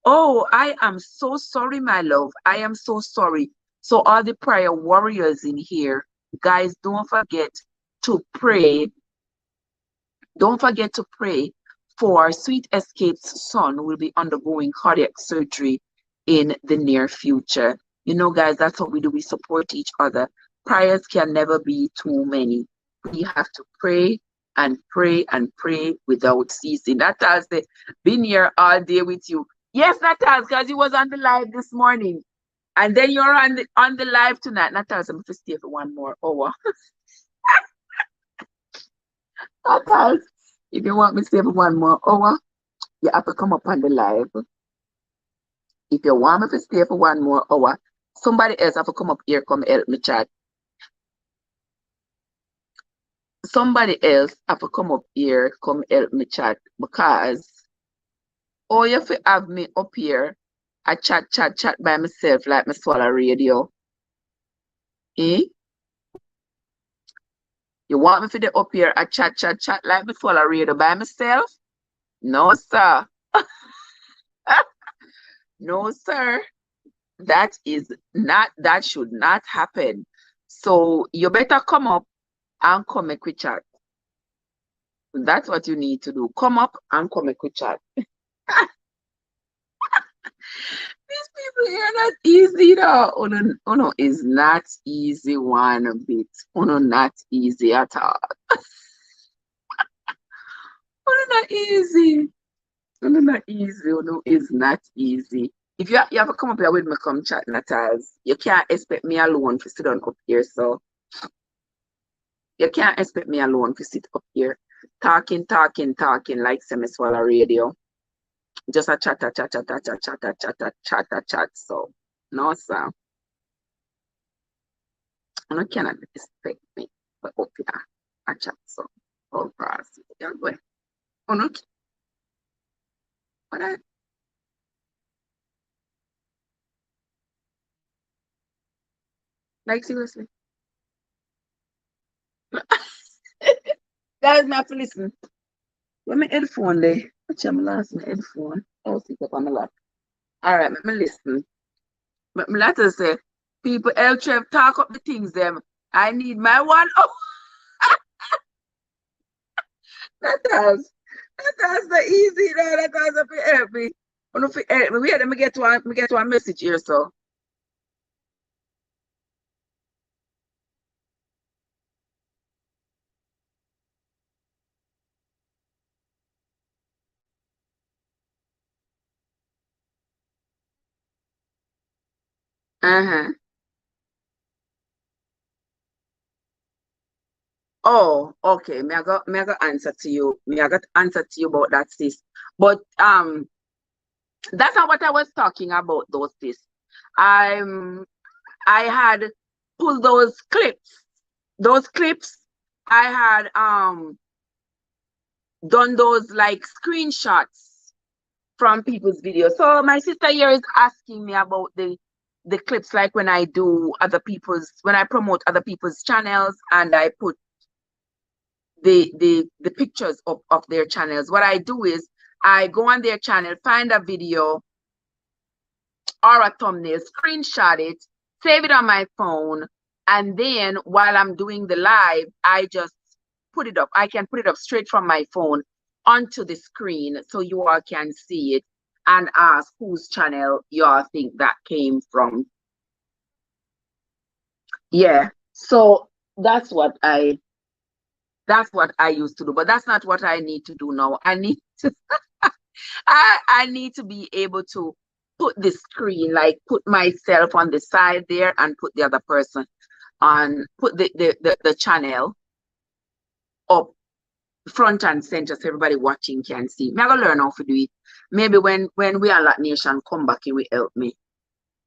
I am so sorry, my love. I am so sorry. So all the prayer warriors in here, guys, don't forget to pray. Don't forget to pray for Sweet Escape's son who will be undergoing cardiac surgery in the near future. You know, guys, that's what we do. We support each other. Prayers can never be too many. We have to pray and pray and pray without ceasing. Natal's been here all day with you. Yes, Natal's, because he was on the live this morning. And then you're on the live tonight. Natal's, I'm going to stay for one more hour. Natal's, if you want me to stay for one more hour, you have to come up on the live. If you want me to stay for one more hour, somebody else have to come up here, come help me chat. Somebody else have to come up here, come help me chat, because oh, you have to have me up here, I chat by myself like my swallow radio. Eh? You want me to the up here, I chat like my swallow radio by myself? No, sir. No, sir. That should not happen. So you better come up and come make we chat. That's what you need to do. Come up and come make we chat. These people here are not easy though. Uno is not easy one bit. Uno not easy at all. Uno not easy. Uno not easy. Uno is not easy. If you have to come up here with me, come chat, Natals. You can't expect me alone to sit down up here, so you can't expect me alone to sit up here talking like semi-swallow radio. Just a chat. So no, sir. You cannot expect me to up here a chat. So oh, cross. You're going. Oh no. What? Like seriously. Guys, not to listen. Where my headphone there? Which I'm lost my headphone. I'll sit up on my lap. All right, let me listen. But my letter say, people help Trev talk up the things them. I need my one. Oh, that's the easy. No, that's a help me. Help me. Wait, let me get one message here, so. Uh-huh. Oh, okay. Me I got answer to you. Me I got answer to you about that, sis. But that's not what I was talking about, those sis. I had pulled those clips. Those clips, I had done those like screenshots from people's videos. So my sister here is asking me about the clips, like when I promote other people's channels and I put the pictures of their channels. What I do is I go on their channel, find a video or a thumbnail, screenshot it, save it on my phone, and then while I'm doing the live, I just put it up. I can put it up straight from my phone onto the screen so you all can see it and ask whose channel you all think that came from. Yeah, so that's what I used to do, but that's not what I need to do now. I need to I need to be able to put the screen, like put myself on the side there and put the other person on, put the channel up front and center so everybody watching can see. I'm gonna learn how to do it. Maybe when We Are Lot Nation come back, it will help me.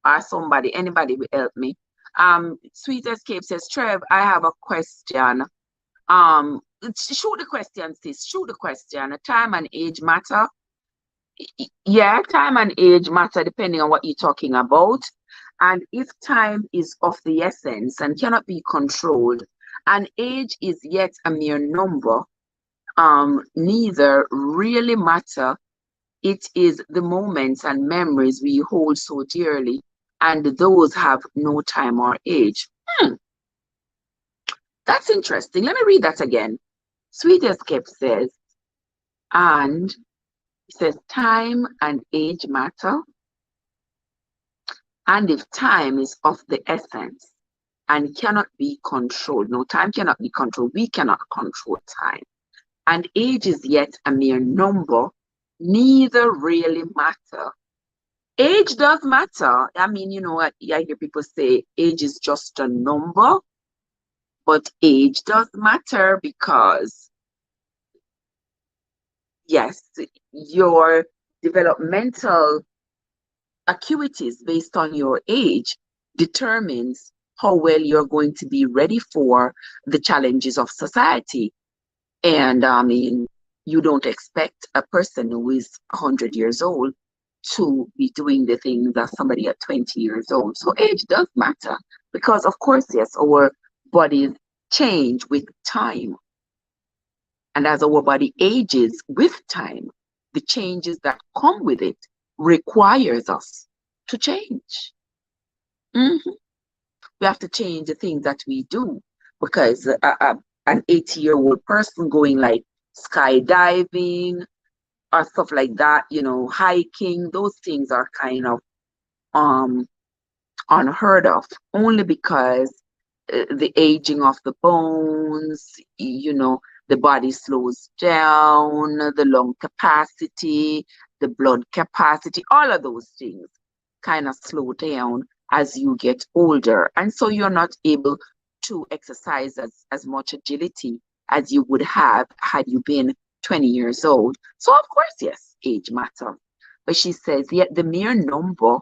Or anybody will help me. Sweet Escape says, Trev, I have a question. Shoot the question, sis. Shoot the question. Time and age matter. Yeah, time and age matter depending on what you're talking about. And if time is of the essence and cannot be controlled, and age is yet a mere number, neither really matter. It is the moments and memories we hold so dearly, and those have no time or age. That's interesting. Let me read that again. Sweet Escape says, and it says time and age matter. And if time is of the essence and cannot be controlled, no, time cannot be controlled, we cannot control time, and age is yet a mere number, neither really matter. Age does matter. I mean, you know, I hear people say age is just a number, but age does matter because, yes, your developmental acuities based on your age determines how well you're going to be ready for the challenges of society. And I mean, you don't expect a person who is 100 years old to be doing the things that somebody at 20 years old. So age does matter because, of course, yes, our bodies change with time. And as our body ages with time, the changes that come with it requires us to change. We have to change the things that we do because an 80-year-old person going like skydiving or stuff like that, you know, hiking, those things are kind of unheard of, only because the aging of the bones, you know, the body slows down, the lung capacity, the blood capacity, all of those things kind of slow down as you get older. And so you're not able to exercise as much agility as you would have had you been 20 years old. So of course, yes, age matters. But she says, yet the mere number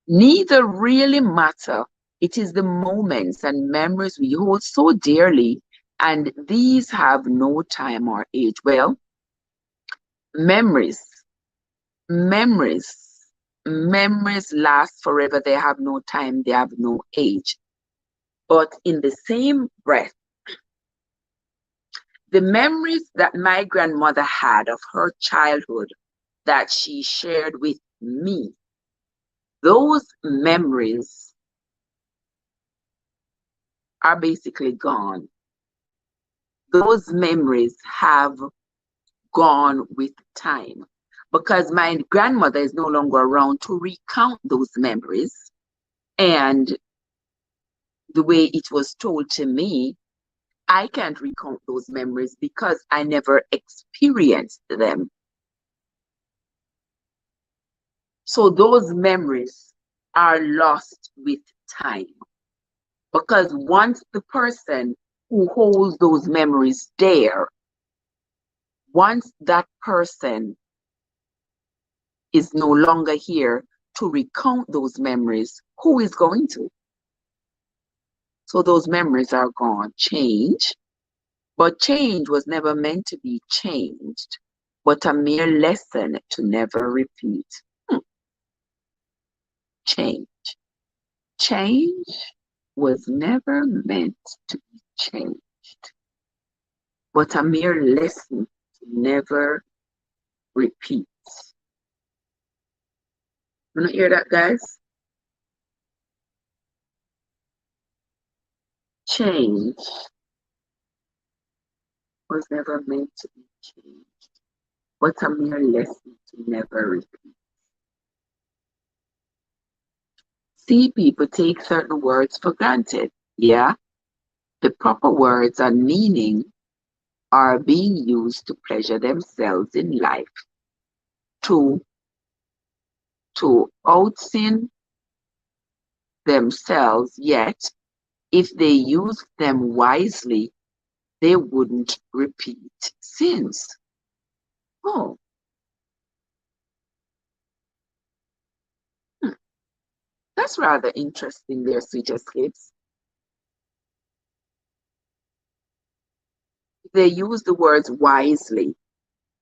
neither really matter. It is the moments and memories we hold so dearly, and these have no time or age. Well, memories last forever. They have no time, they have no age. But in the same breath, the memories that my grandmother had of her childhood that she shared with me, those memories are basically gone. Those memories have gone with time because my grandmother is no longer around to recount those memories. And the way it was told to me, I can't recount those memories because I never experienced them. So those memories are lost with time. Because once the person who holds those memories there, once that person is no longer here to recount those memories, who is going to? So those memories are gone. Change. But change was never meant to be changed, but a mere lesson to never repeat. Change. Change was never meant to be changed, but a mere lesson to never repeat. You not hear that, guys? Change was never meant to be changed, but a mere lesson to never repeat. See, people take certain words for granted. Yeah, the proper words and meaning are being used to pleasure themselves in life, to out-sin themselves, yet if they use them wisely, they wouldn't repeat sins. Oh. That's rather interesting there, Sweet Escapes. If they use the words wisely,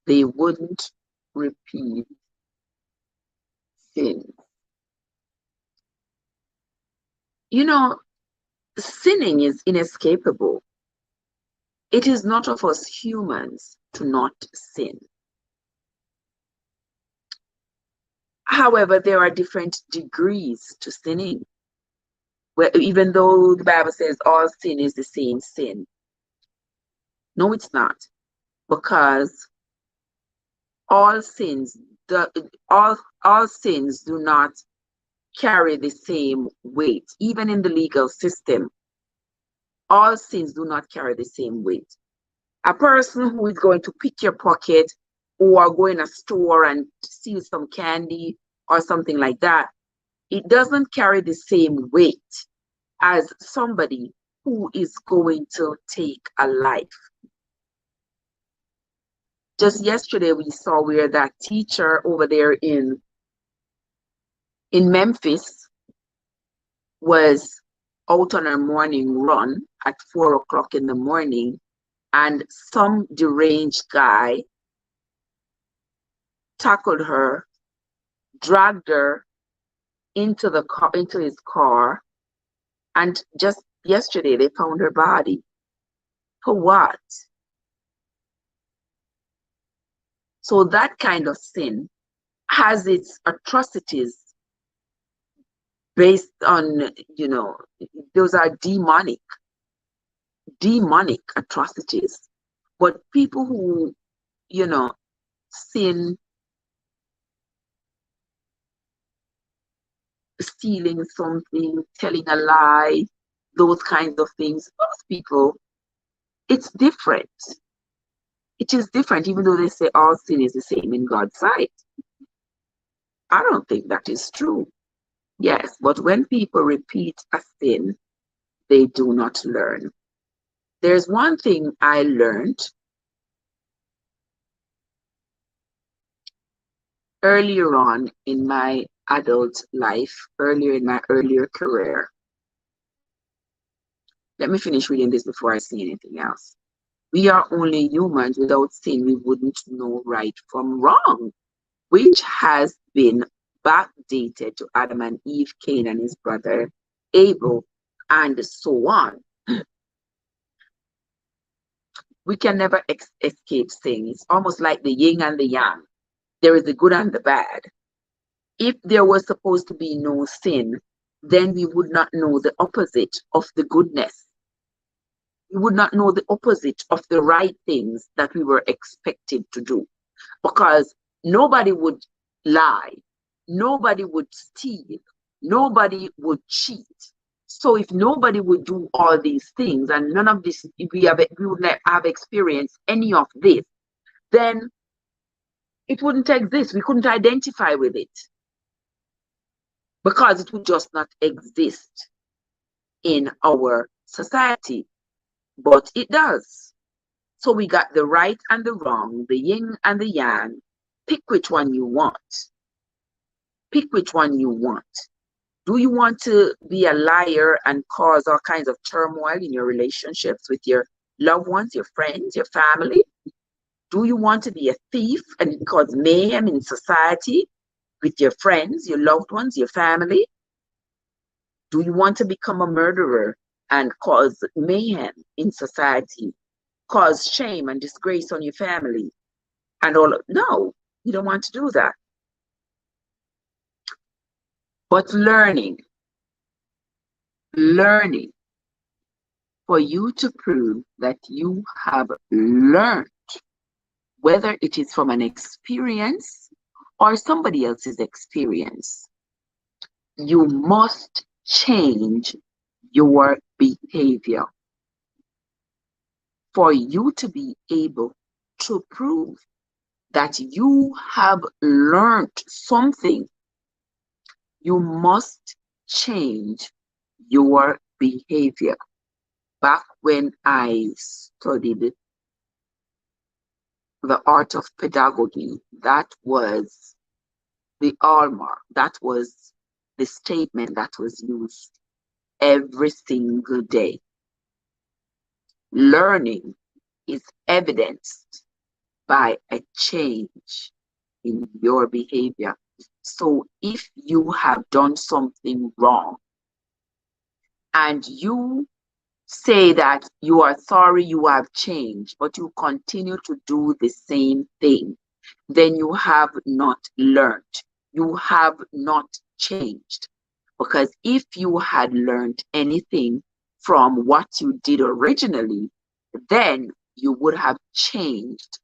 they wouldn't repeat sins. You know, sinning is inescapable. It is not of us humans to not sin. However, there are different degrees to sinning. Where, even though the Bible says all sin is the same sin. No, it's not. Because all sins do not carry the same weight. Even in the legal system, all sins do not carry the same weight. A person who is going to pick your pocket or go in a store and steal some candy or something like that, it doesn't carry the same weight as somebody who is going to take a life. Just yesterday, we saw where that teacher over there in Memphis was out on her morning run at 4 o'clock in the morning, and some deranged guy tackled her, dragged her into his car, and just yesterday they found her body. For what? So that kind of sin has its atrocities based on, those are demonic atrocities. But people who, sin, stealing something, telling a lie, those kinds of things, those people, it's different. It is different, even though they say all sin is the same in God's sight. I don't think that is true. Yes, but when people repeat a sin, they do not learn. There's one thing I learned earlier on in my adult life, earlier in my earlier career. Let me finish reading this before I say anything else. We are only humans. Without sin, we wouldn't know right from wrong, which has been backdated to Adam and Eve, Cain and his brother Abel, and so on. We can never escape sin. It's almost like the yin and the yang. There is the good and the bad. If there was supposed to be no sin, then we would not know the opposite of the goodness. We would not know the opposite of the right things that we were expected to do. Because nobody would lie, nobody would steal, nobody would cheat. So if nobody would do all these things, and none of this, we would not have experienced any of this, then it wouldn't exist. We couldn't identify with it, because it would just not exist in our society. But it does. So we got the right and the wrong, the yin and the yang. Pick which one you want. Pick which one you want. Do you want to be a liar and cause all kinds of turmoil in your relationships with your loved ones, your friends, your family? Do you want to be a thief and cause mayhem in society with your friends, your loved ones, your family? Do you want to become a murderer and cause mayhem in society, cause shame and disgrace on your family and all of, no, you don't want to do that. But learning for you to prove that you have learned, whether it is from an experience or somebody else's experience, you must change your behavior for you to be able to prove that you have learned something. You must change your behavior. Back when I studied the art of pedagogy, that was the hallmark, that was the statement that was used every single day. Learning is evidenced by a change in your behavior. So if you have done something wrong and you say that you are sorry, you have changed, but you continue to do the same thing, then you have not learned. You have not changed. Because if you had learned anything from what you did originally, then you would have changed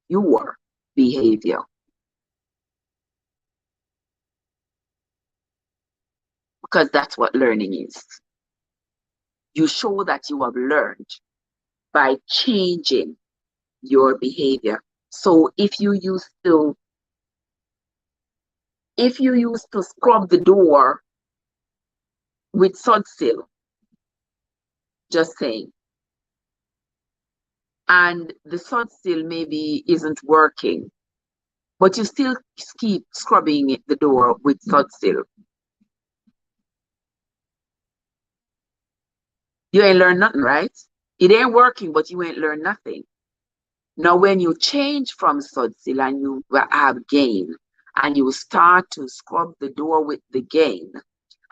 your behavior. Because that's what learning is. You show that you have learned by changing your behavior. So if you used to scrub the door with Sudsil, just saying, and the Sudsil maybe isn't working, but you still keep scrubbing the door with Sudsil, you ain't learned nothing, right? It ain't working, but you ain't learned nothing. Now, when you change from Sudsil and you have gain, and you start to scrub the door with the gain,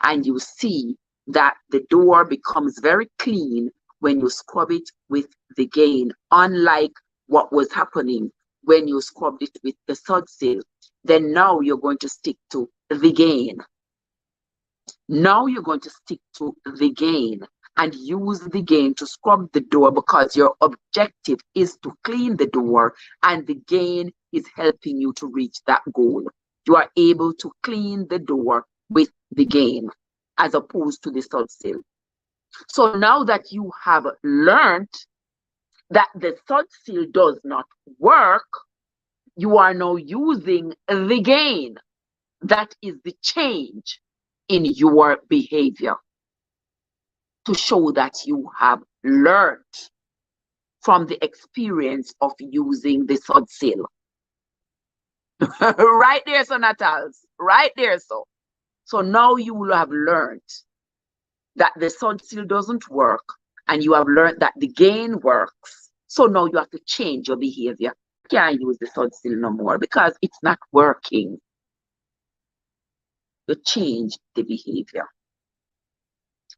and you see that the door becomes very clean when you scrub it with the gain, unlike what was happening when you scrubbed it with the Sudsil, then now you're going to stick to the gain. Now you're going to stick to the gain and use the gain to scrub the door because your objective is to clean the door and the gain is helping you to reach that goal. You are able to clean the door with the gain as opposed to the Sudsil. So now that you have learned that the Sudsil does not work, you are now using the gain. That is the change in your behavior to show that you have learned from the experience of using the Sudsil. Right there, so Natals. Right there, so. So now you will have learned that the Sudsil doesn't work, and you have learned that the gain works. So now you have to change your behavior. You can't use the Sudsil no more because it's not working. You change the behavior.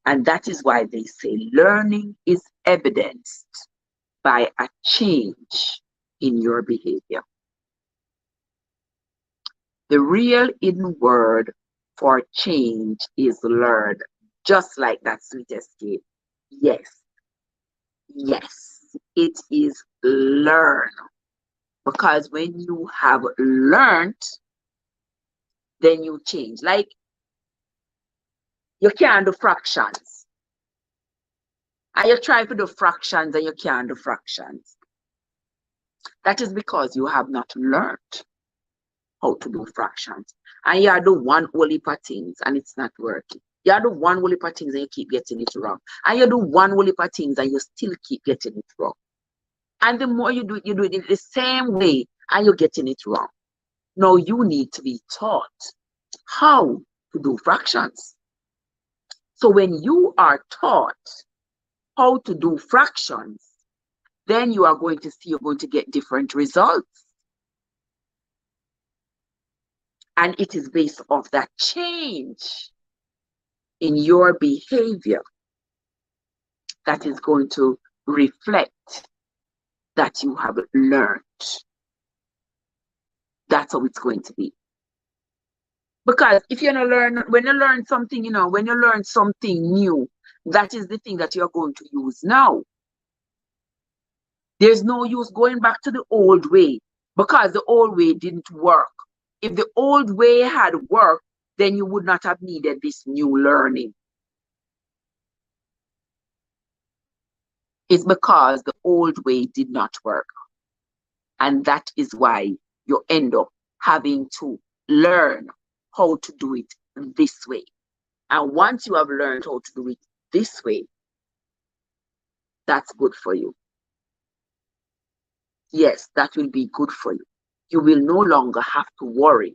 And that is why they say learning is evidenced by a change in your behavior. The real hidden word for change is learn, just like that sweet escape. Yes, yes, it is learn. Because when you have learned, then you change. Like, you can't do fractions. And you try to do fractions and you can't do fractions. That is because you have not learned how to do fractions. And you do one whole heap of things and it's not working. You do one whole heap of things and you keep getting it wrong. And you do one whole heap of things and you still keep getting it wrong. And the more you do it in the same way and you're getting it wrong. Now you need to be taught how to do fractions. So when you are taught how to do fractions, then you are going to see you're going to get different results. And it is based off that change in your behavior that is going to reflect that you have learned. That's how it's going to be. Because if you're not learn, when you learn something, when you learn something new, that is the thing that you're going to use now. There's no use going back to the old way because the old way didn't work. If the old way had worked, then you would not have needed this new learning. It's because the old way did not work. And that is why you end up having to learn how to do it this way. And once you have learned how to do it this way, that's good for you. Yes, that will be good for you. You will no longer have to worry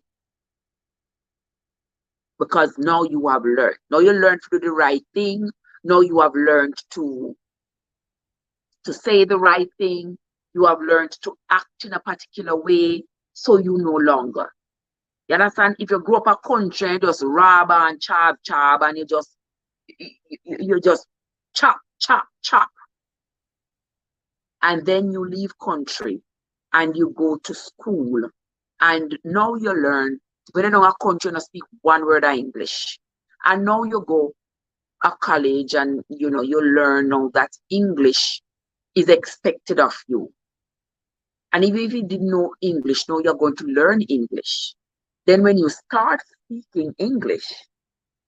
because now you have learned. Now you learned to do the right thing. Now you have learned to say the right thing. You have learned to act in a particular way, so you no longer. You understand? If you grow up a country and just rob and chop and you just chop, and then you leave country and you go to school and now you learn, when you know a country and speak one word of English, and now you go a college and you learn now that English is expected of you. And even if you didn't know English, now you're going to learn English. Then when you start speaking English,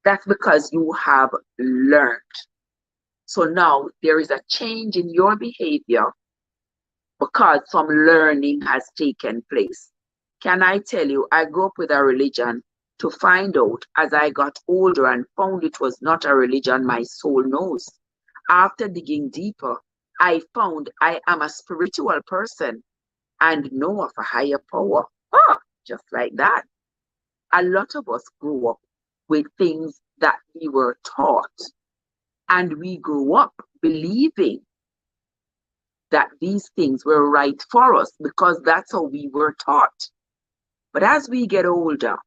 that's because you have learned. So now there is a change in your behavior because some learning has taken place. Can I tell you, I grew up with a religion to find out as I got older and found it was not a religion my soul knows. After digging deeper, I found I am a spiritual person and know of a higher power. Just like that. A lot of us grew up with things that we were taught, and we grew up believing that these things were right for us because that's how we were taught. But as we get older,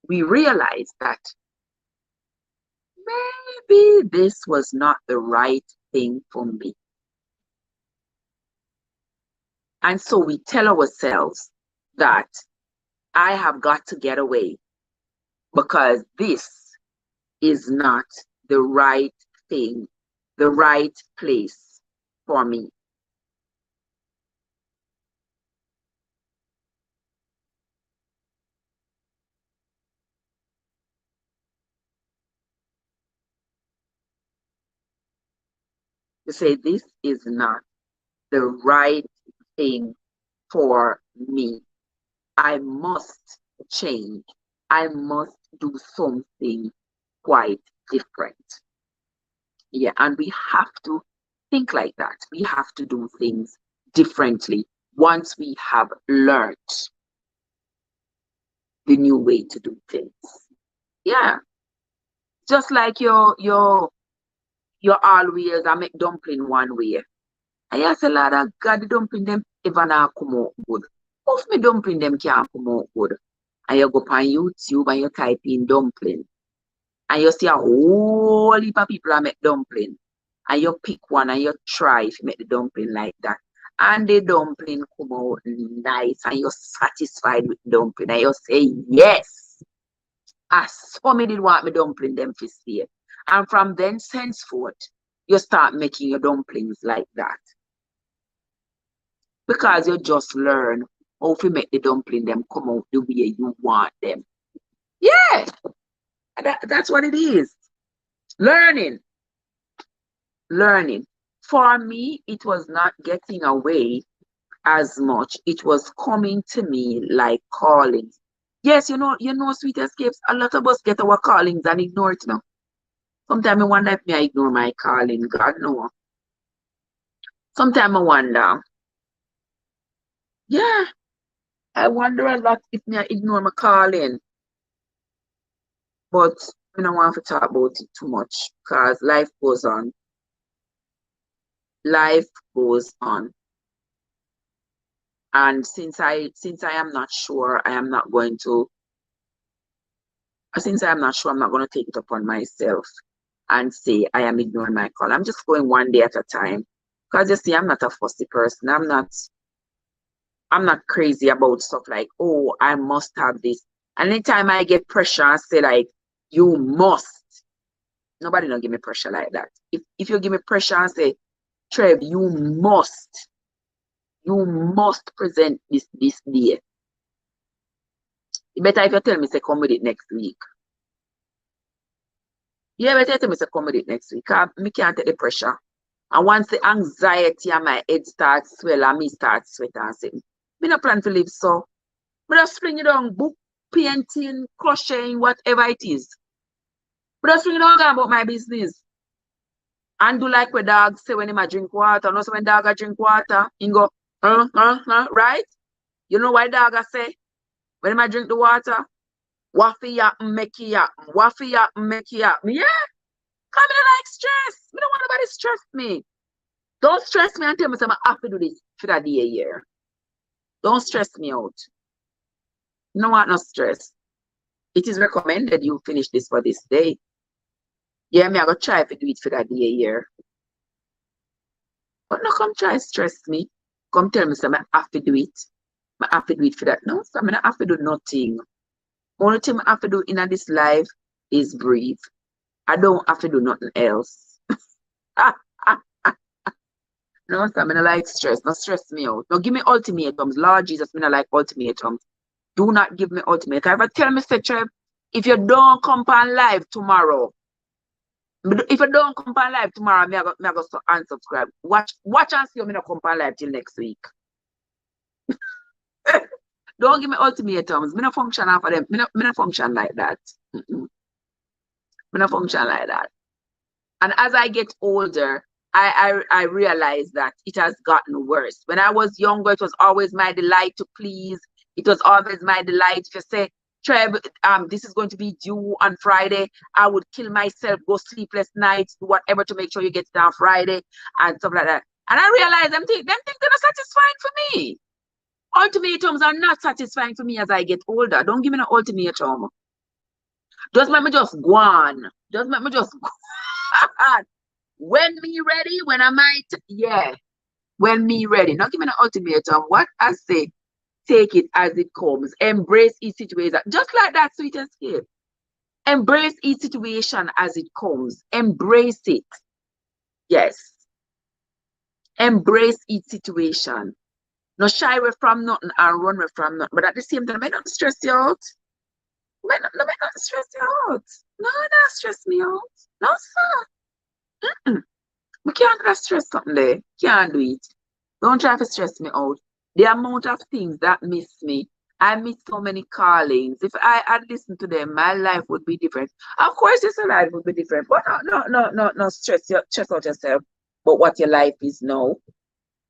we realize that maybe this was not the right thing for me. And so we tell ourselves that I have got to get away because this is not the right thing, the right place for me. To say this is not the right thing for me. I must change. I must do something quite different. Yeah, and we have to think like that. We have to do things differently once we have learned the new way to do things. Yeah. Just like you're always I make dumpling one way. I ask a lot of God, the dumpling them ever not come out good. If me dumpling them can't come out good. And you go on YouTube and you type in dumpling. And you see a whole heap of people that make dumpling. And you pick one and you try if you make the dumpling like that. And the dumpling come out nice and you're satisfied with the dumpling. And you say, yes, I saw me did want me dumpling them for stay. And from then henceforth, you start making your dumplings like that. Because you just learn how to make the dumpling them come out the way you want them. Yeah, that's what it is. Learning. For me, it was not getting away as much. It was coming to me like callings. Yes, you know, sweet escapes. A lot of us get our callings and ignore it now. Sometimes I wonder if I ignore my calling. God no. Sometimes I wonder. Yeah, I wonder a lot if I ignore my calling. But I don't want to talk about it too much because life goes on. life goes on. And since I am not sure, I'm not going to take it upon myself and say I am ignoring my call. I'm just going one day at a time. Because you see, I'm not a fussy person. I'm not crazy about stuff like, oh, I must have this. And anytime I get pressure and say like, you must, nobody don't give me pressure like that. If you give me pressure and say, Trev, you must present this day. Better if you tell me say come with it next week. Yeah, better tell me say come with it next week. Cause me can't take the pressure. And once the anxiety and my head starts swell and me start sweating and say, me no plan to live so. Me just fling it on book, painting, crocheting, whatever it is. Me just fling it on about my business. And do like what dogs say when him a drink water. No, so when dog a drink water, he go, right? You know why dog a say? When him a drink the water, waffy ya, make ya, waffy ya, make ya. Yeah, come in like stress. Me don't want nobody stress me. Don't stress me and tell me say I have to do this for that day a year. Don't stress me out. No want no stress. It is recommended you finish this for this day. Yeah, me I go try to do it for that day a year. But no come try stress me. Come tell me say I have to do it. I have to do it for that. No, so I mean I have to do nothing. Only thing I have to do in this life is breathe. I don't have to do nothing else. No, so I mean I like stress. Don't stress me out. Don't give me ultimatums. Lord Jesus, me not like ultimatums. Do not give me ultimatum. If I tell me, say, Trev, if you don't come on live tomorrow, if you don't come on live tomorrow, me I go unsubscribe. Watch and see me not come on live till next week. Don't give me ultimatums. Me not function after them. Me not function like that. Me not function like that. And as I get older, I realize that it has gotten worse. When I was younger, it was always my delight to please. It was always my delight to say, Trev, this is going to be due on Friday. I would kill myself, go sleepless nights, do whatever to make sure you get it on Friday and stuff like that. And I realize them things are not satisfying for me. Ultimatums are not satisfying for me as I get older. Don't give me an ultimatum. Just let me just go on. Just let me just go on. When me ready, when I might, yeah. When me ready. Not give me an ultimatum. What I say, take it as it comes. Embrace each situation. Just like that sweet escape. Embrace each situation as it comes. Embrace it. Yes. Embrace each situation. No shy away from nothing and run away from nothing. But at the same time, I don't stress you out. I don't stress you out. No, don't stress me out. No, sir. We can't stress something there. Can't do it. Don't try to stress me out. The amount of things that miss me. I miss so many callings. If I had listened to them, my life would be different. Of course, your life would be different. But no stress out yourself. But what your life is now.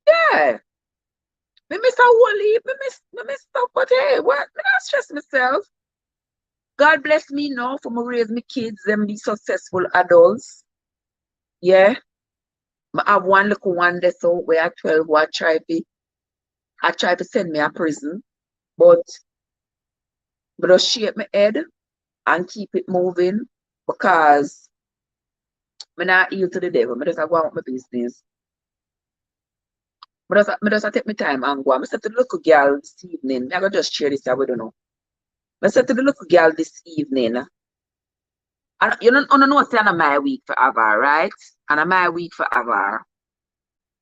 Yeah. Me miss a whole heap. Me miss stuff. But hey, what? Me not stress myself. God bless me now for me raise my kids and be successful adults. Yeah. I have one little one that's out where at 12 who I try to send me a prison, but just shape my head and keep it moving because I'm not yield to the devil. I just go on with my business. I just take my time and go. I said to the little girl this evening, I'm going to just share this, I don't know. I said to the little girl this evening, and you don't know say I'm my week forever, right? And I'm my week forever.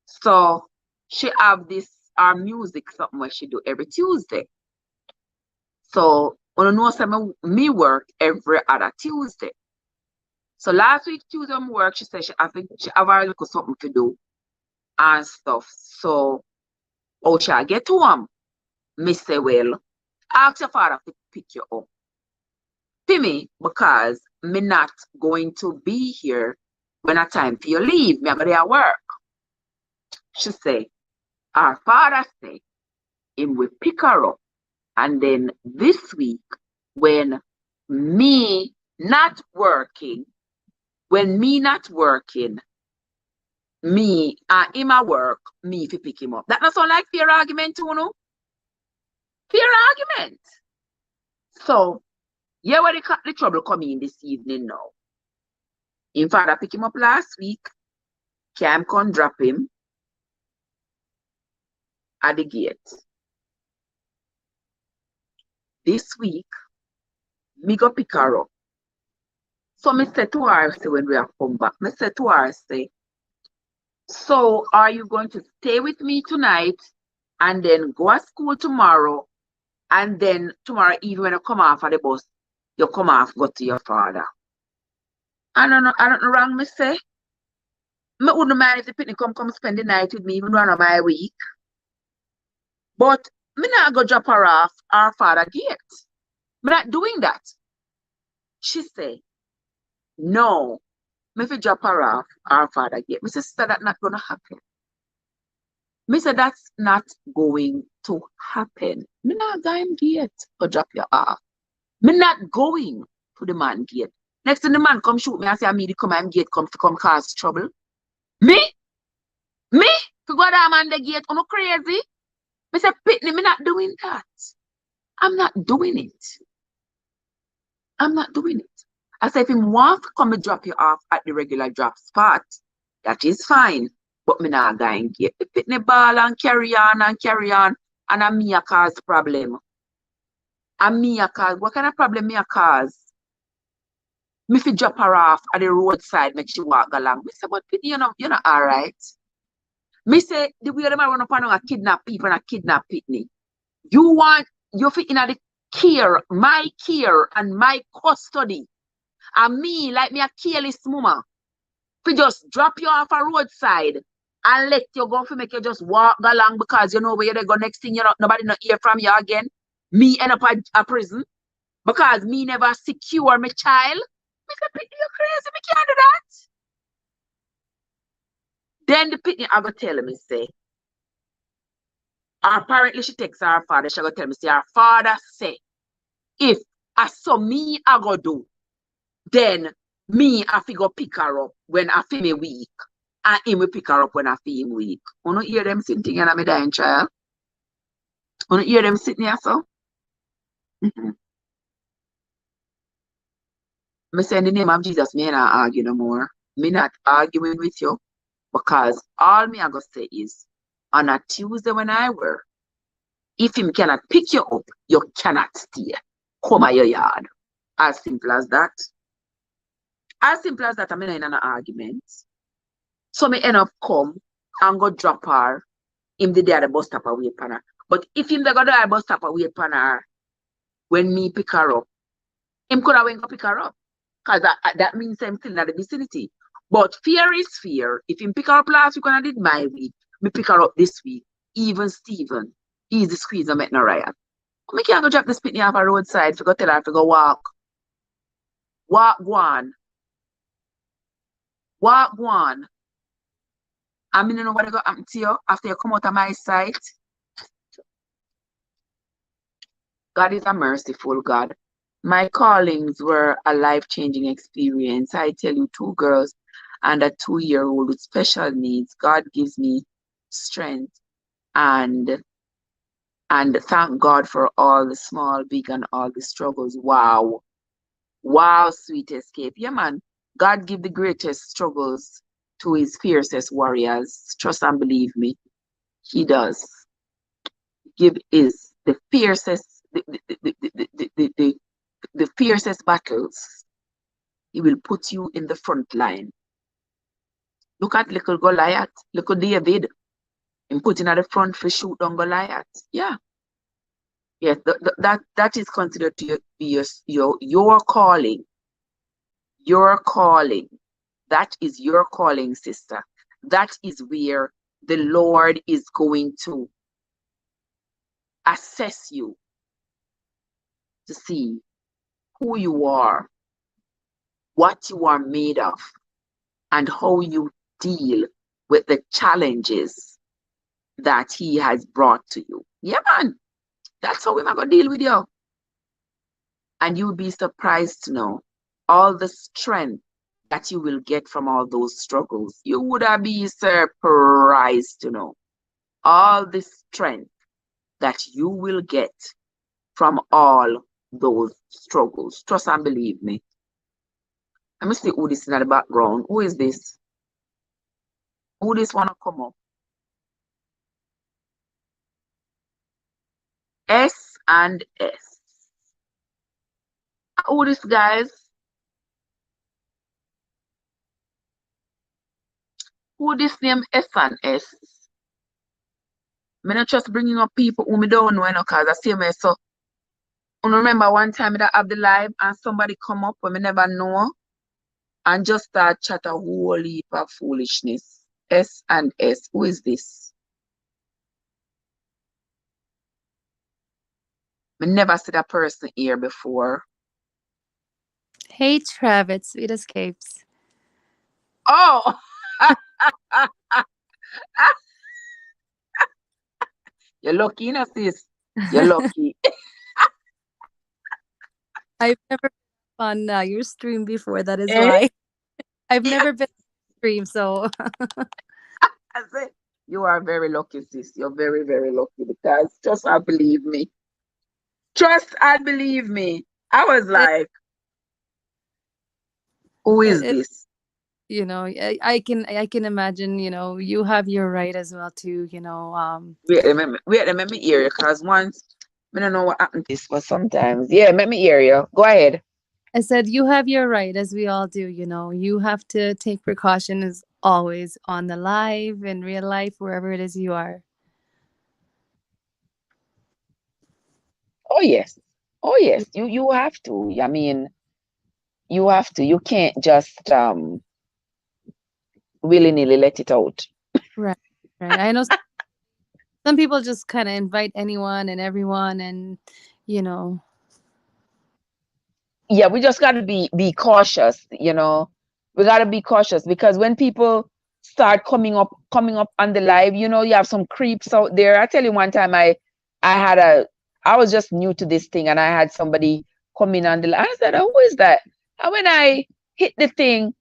So she have this music something where she do every Tuesday. So I know some me work every other Tuesday. So last week Tuesday work, she said she have a little something to do and stuff. So she get to him. Me say, well, ask your father to pick you up. For me, because me not going to be here when a time for you leave. Me go there work. She say, our father say, him will pick her up. And then this week, when me not working, me him a work, me if you pick him up. That not sound like fair argument to no? Fair argument. So, yeah, where the trouble coming in this evening now. In fact, I pick him up last week. Cam come drop him at the gate. This week, me go pick her up. So me say to her, say when we have come back, me say to her, say, so are you going to stay with me tonight and then go to school tomorrow, and then tomorrow even when you come off of the bus, you come off, go to your father? I don't know wrong, me say. Me wouldn't mind if the picnic come spend the night with me, even though I'm my week. But me not go drop her off our father gate. Me not doing that. She say, no, me fi drop her off our father gate. Me say, sister, that's not gonna happen. Me say, that's not going to happen. Me not going gate to drop you off. Me not going to the man gate. Next thing the man come shoot me and say, I mean, come and gate come cause trouble. Me? To go down on the gate, you crazy? Me say, Pitney, me not doing that. I'm not doing it. I'm not doing it. I said, if him want to come and drop you off at the regular drop spot, that is fine. But me not going to get the Pitney ball and carry on, and a me a cause problem. And me a cause, what kind of problem me a cause? Me fi drop her off at the roadside, make she walk along. Me say, but Pitney, you're not all right. Me say, the way them run up and kidnap people and kidnap Pitney. You fit in the care, my care and my custody. And me, like me a careless mama, fi just drop you off a roadside and let you go, fi make you just walk along because you know where you go next thing, nobody not hear from you again. Me end up a prison because me never secure my child. Me say, Pitney, you crazy, me can't do that. Then the Pitney I go tell me, say, apparently she takes her father, she go tell me, say, her father say, if I saw me I go do, then me I fi go pick her up when I feel me weak, and him will pick her up when I feel him weak. You don't hear them sitting and I'm a dying child? You don't hear them sitting here, so? Me say in the name of Jesus, me not argue no more. Me not arguing with you, because all me I go say is, on a Tuesday when I work, if him cannot pick you up, you cannot stay. Come at your yard. As simple as that. As simple as that, I'm in an argument. So me end up come and go drop her. Him the day at the bus stop away pan her. But if him the go there at the bus stop away pan her, when me pick her up, him could have went go pick her up. Because that means I'm still in the vicinity. But fear is fear. If him pick her up last week when I did my week, me pick her up this week. Even Stephen, easy squeeze and make no riot. Me can't go drop this Pitney off a roadside to go tell her to go walk. Walk one. Walk one. I mean, you know what I got happen to you after you come out of my sight. God is a merciful God. My callings were a life-changing experience. I tell you, 2 girls and a 2-year-old with special needs. God gives me strength and thank God for all the small, big, and all the struggles. Wow. Wow, sweet escape. Yeah, man. God give the greatest struggles to his fiercest warriors. Trust and believe me. He does. Give is the fiercest, the fiercest battles. He will put you in the front line. Look at little Goliath, little David. And putting at the front for shoot down Goliath. Yeah. Yes, that is considered to be your calling. Your calling. That is your calling, sister. That is where the Lord is going to assess you to see who you are, what you are made of, and how you deal with the challenges that he has brought to you. Yeah, man. That's how we're going to deal with you. And you'll be surprised to know all the strength that you will get from all those struggles. You would have been surprised to know all the strength that you will get from all those struggles. Trust and believe me. Let me see who this is in the background. Who is this? Who this wanna come up? S and S. Who this, guys? Who this name S and S? I'm not just bringing up people who me don't know, because I see me. So, I remember one time I have the live and somebody come up when me never know and just start chat a whole heap of foolishness. S and S. Who is this? I never seen a person here before. Hey, Trev, it's Sweet Escapes. Oh! You're lucky, you know, sis. You're lucky. I've never been on your stream before. That is Eh? why. I've never been on your stream, so I said, you are very lucky, sis. You're very, very lucky, because trust and believe me. Trust and believe me. I was like, who is this? you know, I can imagine. You know, you have your right as well too. You know, Wait, let me hear you, because once, I don't know what happened to this, but sometimes, yeah, let me hear you. Go ahead. I said you have your right, as we all do. You know, you have to take precaution as always on the live, in real life, wherever it is you are. Oh, yes. Oh, yes. You have to. I mean, you have to. You can't just willy-nilly let it out. Right, right. I know some people just kind of invite anyone and everyone, and you know, Yeah, we just got to be cautious, you know. We got to be cautious, because when people start coming up on the live, you know, you have some creeps out there. I tell you, one time I was just new to this thing, and I had somebody come in on the live. I said, "Oh, who is that?" And when I hit the thing,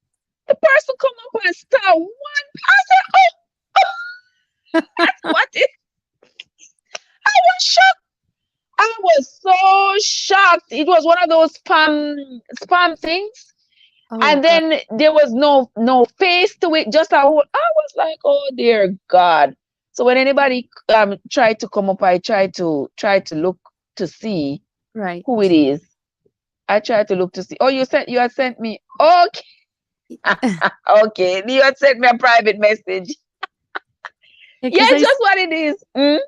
the person come up and start one. I said, "Oh, what is?" I was shocked. I was so shocked. It was one of those spam things. oh And god, then there was no face to it, just a whole. I was like, oh dear God. So when anybody tried to come up, I tried to look to see right. who it is. I tried to look to see. Oh, you had sent me. Okay. Okay. You had sent me a private message. Yeah, Because it's just what it is. and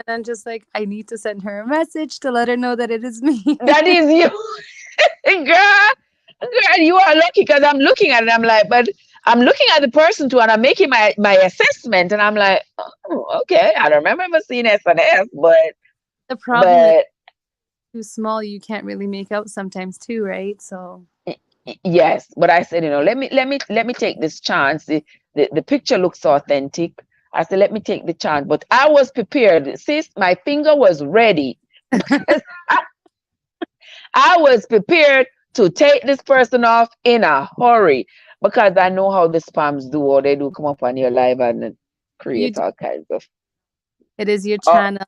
I'm just like, I need to send her a message to let her know that it is me. That is you. Girl, you are lucky, because I'm looking at it. I'm like, but I'm looking at the person too, and I'm making my assessment, and I'm like, oh, okay. I don't remember ever seeing S&S, The problem is but too small. You can't really make out sometimes too, right? So yes. But I said, you know, let me take this chance. The picture looks authentic. I said, let me take the chance. But I was prepared. Sis, my finger was ready. I was prepared to take this person off in a hurry, because I know how the spams do, or they do come up on your live and you create do, all kinds of. it is your Oh, channel.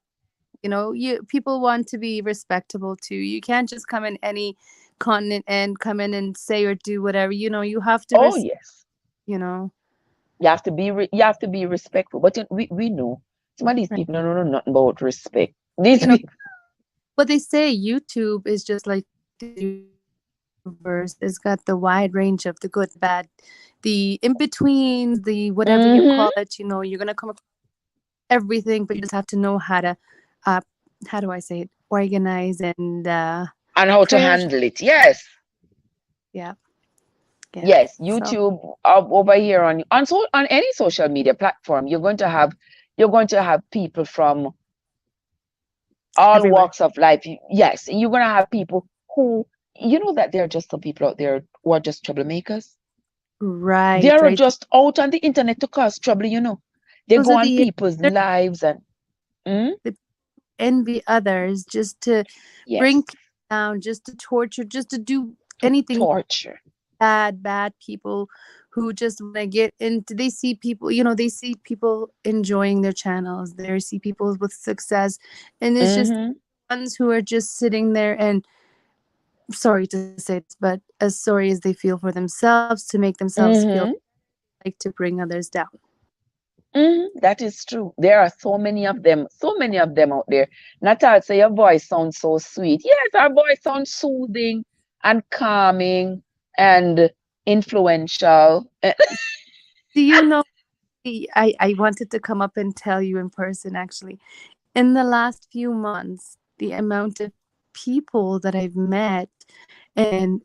You know, you people want to be respectable too. You can't just come in any continent and come in and say or do whatever. You know, you have to oh yes, you know. you have to be you have to be respectful. But we know some of these Right. people don't know nothing about respect. These You know, people, what they say, YouTube is just like the universe. It's got the wide range of the good, the bad, the in between, the whatever you Mhm. call it. You know, you're gonna come across everything, but you just have to know how to, uh, how do I say it, organize and And how to prioritize. handle it. Yes, Yeah, yeah. yes. So YouTube over here on any social media platform, you're going to have people from all everywhere, walks of life. Yes, you're gonna have people who, you know, that there are just some people out there who are just troublemakers. right, They're right. just out on the internet to cause trouble, you know. They Those go are on the people's lives and the envy others just to bring yes, people down, just to torture, just to do anything. torture. bad people who just want to get into, they see people, they see people enjoying their channels, they see people with success, and it's just Mm-hmm. ones who are just sitting there and, sorry to say this, but as sorry as they feel for themselves, to make themselves feel Mm-hmm. like to bring others down. That is true. There are so many of them out there. Natal, say your voice sounds so sweet. Yes, our voice sounds soothing and calming and influential. Do you know, I wanted to come up and tell you in person, actually. In the last few months, the amount of people that I've met, and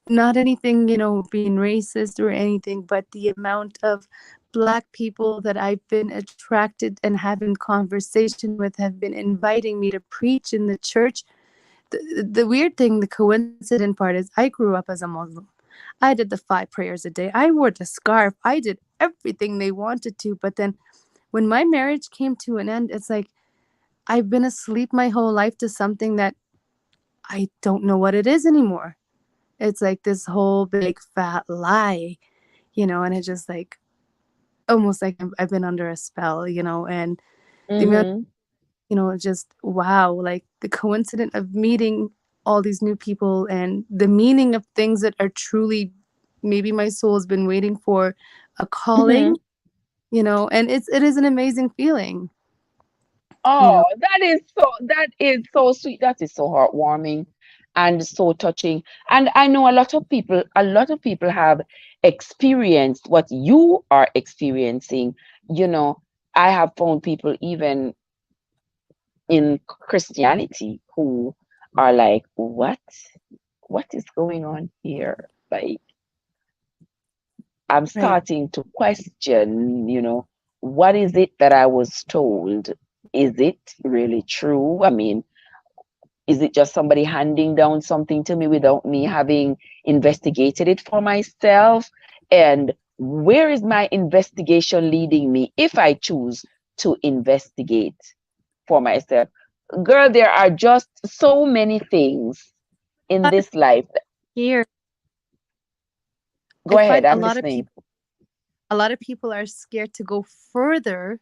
not anything, being racist or anything, but the amount of Black people that I've been attracted and having conversation with have been inviting me to preach in the church. The weird thing, the coincident part is I grew up as a Muslim. I did the 5 prayers a day. I wore the scarf. I did everything they wanted to. But then when my marriage came to an end, it's like I've been asleep my whole life to something that I don't know what it is anymore. It's like this whole big fat lie, and it's just like almost like I've been under a spell, and the amount, Mm-hmm. just wow, like the coincidence of meeting all these new people and the meaning of things that are truly, maybe my soul has been waiting for a Mm-hmm. calling, and it is an amazing feeling, you Oh, know. that is so sweet. That is so heartwarming and so touching. And I know a lot of people have experienced what you are experiencing. You know, I have found people even in Christianity who are like, what is going on here? Like, I'm Right. starting to question, what is it that I was told? Is it really true? I mean, is it just somebody handing down something to me without me having investigated it for myself? And where is my investigation leading me if I choose to investigate for myself? Girl, there are just so many things A in lot of this life. here, Go I ahead, find I'm listening. a lot of people are scared to go further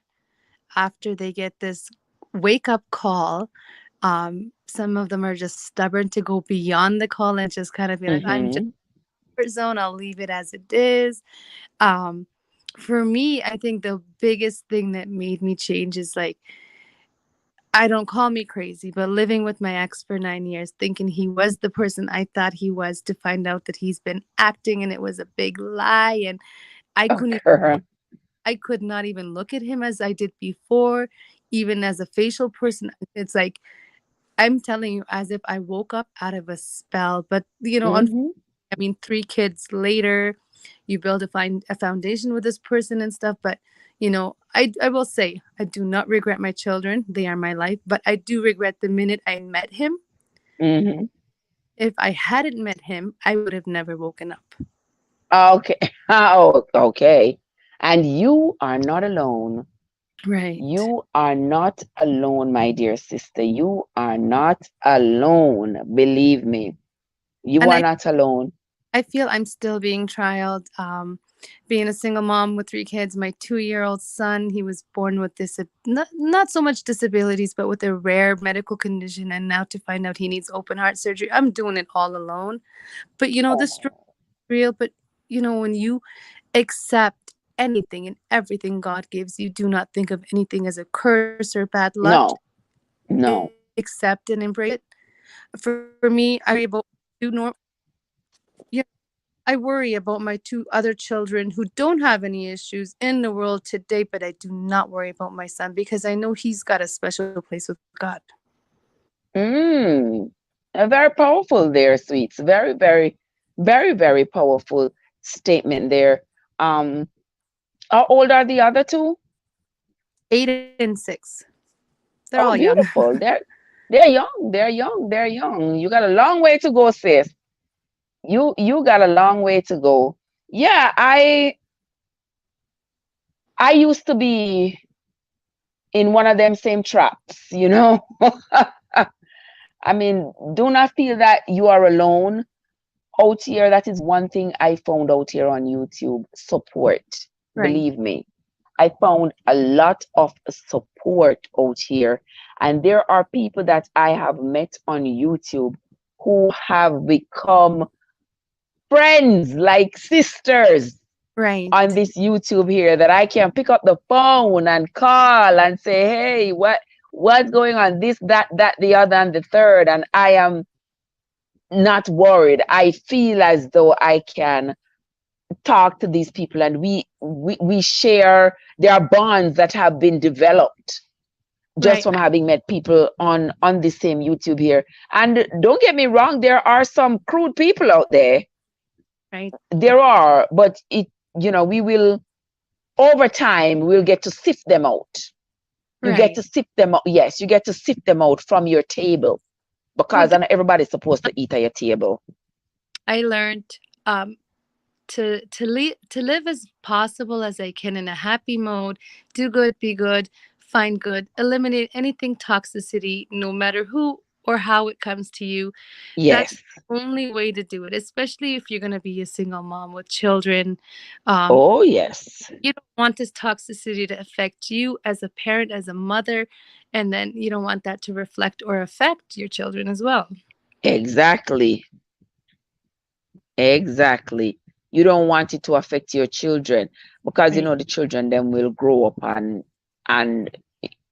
after they get this wake up call. Some of them are just stubborn to go beyond the call and just kind of be like, I'm just Mm-hmm. in the zone, I'll leave it as it is. Um, for me, I think the biggest thing that made me change is like, I don't call me crazy, but living with my ex for 9 years, thinking he was the person I thought he was, to find out that he's been acting and it was a big lie. And I Oh, couldn't girl. I could not even look at him as I did before, even as a facial person. It's like, I'm telling you, as if I woke up out of a spell. But Mm-hmm. I mean, 3 kids later, you build a foundation with this person and stuff. But I will say I do not regret my children. They are my life. But I do regret the minute I met him. Mm-hmm. If I hadn't met him, I would have never woken up. Okay. Oh, okay. And you are not alone. Right. You are not alone, my dear sister. You are not alone. Believe me, you And are not alone. I feel I'm still being trialed. Being a single mom with 3 kids, my 2-year-old son, he was born with this, not so much disabilities, but with a rare medical condition. And now to find out he needs open heart surgery, I'm doing it all alone. But the struggle Oh, is real. But when you accept anything and everything God gives, you do not think of anything as a curse or bad luck. no, no. Accept and embrace it. For me, I worry about two norm. Yeah, I worry about my 2 other children who don't have any issues in the world today, but I do not worry about my son because I know he's got a special place with God. Mm. Very powerful there, sweets. Very, very, very, very powerful statement there. Um, how old are the other two? 8 and 6. They're all Oh, young. beautiful. They're young. They're young. They're young. You got a long way to go, sis. You got a long way to go. Yeah, I used to be in one of them same traps. I mean, do not feel that you are alone. out here, that is one thing I found out here on YouTube, support. Right. Believe me, I found a lot of support out here. And there are people that I have met on YouTube who have become friends, like sisters Right. on this YouTube here, that I can pick up the phone and call and say, hey, what's going on? This, that, the other, and the third. And I am not worried. I feel as though I can talk to these people, and we share. There are bonds that have been developed just Right. from having met people on the same YouTube here. And don't get me wrong, there are some crude people out there. Right. There are, but we will, over time, we'll get to sift them out. You get Right. to sift them out. Yes, you get to sift them out from your table, Well, because not everybody's supposed to eat at your table. I learned to live as possible as I can in a happy mode, do good, be good, find good, eliminate anything toxicity, no matter who or how it comes to you. That's Yes. the only way to do it, especially if you're going to be a single mom with children. Oh, yes. You don't want this toxicity to affect you as a parent, as a mother, and then you don't want that to reflect or affect your children as well. Exactly. Exactly. You don't want it to affect your children, because Right. the children then will grow up, and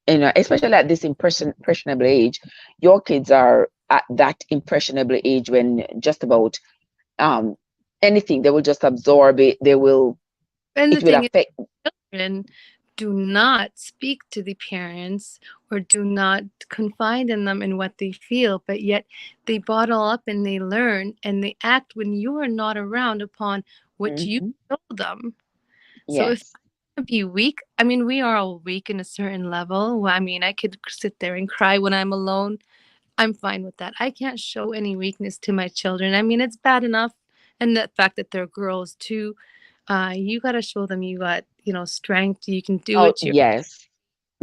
especially at this impressionable age. Your kids are at that impressionable age when just about um anything, they will just absorb it. And the It will thing is, affect. children do not speak to the parents or do not confide in them in what they feel, but yet they bottle up and they learn and they act when you are not around upon what you Mhm. told them. So if Yes. I be weak, I mean, we are all weak in a certain level. I mean, I could sit there and cry when I'm alone. I'm fine with that. I can't show any weakness to my children. I mean, it's bad enough. And the fact that they're girls too, you got to show them you got, strength. You can do Oh, it. yes.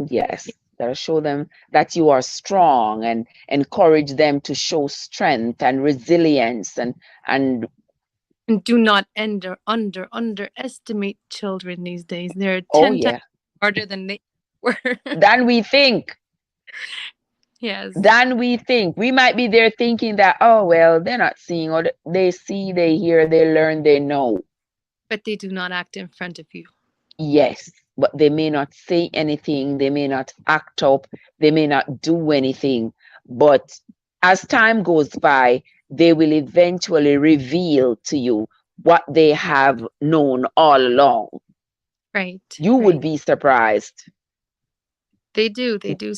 Yes. That'll show them that you are strong, and encourage them to show strength and resilience, and And do not underestimate children these days. They're oh 10 times yeah, harder than they were. than we think. Yes. Than we think. We might be there thinking that, oh well, they're not seeing, or they see, they hear, they learn, they know. But they do not act in front of you. Yes, but they may not say anything, they may not act up, they may not do anything. But as time goes by, they will eventually reveal to you what they have known all along. Right. You would Right. be surprised. They do. They do.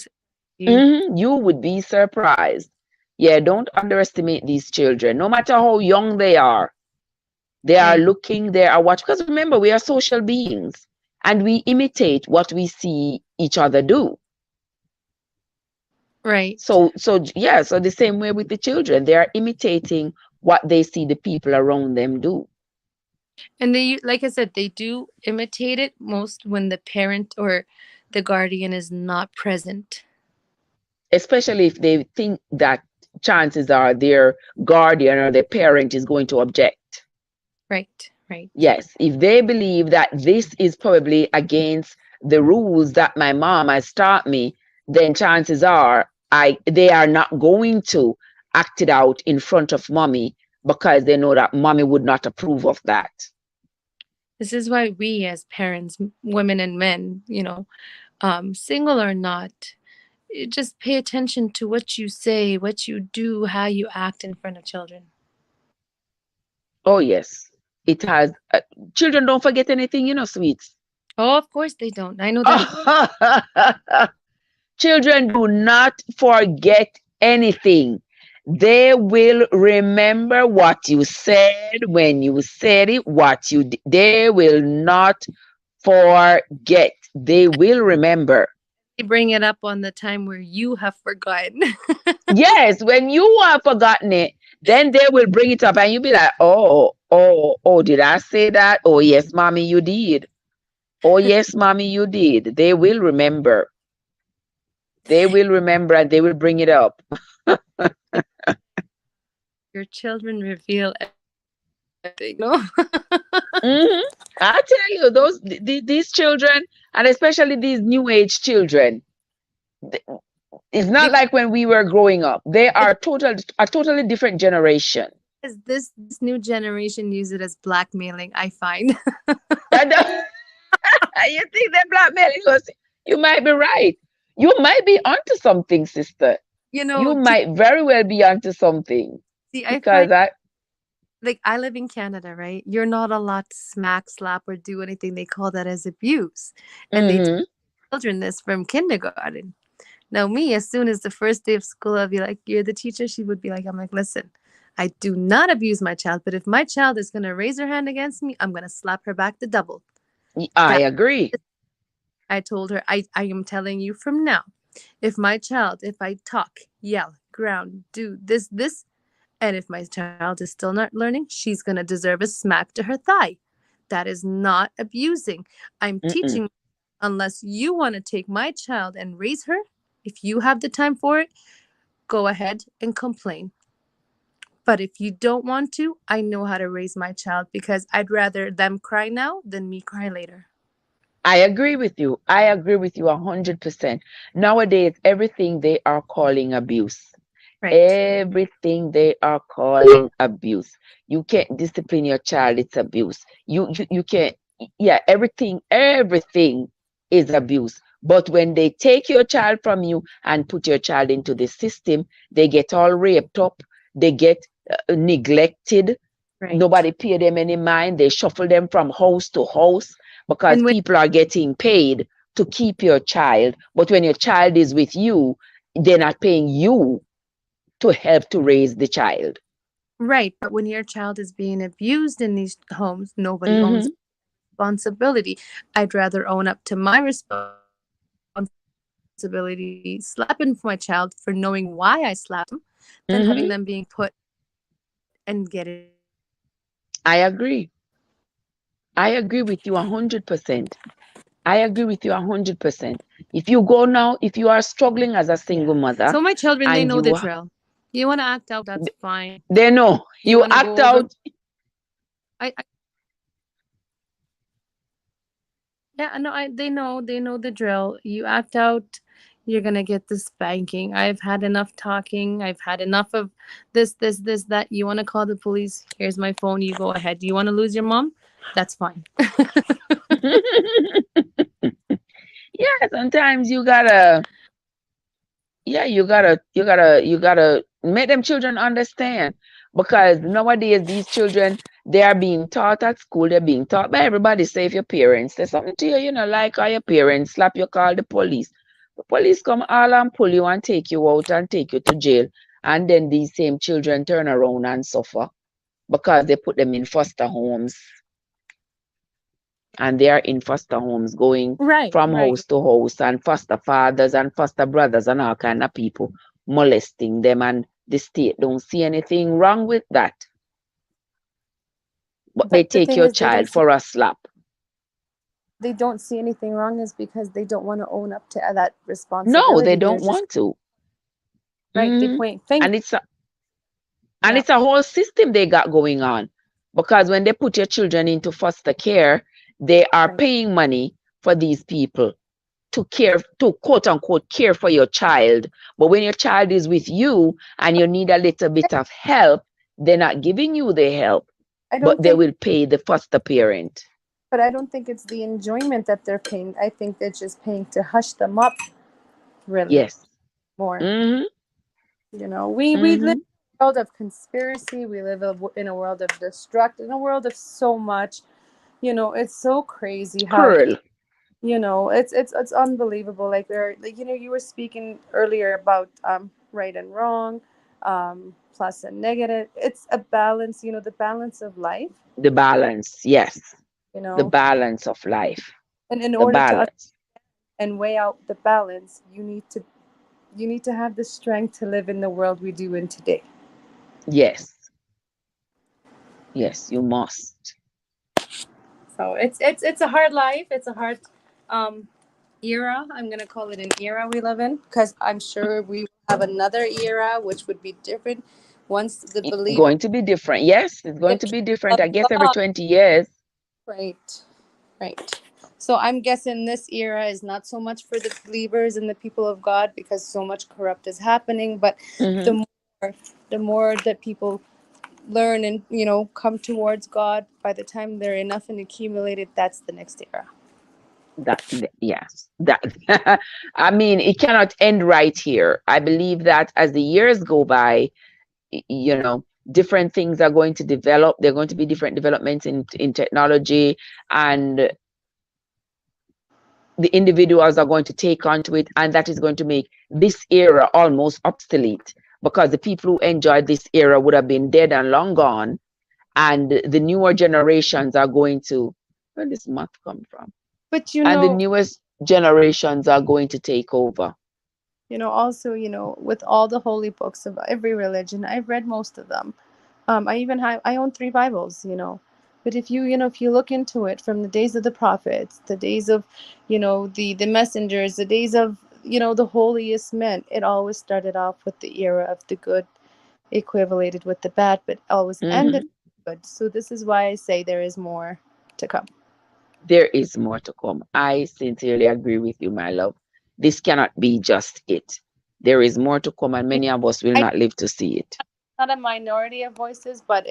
You. You would be surprised. Yeah, don't underestimate these children, no matter how young they are. They are Right. looking, they are watching. Because remember, we are social beings, and we imitate what we see each other do. Right. So yeah, so the same way with the children, they are imitating what they see the people around them do. And they, like I said, they do imitate it most when the parent or the guardian is not present. Especially if they think that chances are their guardian or their parent is going to object. Right. Right. Yes, if they believe that this is probably against the rules that my mom has taught me, then chances are they are not going to act it out in front of mommy, because they know that mommy would not approve of that. This is why we as parents, women and men, single or not, just pay attention to what you say, what you do, how you act in front of children. Oh yes, it has. Children don't forget anything, sweets. Oh, of course they don't. I know that. Children do not forget anything. They will remember what you said when you said it, what you did. They will not forget. They will remember. They bring it up on the time where you have forgotten. Yes, when you have forgotten it, then they will bring it up, and you'll be like, oh, did I say that? Oh, yes, mommy, you did. Oh, yes, mommy, you did. They will remember. They will remember, and they will bring it up. Your children reveal Mm-hmm. I tell you, these children, and especially these new age children, th- it's not like when we were growing up. They are a totally different generation. This new generation use it as blackmailing, I find. And, you think they're blackmailing us? You might be right. You might be onto something, sister. You might very well be onto something. See, I Because find, like, I live in Canada, right? You're not allowed to smack, slap, or do anything. They call that as abuse. And they teach children this from kindergarten. Now, me, as soon as the first day of school, I'll be like, "You're the teacher." She would be like, I'm like, "Listen, I do not abuse my child, but if my child is going to raise her hand against me, I'm going to slap her back the double." I agree. I told her, I am telling you from now, if I talk, yell, ground, do this, and if my child is still not learning, she's going to deserve a smack to her thigh. That is not abusing. I'm teaching, unless you want to take my child and raise her, if you have the time for it, go ahead and complain. But if you don't want to, I know how to raise my child, because I'd rather them cry now than me cry later. I agree with you. I agree with you 100%. Nowadays, everything they are calling abuse. Right. Everything they are calling abuse. You can't discipline your child, it's abuse. You can't, yeah, everything is abuse. But when they take your child from you and put your child into the system, they get all raped up, they get neglected. Right. Nobody pay them any mind. They shuffle them from house to house because people are getting paid to keep your child. But when your child is with you, they're not paying you to help to raise the child. Right. But when your child is being abused in these homes, nobody owns responsibility. I'd rather own up to my responsibility, slapping my child for knowing why I slapped them, than having them being put and getting. I agree. I agree with you 100%. I agree with you 100%. If you go now, if you are struggling as a single mother, so my children, they know the drill. You want to act out, that's fine. They know. You act out. They know the drill. You act out, you're gonna get the spanking. I've had enough talking. I've had enough of this, that. You want to call the police? Here's my phone. You go ahead. Do you want to lose your mom? That's fine. Yeah, sometimes you gotta make them children understand, because nowadays these children, they are being taught at school, they're being taught by everybody. Say if your parents say something to you, you know, like, or your parents slap you, call the police. The police come all and pull you and take you out and take you to jail. And then these same children turn around and suffer because they put them in foster homes. And they are in foster homes, going from house to house, and foster fathers and foster brothers and all kind of people molesting them, and the state don't see anything wrong with that. But they take your child for a slap. They don't see anything wrong is because they don't want to own up to that responsibility. No, they don't want to. Right, they point fingers. And it's a whole system they got going on, because when they put your children into foster care, they are paying money for these people to quote unquote care for your child. But when your child is with you and you need a little bit of help, they're not giving you the help, but they will pay the foster parent. But I don't think it's the enjoyment that they're paying. I think they're just paying to hush them up, really. Yes. More. You know, we live in a world of conspiracy. We live in a world of destruct, in a world of so much. You know, it's so crazy how cruel. You know, it's unbelievable. Like you know, you were speaking earlier about right and wrong, plus and negative. It's a balance. You know, the balance of life. The balance, yes. You know, the balance of life. And in order to and weigh out the balance, you need to have the strength to live in the world we do in today. Yes. Yes, you must. So it's a hard life. It's a hard era. I'm gonna call it an era we live in, because I'm sure we have another era which would be different. Once the It's believer going to be different. Yes, it's going the to be people different. of I guess every God, 20 years. right, right. So I'm guessing this era is not so much for the believers and the people of God because so much corrupt is happening. But Hmm. the the more that people learn and come towards God, by the time they're enough and accumulated, that's the next era. Yes, that I mean, it cannot end right here. I believe that as the years go by, different things are going to develop. There are going to be different developments in technology, and the individuals are going to take onto it, and that is going to make this era almost obsolete, because the people who enjoyed this era would have been dead and long gone, and the newer generations are going to, where does math come from? But And the newest generations are going to take over. also, with all the holy books of every religion, I've read most of them. I own 3 Bibles, But if you look into it, from the days of the prophets, the days of, the messengers, the days of, the holiest men, it always started off with the era of the good, equivalated with the bad, but always ended Hmm. good. So this is why I say there is more to come. There is more to come. I sincerely agree with you, my love. This cannot be just it. There is more to come, and many of us will I not live to see it. Not a minority of voices, but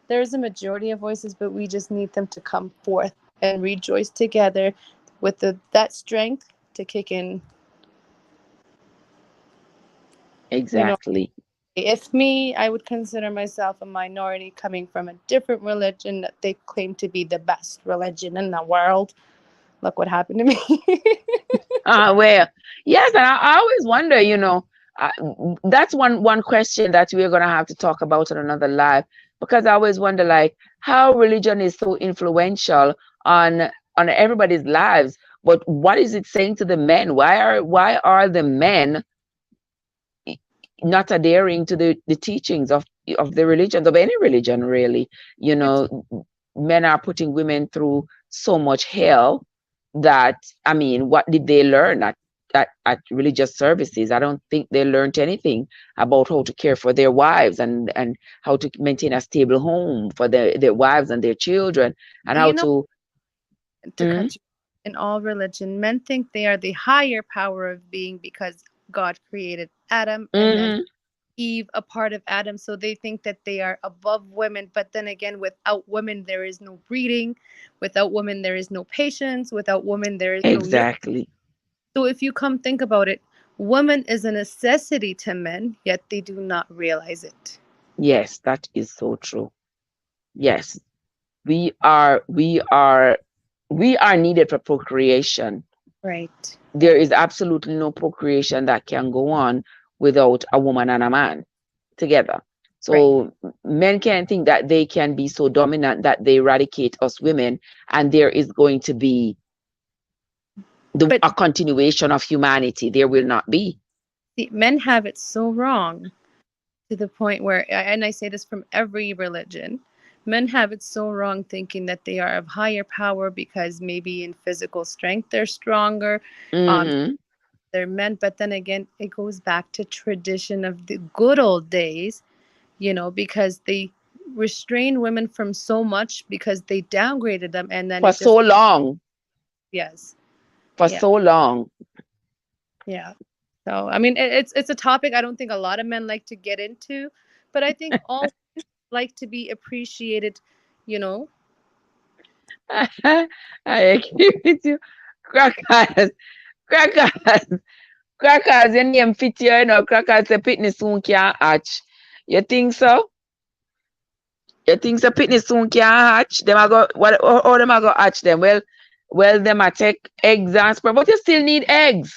there's a majority of voices, but we just need them to come forth and rejoice together with that strength to kick in. You know, Exactly. if me, I would consider myself a minority coming from a different religion that they claim to be the best religion in the world. Look what happened to me. Well, yes, and I always wonder, uh, that's one question that we're gonna have to talk about on another live, because I always wonder, like, how religion is so influential on everybody's lives, but what is it saying to the men? Why are the men not adhering to the teachings of the religions, of any religion, really? You It's know, Men are putting women through so much hell that, I mean, what did they learn at religious services? I don't think they learned anything about how to care for their wives, and how to maintain a stable home for their wives and their children, and how you know to. to cut you in all religion, men think they are the higher power of being because God created Adam and then Mm-hmm. Eve, a part of Adam, so they think that they are above women. But then again, without women, there is no breeding. Without women, there is no patience. Without women, there is no nurture. Exactly. So if you come think about it, woman is a necessity to men, yet they do not realize it. Yes, that is so true. Yes, we are we are we are needed for procreation. Right, There right, is absolutely no procreation that can go on without a woman and a man together. right. So men can't think that they can be so dominant that they eradicate us women, and there is going to be But a continuation of humanity. There will not be. see, men have it so wrong to the point where, and I say this from every religion, men have it so wrong thinking that they are of higher power because maybe in physical strength they're stronger. Um, Hmm. they're men, but then again, it goes back to tradition of the good old days, because they restrain women from so much because they downgraded them, and then For it just, so long. yes, For yeah, so long. yeah. So I mean, it's a topic I don't think a lot of men like to get into, but I think all like to be appreciated, you know. I agree with you. Crackers. Crackers. Crackers, your name fit here, Crackers, the pitney soon can't hatch. You think so? You think the pitney soon can't hatch? Them are go what how them are go hatch them? Well, them are take eggs and sperm, but you still need eggs.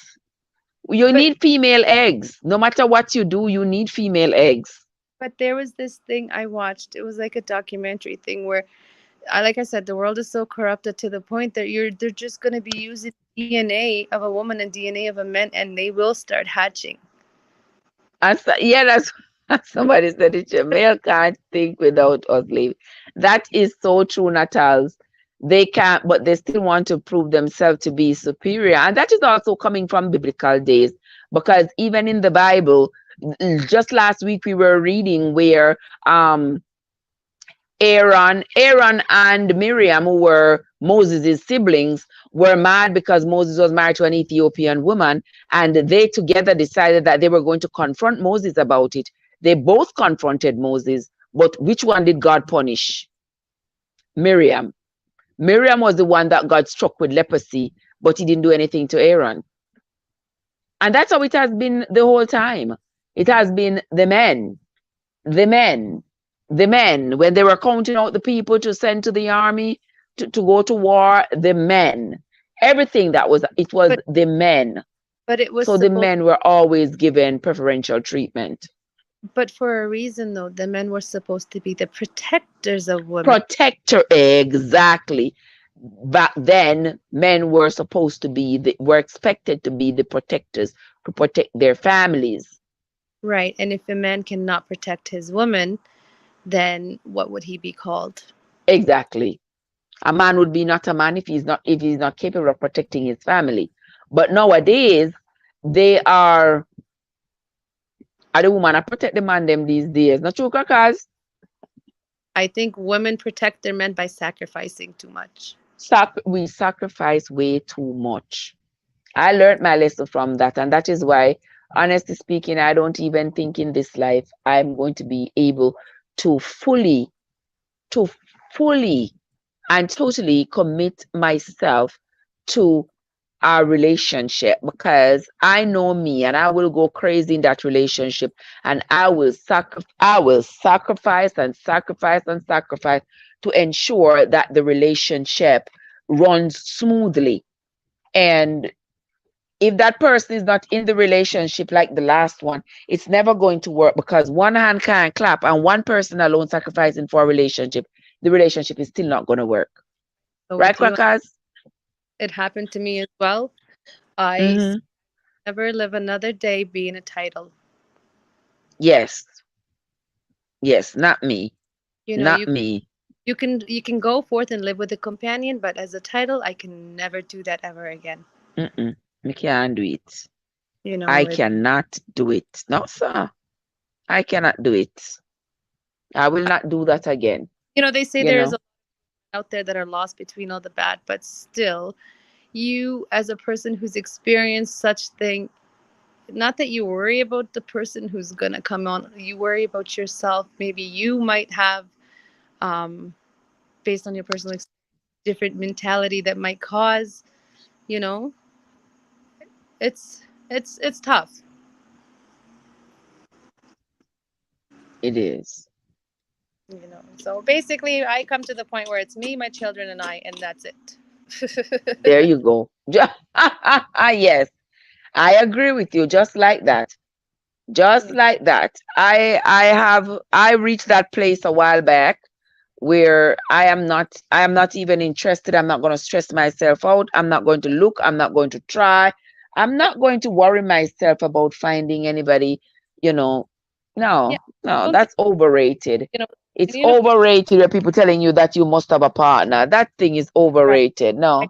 You But need female eggs. No matter what you do, you need female eggs. there was this thing I watched. It was like a documentary thing where, like I said, the world is so corrupted to the point that they're just going to be using DNA of a woman and DNA of a man, and they will start hatching. And so, yeah, that's somebody said it. Your male can't think without us leaving. That is so true, Natals. They can't, but they still want to prove themselves to be superior. And that is also coming from biblical days, because even in the Bible, just last week we were reading where Aaron and Miriam, who were Moses' siblings, were mad because Moses was married to an Ethiopian woman, and they together decided that they were going to confront Moses about it. They both confronted Moses, but which one did God punish? Miriam. Miriam was the one that got struck with leprosy, but he didn't do anything to Aaron. And that's how it has been the whole time. It has been the men, the men, the men. When they were counting out the people to send to the army, to go to war, the men. Everything that was, it was the men. But it was so the men were always given preferential treatment. But for a reason, though, the men were supposed to be the protectors of women. Protector, exactly. Back then, men were supposed to be, were expected to be the protectors to protect their families. Right. And if a man cannot protect his woman, then what would he be called? Exactly. A man would be not a man if he's not capable of protecting his family. But nowadays, they are the woman that protect the man them these days. Not true, crackers? I think women protect their men by sacrificing too much. We sacrifice way too much. I learned my lesson from that, and that is why, honestly speaking, I don't even think in this life I'm going to be able to fully and totally commit myself to our relationship, because I know me and I will go crazy in that relationship, and I will sacrifice to ensure that the relationship runs smoothly. And if that person is not in the relationship like the last one, it's never going to work, because one hand can't clap and one person alone sacrificing for a relationship, the relationship is still not going to work. So right, crackers? It happened to me as well. I never live another day being a title. Yes, not me. Not me. You can go forth and live with a companion, but as a title, I can never do that ever again. I can't do it. I cannot do it. No, sir. I cannot do it. I will not do that again. They say there's a lot out there that are lost between all the bad, but still, you as a person who's experienced such thing, not that you worry about the person who's gonna come on, you worry about yourself. Maybe you might have, based on your personal experience, different mentality that might cause, it's tough. It is. So basically I come to the point where it's me, my children, and I, and that's it. There you go. Yes, I agree with you. Just like that. Like that. I reached that place a while back where I am not even interested. I'm not going to stress myself out. I'm not going to look. I'm not going to try. I'm not going to worry myself about finding anybody, No, that's overrated. It's overrated when people telling you that you must have a partner. That thing is overrated. Right.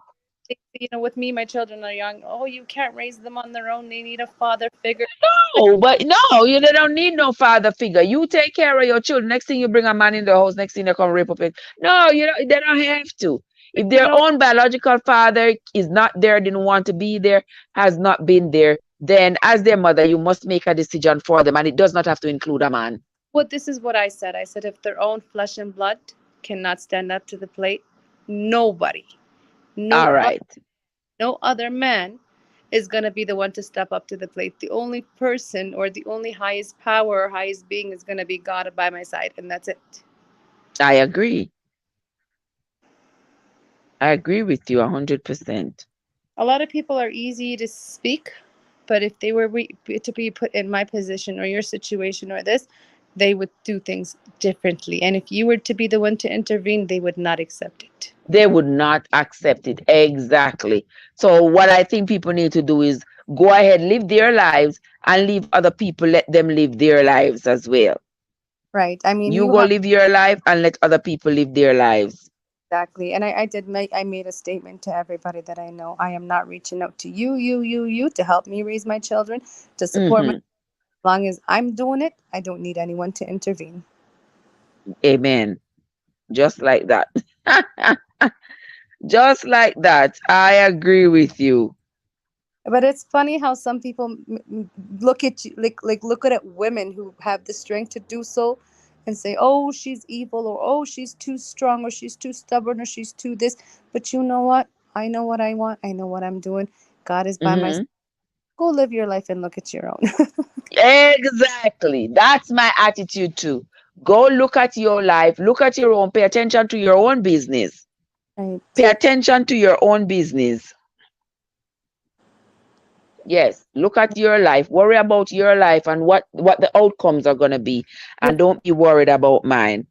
No. With me, my children are young. Oh, you can't raise them on their own. They need a father figure. No, but no, they don't need no father figure. You take care of your children. Next thing you bring a man in the house, next thing they come rape up it. No, they don't have to. If their own biological father is not there, didn't want to be there, has not been there, then as their mother, you must make a decision for them, and it does not have to include a man. Well, this is what I said. I said, if their own flesh and blood cannot stand up to the plate, nobody, all right, no other man is going to be the one to step up to the plate. The only person or the only highest power or highest being is going to be God by my side, and that's it. I agree. I agree with you 100%. A lot of people are easy to speak, but if they were to be put in my position or your situation or this, they would do things differently. And if you were to be the one to intervene, they would not accept it. They would not accept it. Exactly. So what I think people need to do is go ahead, live their lives, and leave other people, let them live their lives as well. Right. I mean, you go live your life and let other people live their lives. Exactly. And I made a statement to everybody that I know. I am not reaching out to you to help me raise my children, to support my long as I'm doing it, I don't need anyone to intervene. Amen. Just like that. Just like that. I agree with you. But it's funny how some people look at you, like look at women who have the strength to do so, and say, "Oh, she's evil," or "Oh, she's too strong," or "She's too stubborn," or "She's too this." But you know what? I know what I want. I know what I'm doing. God is by my side. Hmm. Go live your life and look at your own. Exactly. That's my attitude too. Go look at your life, look at your own, pay attention to your own business. Pay Right. attention to your own business. Yes, look at your life, worry about your life and what the outcomes are going to be, and don't be worried about mine.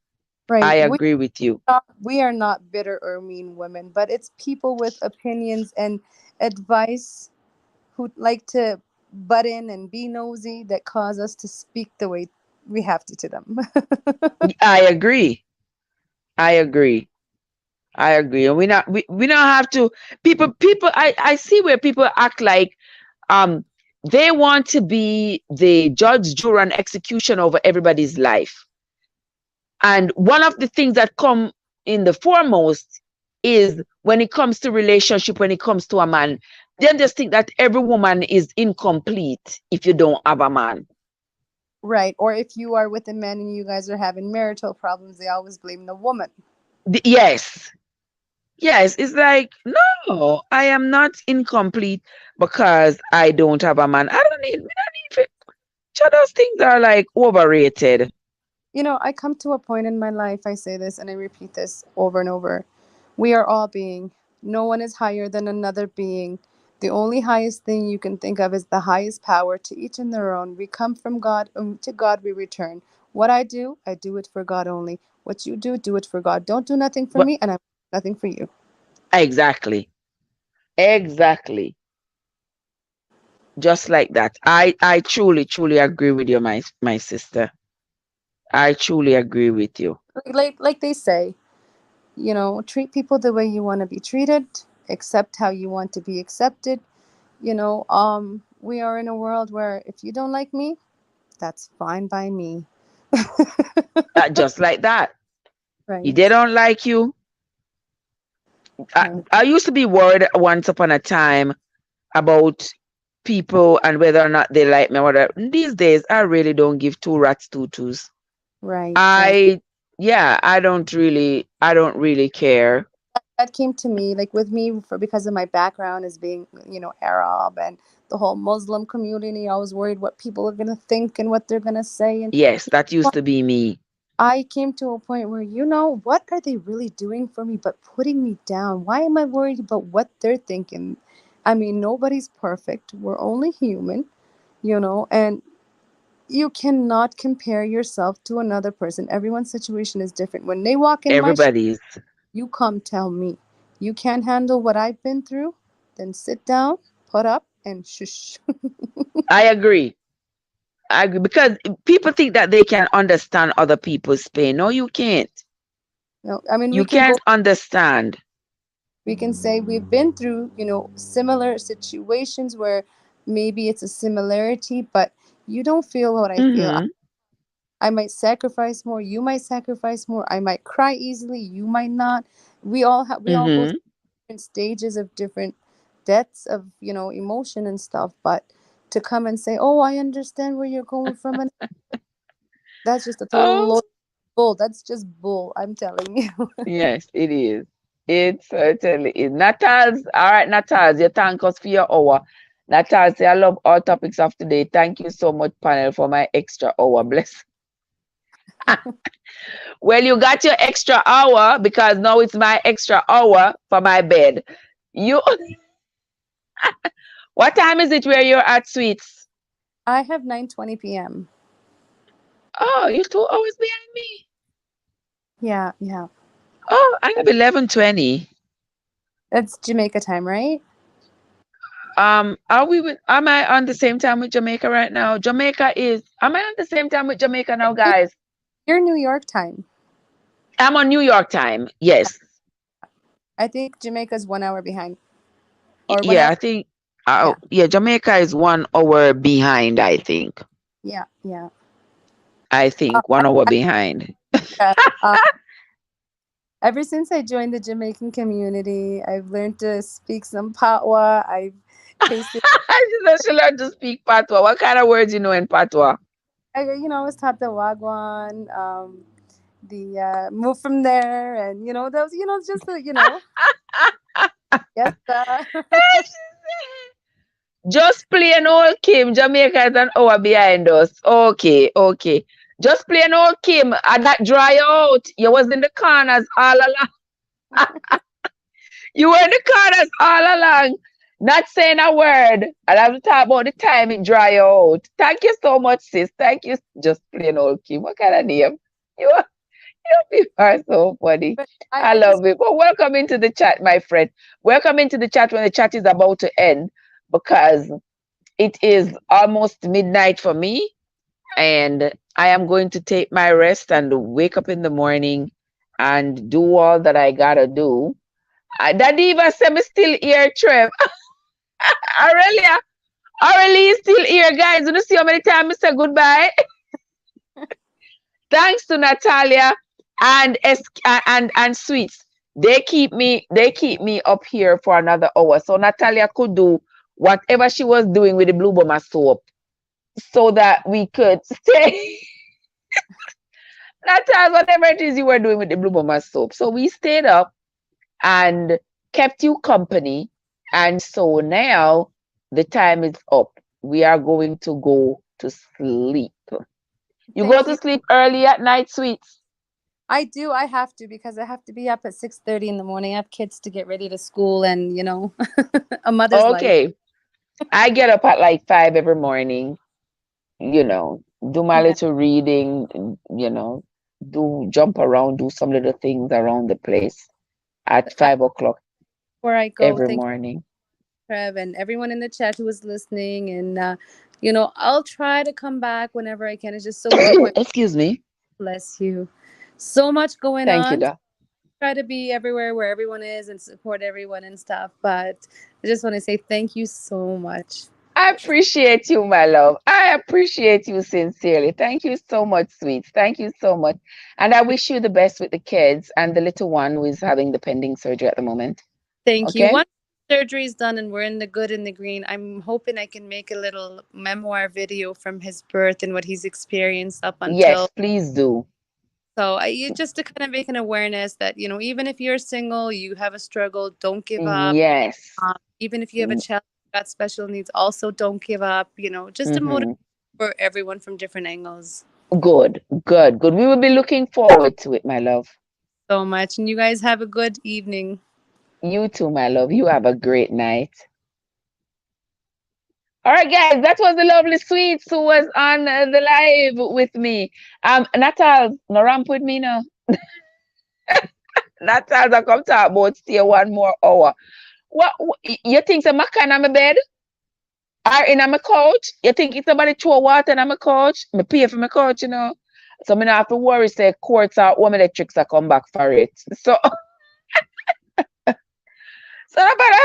I Right. agree with you. We are not bitter or mean women, but it's people with opinions and advice who like to butt in and be nosy that cause us to speak the way we have to them. I agree. I agree. I agree. And we don't have to people I see where people act like um they want to be the judge, jury, and execution over everybody's life. And one of the things that come in the foremost is when it comes to relationship, when it comes to a man, they just think that every woman is incomplete if you don't have a man. Right. Or if you are with a man and you guys are having marital problems, they always blame the woman. Yes. Yes. It's like, no, I am not incomplete because I don't have a man. We don't need it. Those things are like overrated. You know, I come to a point in my life, I say this and I repeat this over and over. We are all being. No one is higher than another being. The only highest thing you can think of is the highest power, to each in their own. We come from God, and to God we return. What I do it for God only. What you do it for God. Don't do nothing for But me, and I'm nothing for you. exactly. Exactly. Just like that. I truly, truly agree with you, my sister. I truly agree with you. Like they say, treat people the way you want to be treated, accept how you want to be accepted. We are in a world where if you don't like me, that's fine by me. Just like that. If they Right. don't like you, Right. I used to be worried once upon a time about people and whether or not they like me. Whatever. These days, I really don't give two rats two toes. Right. Right. I yeah, I don't really care. That came to me, like with me, for because of my background as being, Arab and the whole Muslim community. I was worried what people are gonna think and what they're gonna say, and Yes, that used to be me. I came to a point where, what are they really doing for me but putting me down? Why am I worried about what they're thinking? I mean, nobody's perfect. We're only human, and you cannot compare yourself to another person. Everyone's situation is different. When they walk in my Everybody's. you come tell me. You can't handle what I've been through? Then sit down, put up, and shush. I agree. I agree because people think that they can understand other people's pain. No, you can't. I mean, You can't understand. we can say we've been through, similar situations where maybe it's a similarity, but you don't feel what I feel. Mm-hmm. I might sacrifice more, you might sacrifice more. I might cry easily, you might not. We all go Mm-hmm. through different stages of different depths of, emotion and stuff, but to come and say, "Oh, I understand where you're going from," and that's just a total Oh, load of bull. That's just bull, I'm telling you. yes, it is. It certainly is. Natals, all right, Natals, you thank us for your hour. Natals, say I love all topics of today. Thank you so much, panel, for my extra hour. Bless. Well, you got your extra hour because now it's my extra hour for my bed. You, what time is it where you're at, sweets? I have 9:20 p.m. Oh, you're 2 hours behind me. Yeah, yeah. Oh, I have 11:20. That's Jamaica time, right? Am I on the same time with Jamaica right now? Am I on the same time with Jamaica now, guys? You're New York time. I'm on New York time. Yes. I think Jamaica's 1 hour behind. Or Yeah, 1 hour. I think Yeah. yeah, Jamaica is 1 hour behind, I think. Yeah, yeah. I think 1 hour behind. Yeah. Ever since I joined the Jamaican community, I've learned to speak some Patwa. I've tasted, She learned to speak patois. What kind of words you know in patois? I was taught the Wagwan, the move from there, and those, just the, yes, Just plain old Kim. Jamaica is an hour behind us. Okay, okay. Just plain old Kim. And that dry out. You was in the corners all along. You were in the corners all along. Not saying a word. And I'm talking about the time it dry out. Thank you so much, sis. Thank you. Just plain old Kim. What kind of name? You are, you are so funny. but I I just love it. But welcome into the chat, my friend. Welcome into the chat when the chat is about to end, because it is almost midnight for me, and I am going to take my rest and wake up in the morning and do all that I gotta do. Dadiva said me still here, Trev. Aurelia, Aurelia is still here, guys. You see how many times I say goodbye? Thanks to Natalia and and Sweets. They keep me up here for another hour. So Natalia could do whatever she was doing with the Blue Bomber soap so that we could stay. Natalia, whatever it is you were doing with the Blue Bomber soap. So we stayed up and kept you company. And so now the time is up. We are going to go to sleep. You go thank to you. sleep early at night, Sweets? I do. I have to, because I have to be up at 6:30 in the morning. I have kids to get ready to school, and a mother's life. Okay. I get up at like 5 every morning, do my Yeah. little reading, do jump around, do some little things around the place at I, 5 o'clock before I go, every thank you, morning. Trev, and everyone in the chat who was listening. And I'll try to come back whenever I can. It's just so much going. Excuse me. Bless you. So much going Thank you, on. Doc. Try to be everywhere where everyone is and support everyone and stuff. But I just want to say thank you so much. I appreciate you, my love. I appreciate you sincerely. Thank you so much, sweets. Thank you so much. And I wish you the best with the kids and the little one who is having the pending surgery at the moment. Thank you. Okay? Once surgery is done and we're in the good and the green, I'm hoping I can make a little memoir video from his birth and what he's experienced up Yes, until. please do. So just to kind of make an awareness that even if you're single, you have a struggle, don't give up. Yes. Even if you have a child who's got special needs, also don't give up. Just a motivation for everyone from different angles. Good, good, good. We will be looking forward to it, my love. So much, and you guys have a good evening. You too, my love. You have a great night. All right, guys, that was the lovely Sweets who was on the live with me. Natal, no ramp with me now. Natal, I come talk about stay 1 more hour. What you think I'm kind on my bed? Or in my couch? You think it's somebody throw water in my couch? Me pay for my couch, So I don't have to worry, say courts or home electrics are come back for it. So nobody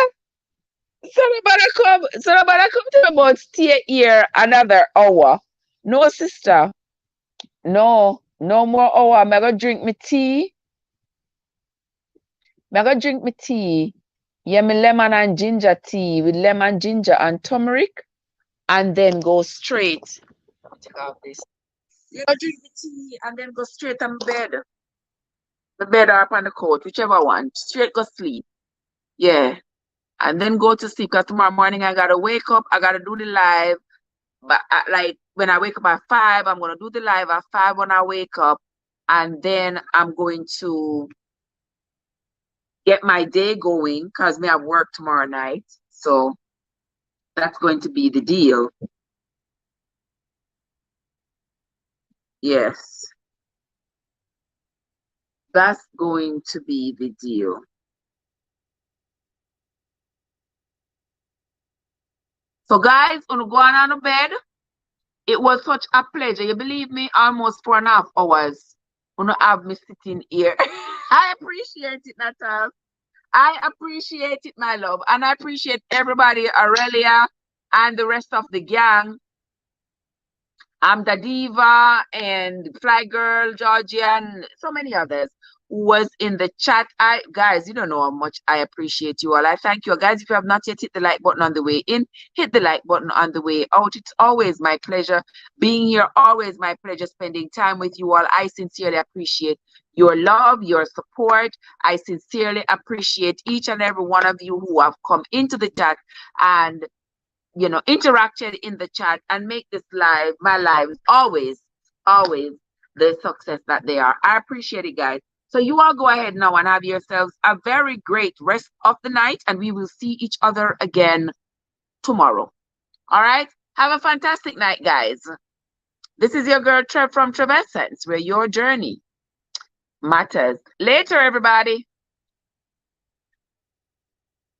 come to me about stay here another hour. No, sister. No more hour. I'm gonna drink my tea. I'm gonna drink my tea. Yeah, me lemon and ginger tea with lemon, ginger, and turmeric, and then go straight. Take off this. You go drink the tea and then go straight on bed. The bed or up on the couch, whichever one. Straight go sleep. Yeah. And then go to sleep, because tomorrow morning I gotta wake up, I gotta do the live. But like when I wake up at 5, I'm gonna do the live at 5 when I wake up, and then I'm going to get my day going because me have work tomorrow night. So that's going to be the deal. Yes. That's going to be the deal. So guys, gonna go on to bed. It was such a pleasure. You believe me? Almost 4.5 hours. Gonna have me sitting here. I appreciate it, Natal. I appreciate it, my love. And I appreciate everybody, Aurelia and the rest of the gang. The Diva and Fly Girl, Georgia, and so many others who was in the chat. Guys, you don't know how much I appreciate you all. I thank you all. Guys, if you have not yet hit the like button on the way in, hit the like button on the way out. It's always my pleasure being here, always my pleasure spending time with you all. I sincerely appreciate your love, your support. I sincerely appreciate each and every one of you who have come into the chat and interacted in the chat and make this my lives always the success that they are. I appreciate it, guys. So you all go ahead now and have yourselves a very great rest of the night, and we will see each other again tomorrow. All right, have a fantastic night, guys. This is your girl Trev from Trevessence, where your journey matters. Later, everybody.